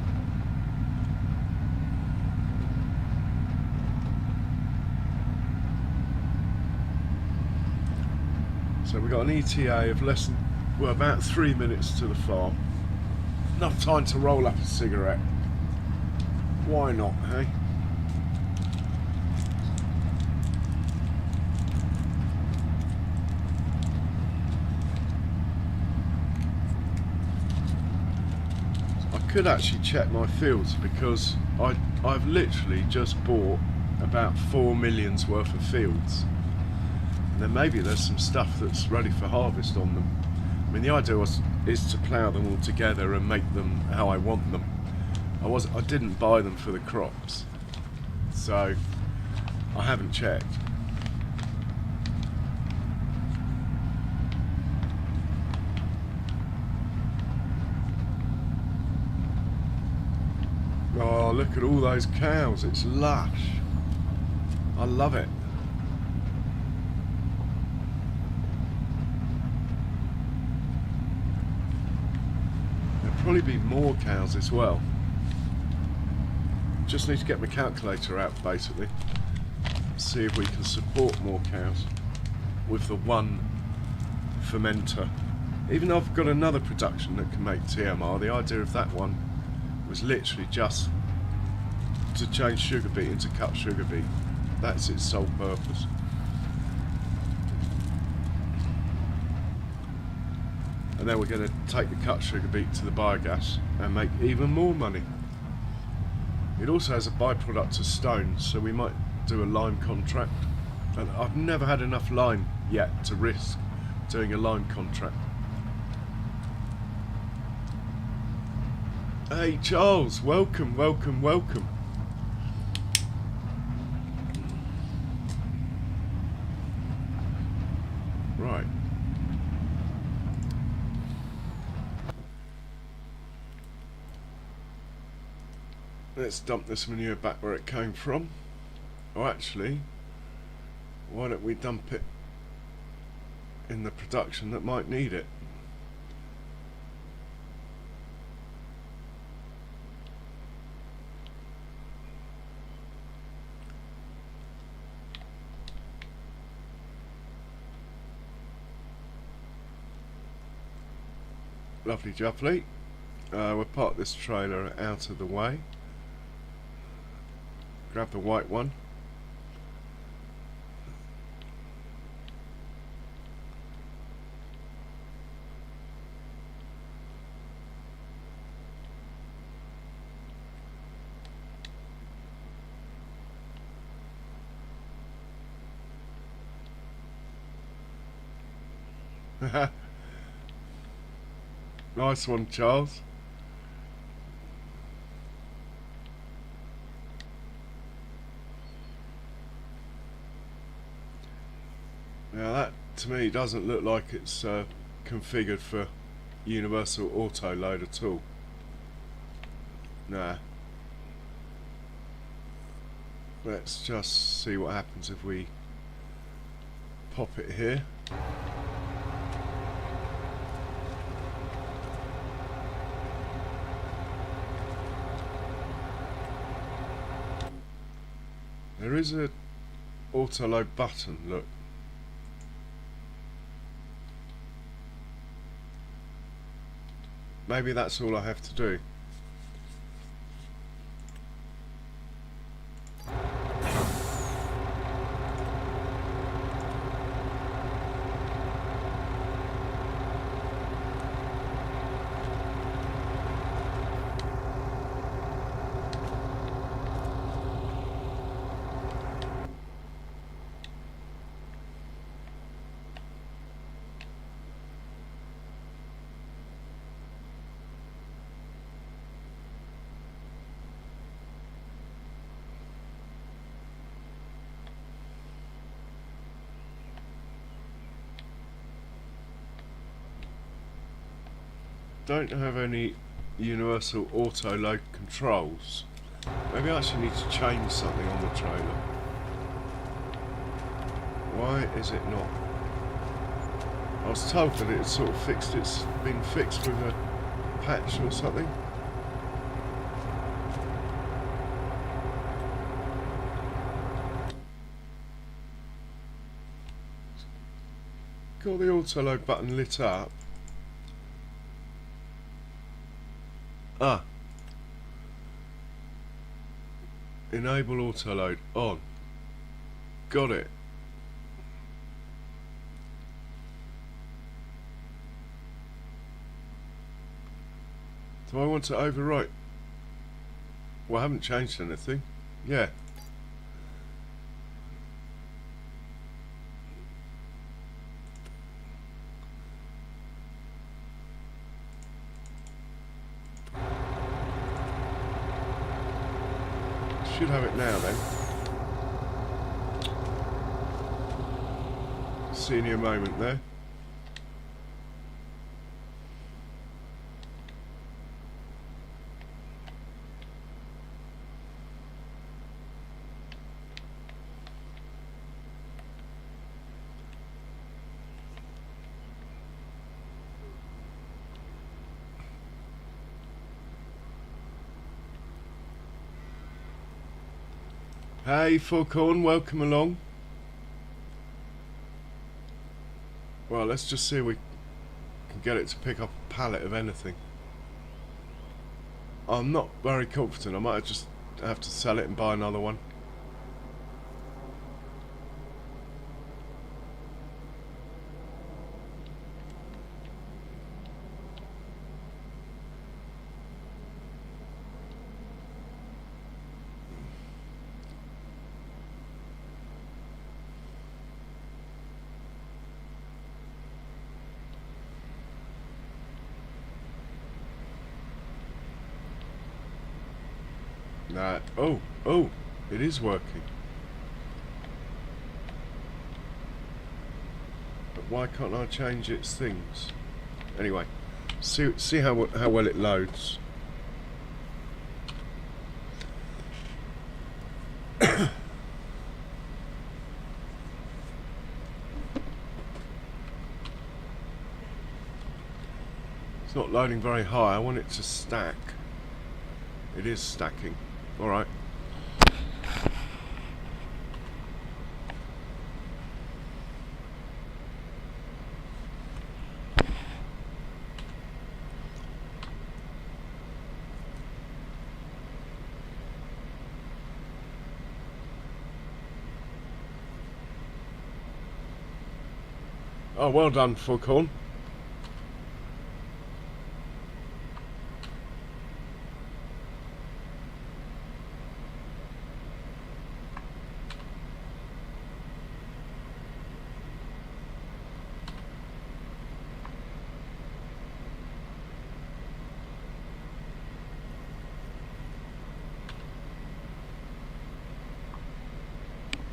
so we got an ETA of less than, well, about 3 minutes to the farm. Enough time to roll up a cigarette. Why not, hey? I could actually check my fields, because I've literally just bought about 4 million's worth of fields. And then maybe there's some stuff that's ready for harvest on them. I mean, the idea is to plough them all together and make them how I want them. I didn't buy them for the crops, so I haven't checked. Oh, look at all those cows, it's lush. I love it. Probably be more cows as well. Just need to get my calculator out, basically, see if we can support more cows with the one fermenter. Even though I've got another production that can make TMR, the idea of that one was literally just to change sugar beet into cut sugar beet. That's its sole purpose. And then we're going to take the cut sugar beet to the biogas and make even more money. It also has a byproduct of stone, so we might do a lime contract. And I've never had enough lime yet to risk doing a lime contract. Hey Charles, welcome, welcome, welcome. Right. Let's dump this manure back where it came from. Oh, actually, why don't we dump it in the production that might need it? Lovely jubbly. We'll park this trailer out of the way. Grab the white one. Nice one, Charles. Now that to me doesn't look like it's configured for Universal Autoload at all. Nah. Let's just see what happens if we pop it here. There is a auto load button, look. Maybe that's all I have to do. Don't have any universal auto load controls. Maybe I actually need to change something on the trailer. Why is it not? I was told that it's sort of fixed, it's been fixed with a patch or something. Got the auto load button lit up. Ah, enable auto load on. Got it. Do I want to overwrite? Well, I haven't changed anything. Yeah. Should have it now then. Senior moment there. Hey Foghorn, welcome along. Well, let's just see if we can get it to pick up a pallet of anything. I'm not very confident. I might just have to sell it and buy another one. Nah. Oh, it is working. But why can't I change its things? Anyway, see how well it loads. It's not loading very high. I want it to stack. It is stacking. Alright. Oh, well done, Foghorn.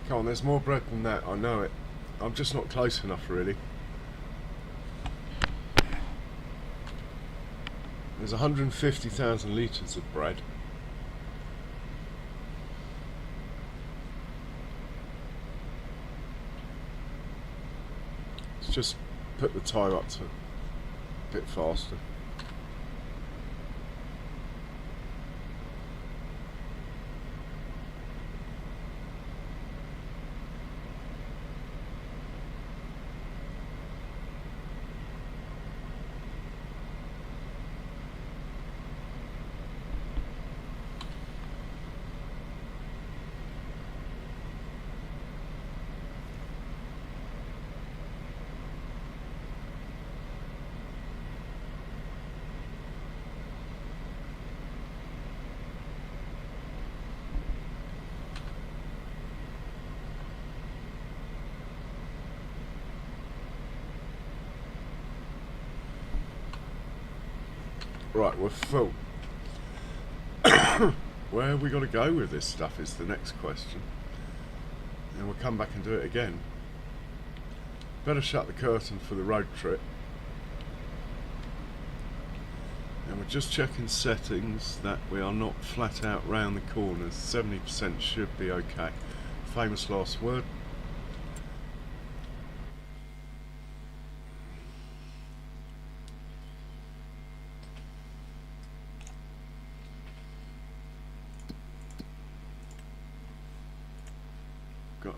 Come on, there's more bread than that, I know it. I'm just not close enough, really. There's 150,000 litres of bread. Let's just put the time up to a bit faster. Right, we're full. Where have we got to go with this stuff is the next question. And we'll come back and do it again. Better shut the curtain for the road trip. And we're just checking settings that we are not flat out round the corners. 70% should be okay. Famous last word.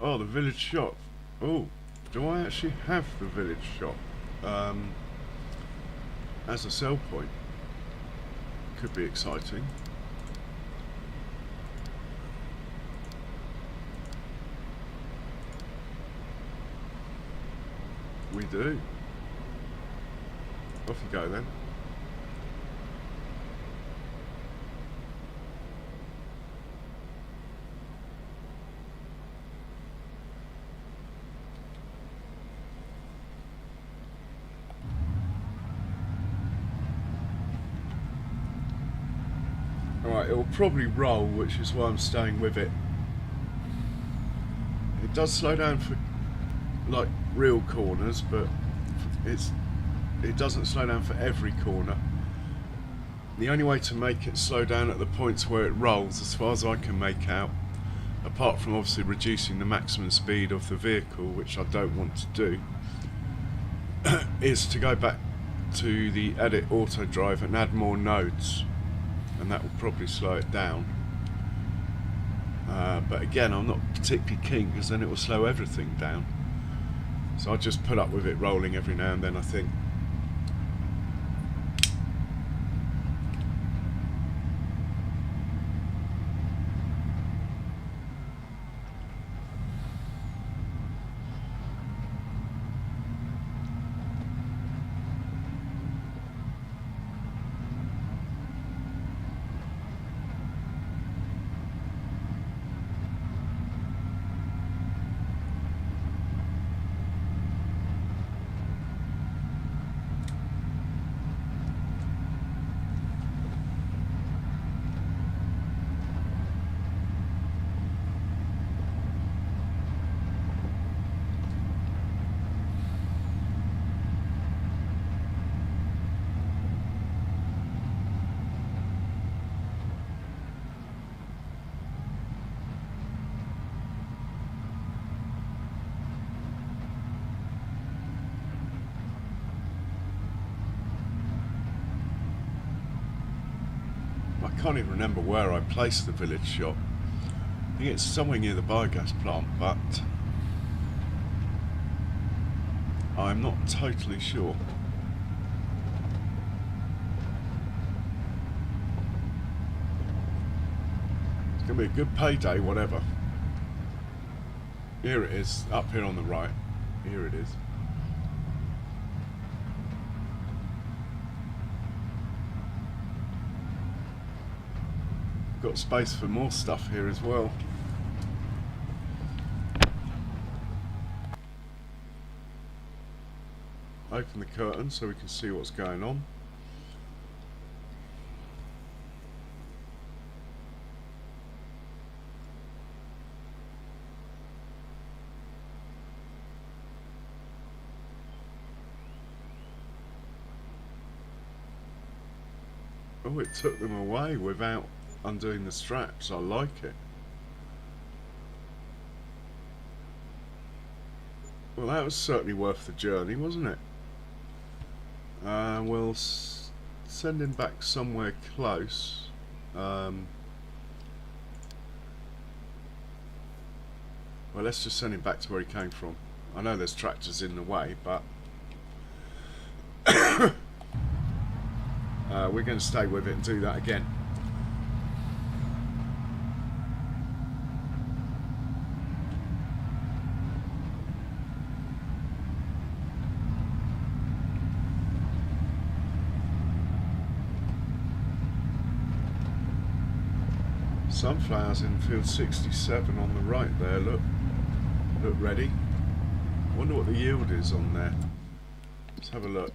Oh, the village shop. Oh, do I actually have the village shop as a sell point? Could be exciting. We do. Off you go then. Alright, it will probably roll, which is why I'm staying with it. It does slow down for like real corners, but it doesn't slow down for every corner. The only way to make it slow down at the points where it rolls, as far as I can make out, apart from obviously reducing the maximum speed of the vehicle, which I don't want to do, is to go back to the edit auto drive and add more nodes, and that will probably slow it down. But again, I'm not particularly keen, because then it will slow everything down. So I'll just put up with it rolling every now and then, I think. I can't even remember where I placed the village shop. I think it's somewhere near the biogas plant, but I'm not totally sure. It's going to be a good payday, whatever. Here it is, up here on the right. Here it is. Got space for more stuff here as well. Open the curtain so we can see what's going on. Oh, it took them away without undoing the straps. I like it. Well, that was certainly worth the journey, wasn't it? We'll send him back somewhere close. Well, let's just send him back to where he came from. I know there's tractors in the way, but we're going to stay with it and do that again. Sunflowers in field 67 on the right there, look ready. I wonder what the yield is on there. Let's have a look.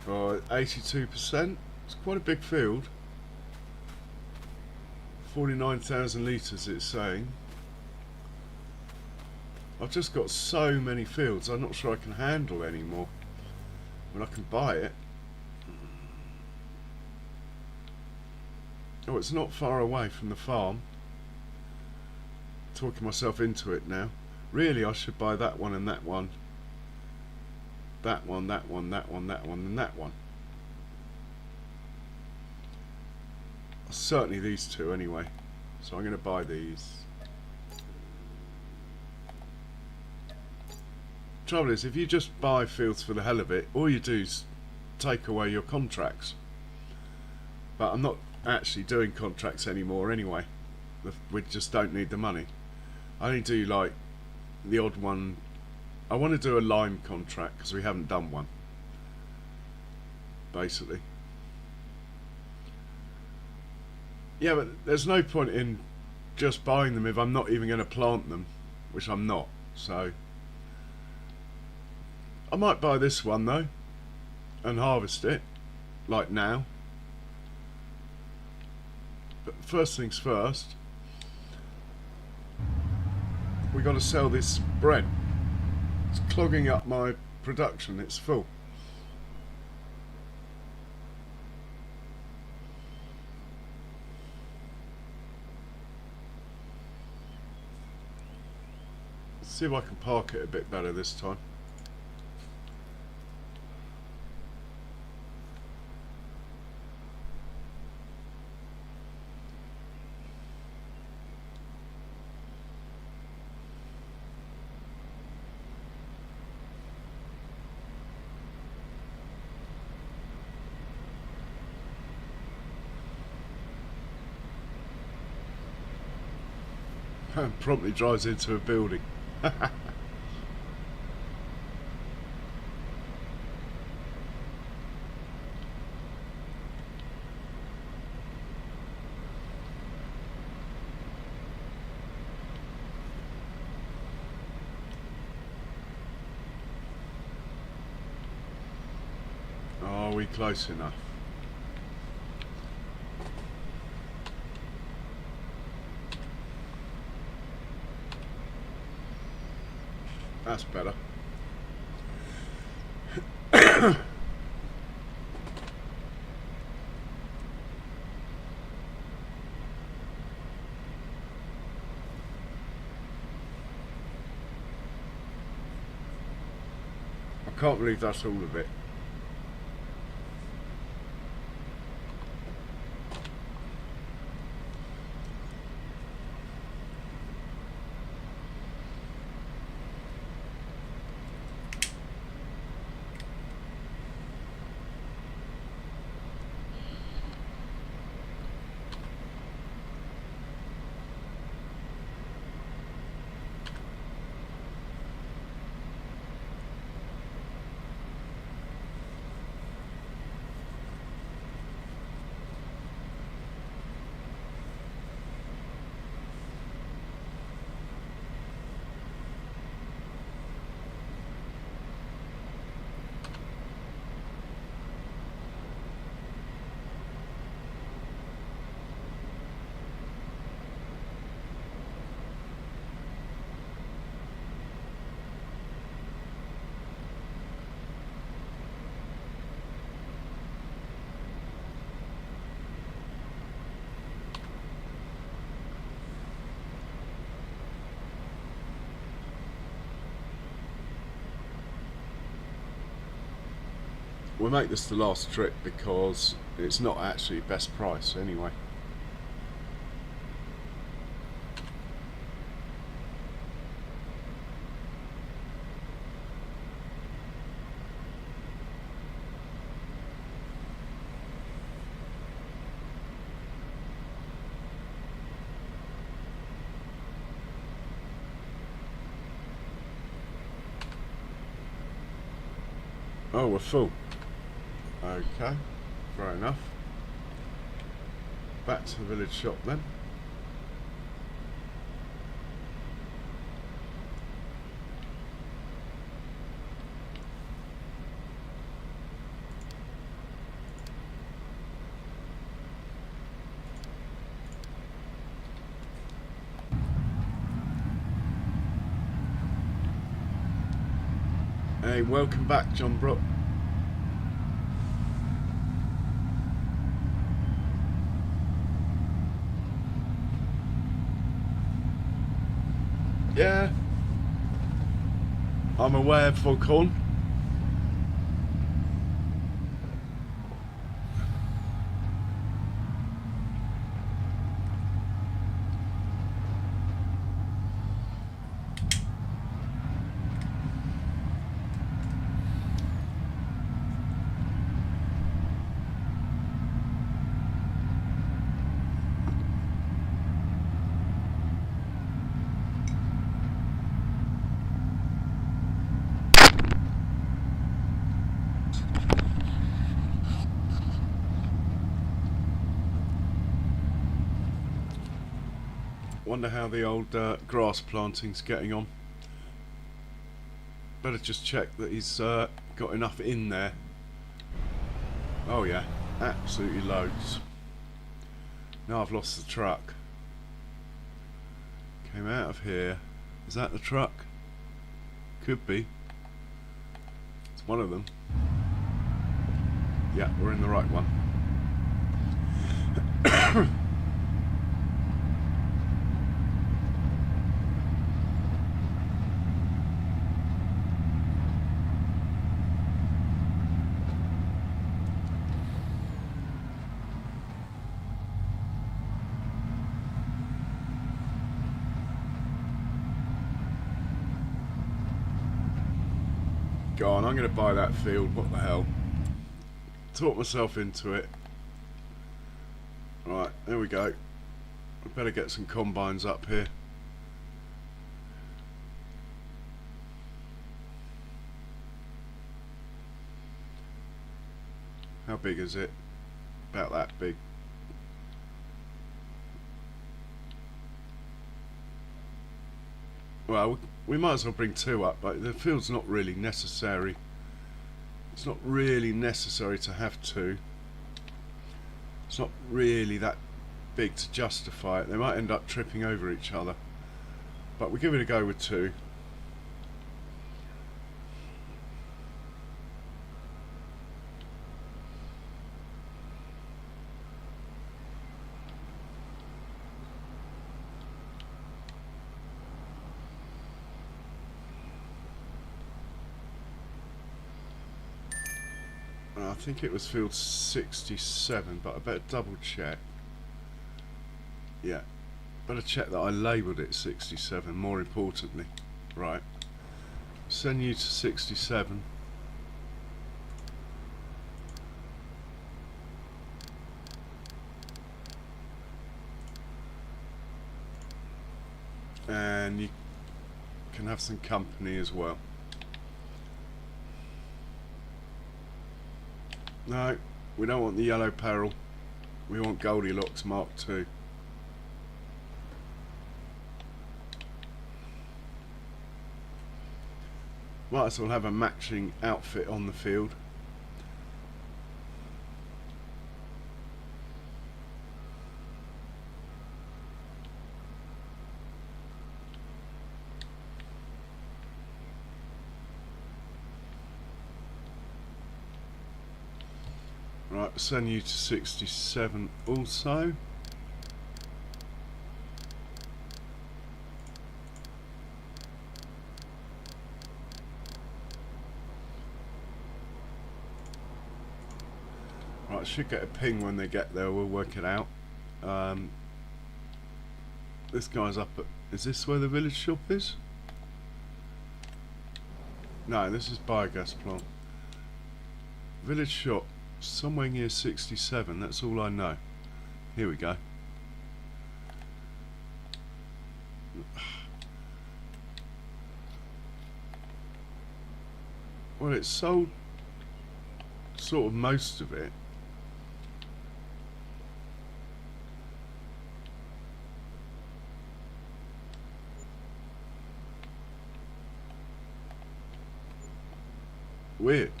Oh, 82%. It's quite a big field. 49,000 litres it's saying. I've just got so many fields, I'm not sure I can handle anymore. When I can buy it. Oh, it's not far away from the farm. Talking myself into it now. Really, I should buy that one and that one. That one, that one, that one, that one, and that one. Certainly these two anyway. So I'm going to buy these. Trouble is, if you just buy fields for the hell of it, all you do is take away your contracts. But I'm not actually doing contracts anymore anyway. We just don't need the money. I only do like the odd one. I want to do a lime contract because we haven't done one. Basically. Yeah, but there's no point in just buying them if I'm not even going to plant them, which I'm not. So I might buy this one though and harvest it, like now. But first things first, we got to sell this bread. It's clogging up my production. It's full. Let's see if I can park it a bit better this time. And promptly drives into a building. Are we close enough? That's better. I can't believe that's all of it. We'll make this the last trip because it's not actually best price anyway. Oh, we're full. Okay, fair enough. Back to the village shop then. Hey, welcome back, John Brook. Yeah, I'm aware, Foghorn. Wonder how the old grass planting's getting on. Better just check that he's got enough in there. Oh yeah, absolutely loads. Now I've lost the truck. Came out of here. Is that the truck? Could be. It's one of them. Yeah, we're in the right one. Go on, I'm going to buy that field. What the hell? Talk myself into it. Right, there we go. I better get some combines up here. How big is it? About that big. Well, we might as well bring two up, but the field's not really necessary. It's not really necessary to have two. It's not really that big to justify it. They might end up tripping over each other, but we'll give it a go with two. I think it was field 67, but I better double check. Yeah, better check that I labelled it 67, more importantly. Right, send you to 67. And you can have some company as well. No, we don't want the yellow peril. We want Goldilocks Mark II. Might as well have a matching outfit on the field. Right, send you to 67 also. Right, I should get a ping when they get there, we'll work it out. This guy's up at... Is this where the village shop is? No, this is biogas plant. Village shop. Somewhere near 67, that's all I know. Here we go. Well, it sold sort of most of it. Weird.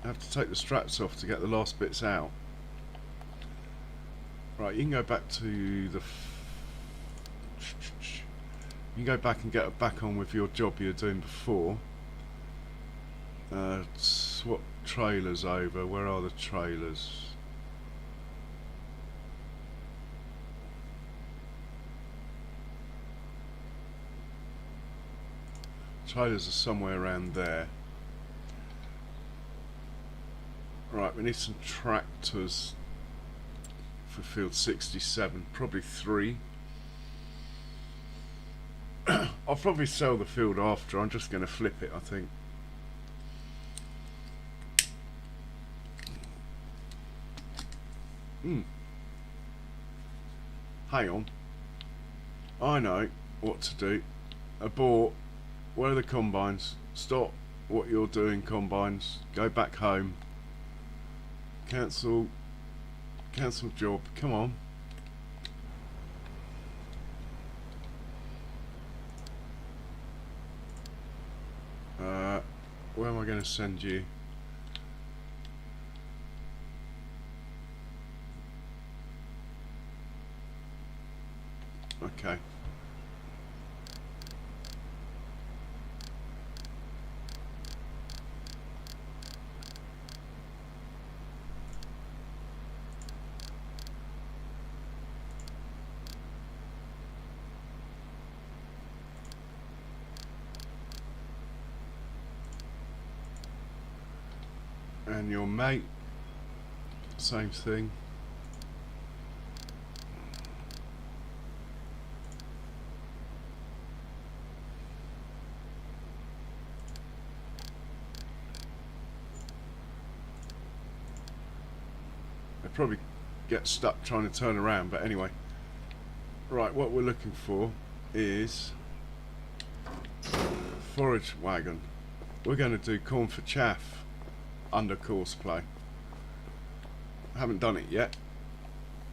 I have to take the straps off to get the last bits out. Right, you can go back to the... You can go back and get back on with your job you were doing before. Swap trailers over. Where are the trailers? Trailers are somewhere around there. Right, we need some tractors for field 67. Probably 3. I'll probably sell the field after. I'm just going to flip it, I think. Hang on. I know what to do. Abort. Where are the combines? Stop what you're doing, combines. Go back home. Cancel. Cancel job. Come on. Where am I going to send you? Okay. And your mate, same thing. They probably get stuck trying to turn around, but anyway. Right, what we're looking for is forage wagon. We're going to do corn for chaff under course play. I haven't done it yet.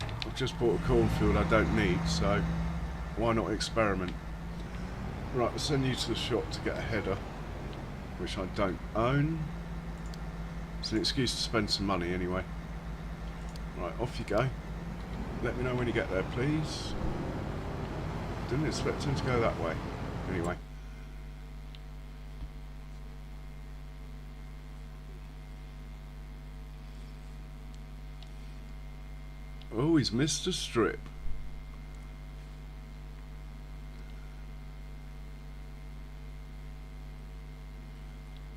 I've just bought a cornfield I don't need, so why not experiment? Right, I'll send you to the shop to get a header, which I don't own. It's an excuse to spend some money anyway. Right, off you go. Let me know when you get there, please. Didn't expect him to go that way. Anyway. Oh, he's missed a strip.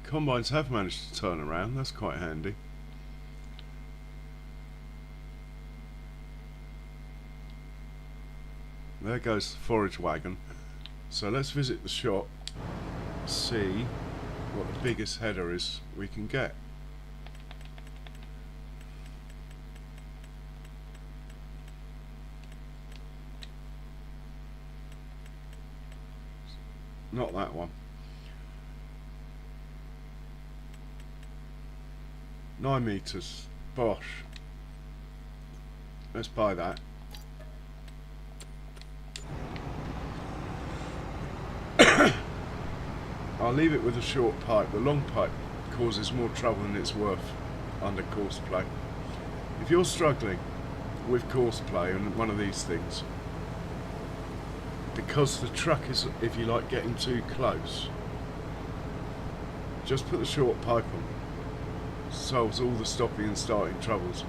Combines have managed to turn around, that's quite handy. There goes the forage wagon. So let's visit the shop, see what the biggest header is we can get. Not that one. 9 meters. Bosh. Let's buy that. I'll leave it with a short pipe. The long pipe causes more trouble than it's worth under course play. If you're struggling with course play and one of these things, because the truck is, if you like, getting too close, just put the short pipe on. Solves all the stopping and starting troubles.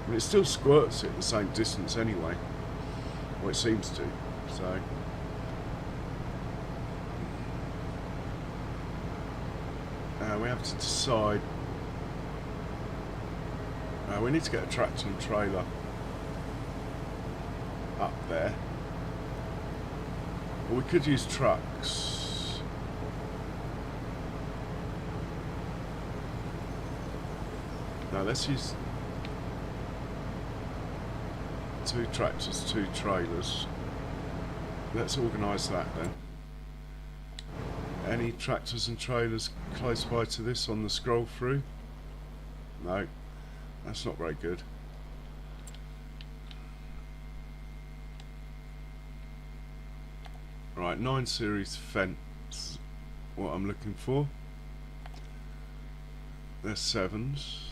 I mean, it still squirts it the same distance anyway, or it seems to. So we have to decide. We need to get a tractor and trailer up there. Or we could use trucks. No, let's use 2 tractors, 2 trailers. Let's organise that then. Any tractors and trailers close by to this on the scroll through? No, that's not very good. Right, 9 series fence, what I'm looking for. There's 7s.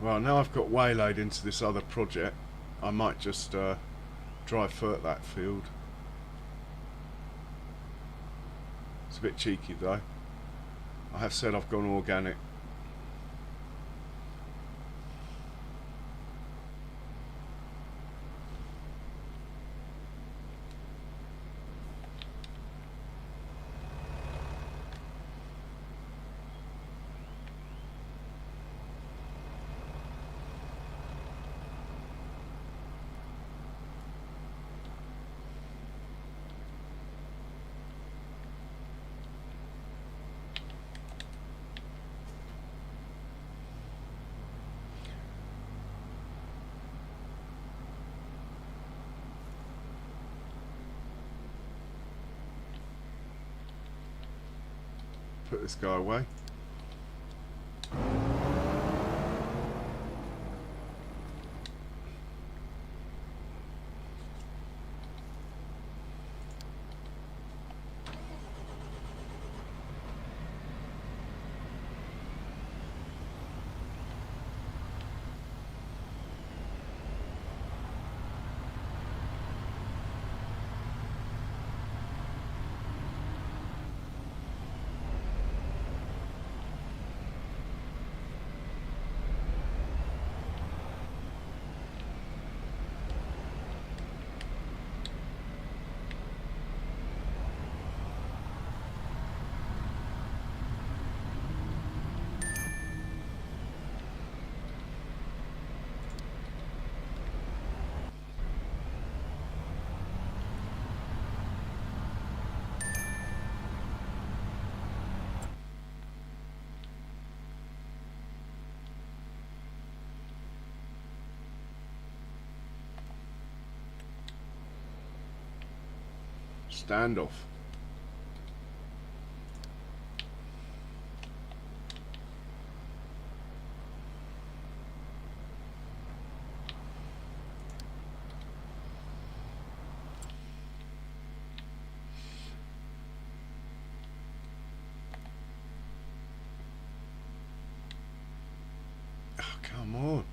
Well, now I've got waylaid into this other project, I might just dry fert that field. It's a bit cheeky though. I have said I've gone organic. Put this guy away. Standoff. Oh, come on.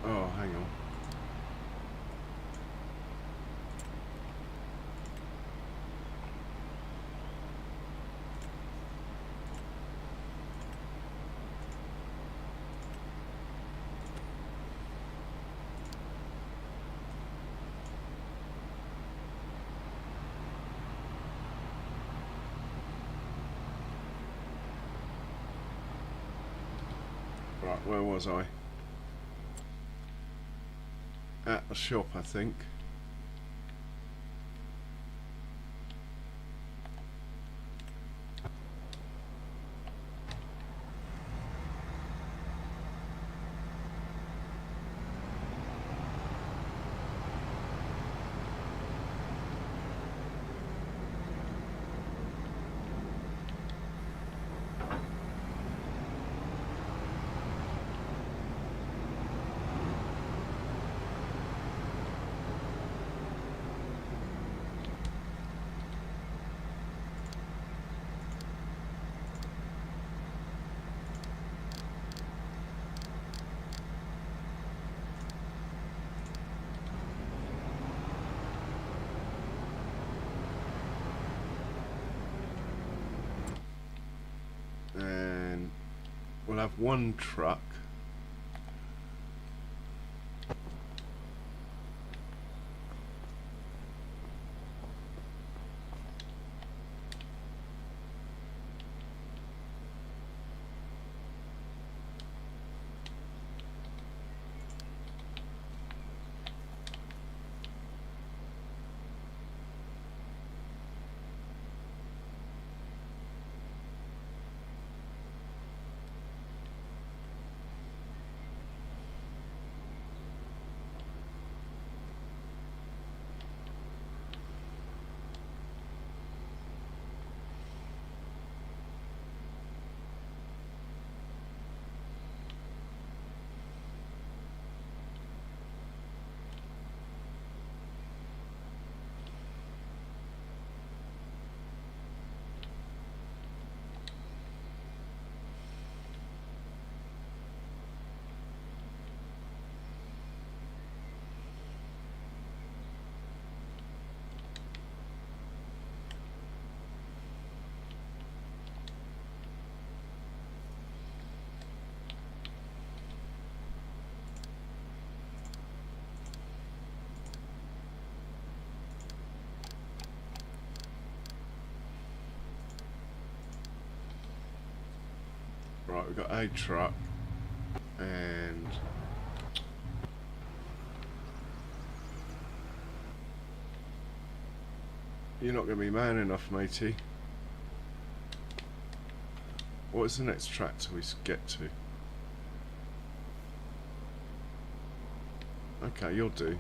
Oh, hang on. Right, where was I? At the shop, I think. we'll have one truck. Right, we've got a truck and you're not going to be man enough, matey. What is the next tractor we get to? Okay, you'll do.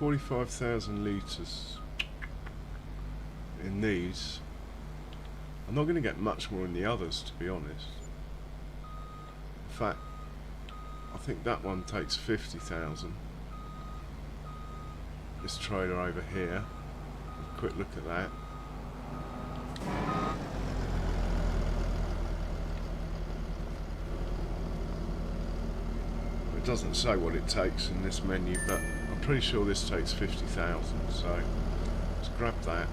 $45,000 litres in these. I'm not going to get much more in the others, to be honest. In fact, I think that one takes 50,000. This trailer over here. A quick look at that. It doesn't say what it takes in this menu, but I'm pretty sure this takes 50,000, so let's grab that.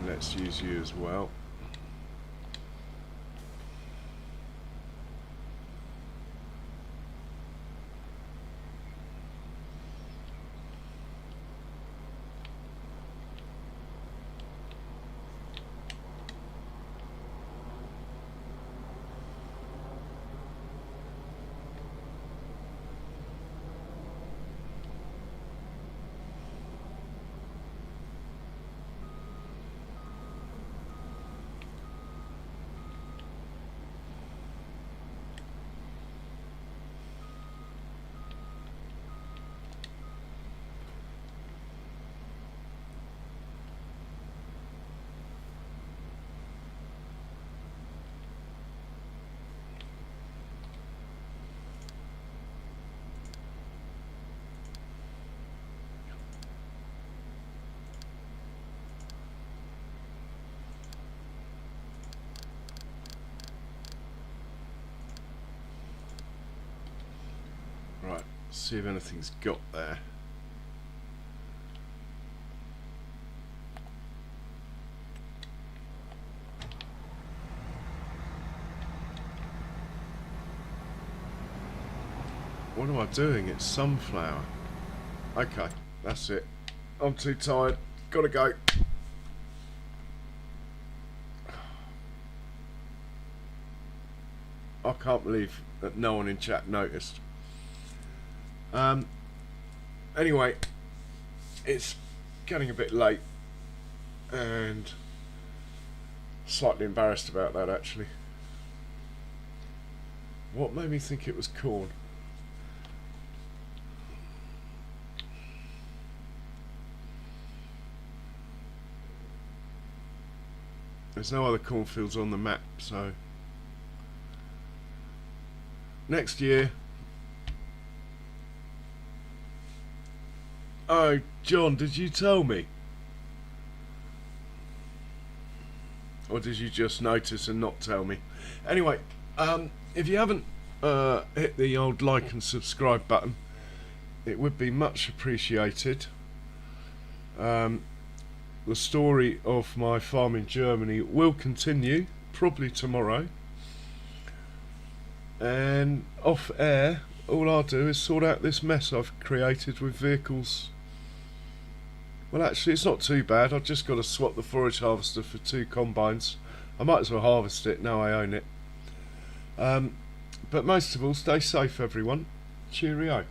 Let's use you as well. Right, see if anything's got there. What am I doing? It's sunflower. Okay, that's it. I'm too tired. Gotta go. I can't believe that no one in chat noticed. Anyway, it's getting a bit late. and slightly embarrassed about that actually. What made me think it was corn? There's no other cornfields on the map, so next year. Oh, John, did you tell me? Or did you just notice and not tell me? Anyway, if you haven't hit the old like and subscribe button, it would be much appreciated. The story of my farm in Germany will continue, probably tomorrow. And off air, all I'll do is sort out this mess I've created with vehicles. Well, actually, it's not too bad. I've just got to swap the forage harvester for 2 combines. I might as well harvest it now I own it. But most of all, stay safe, everyone. Cheerio.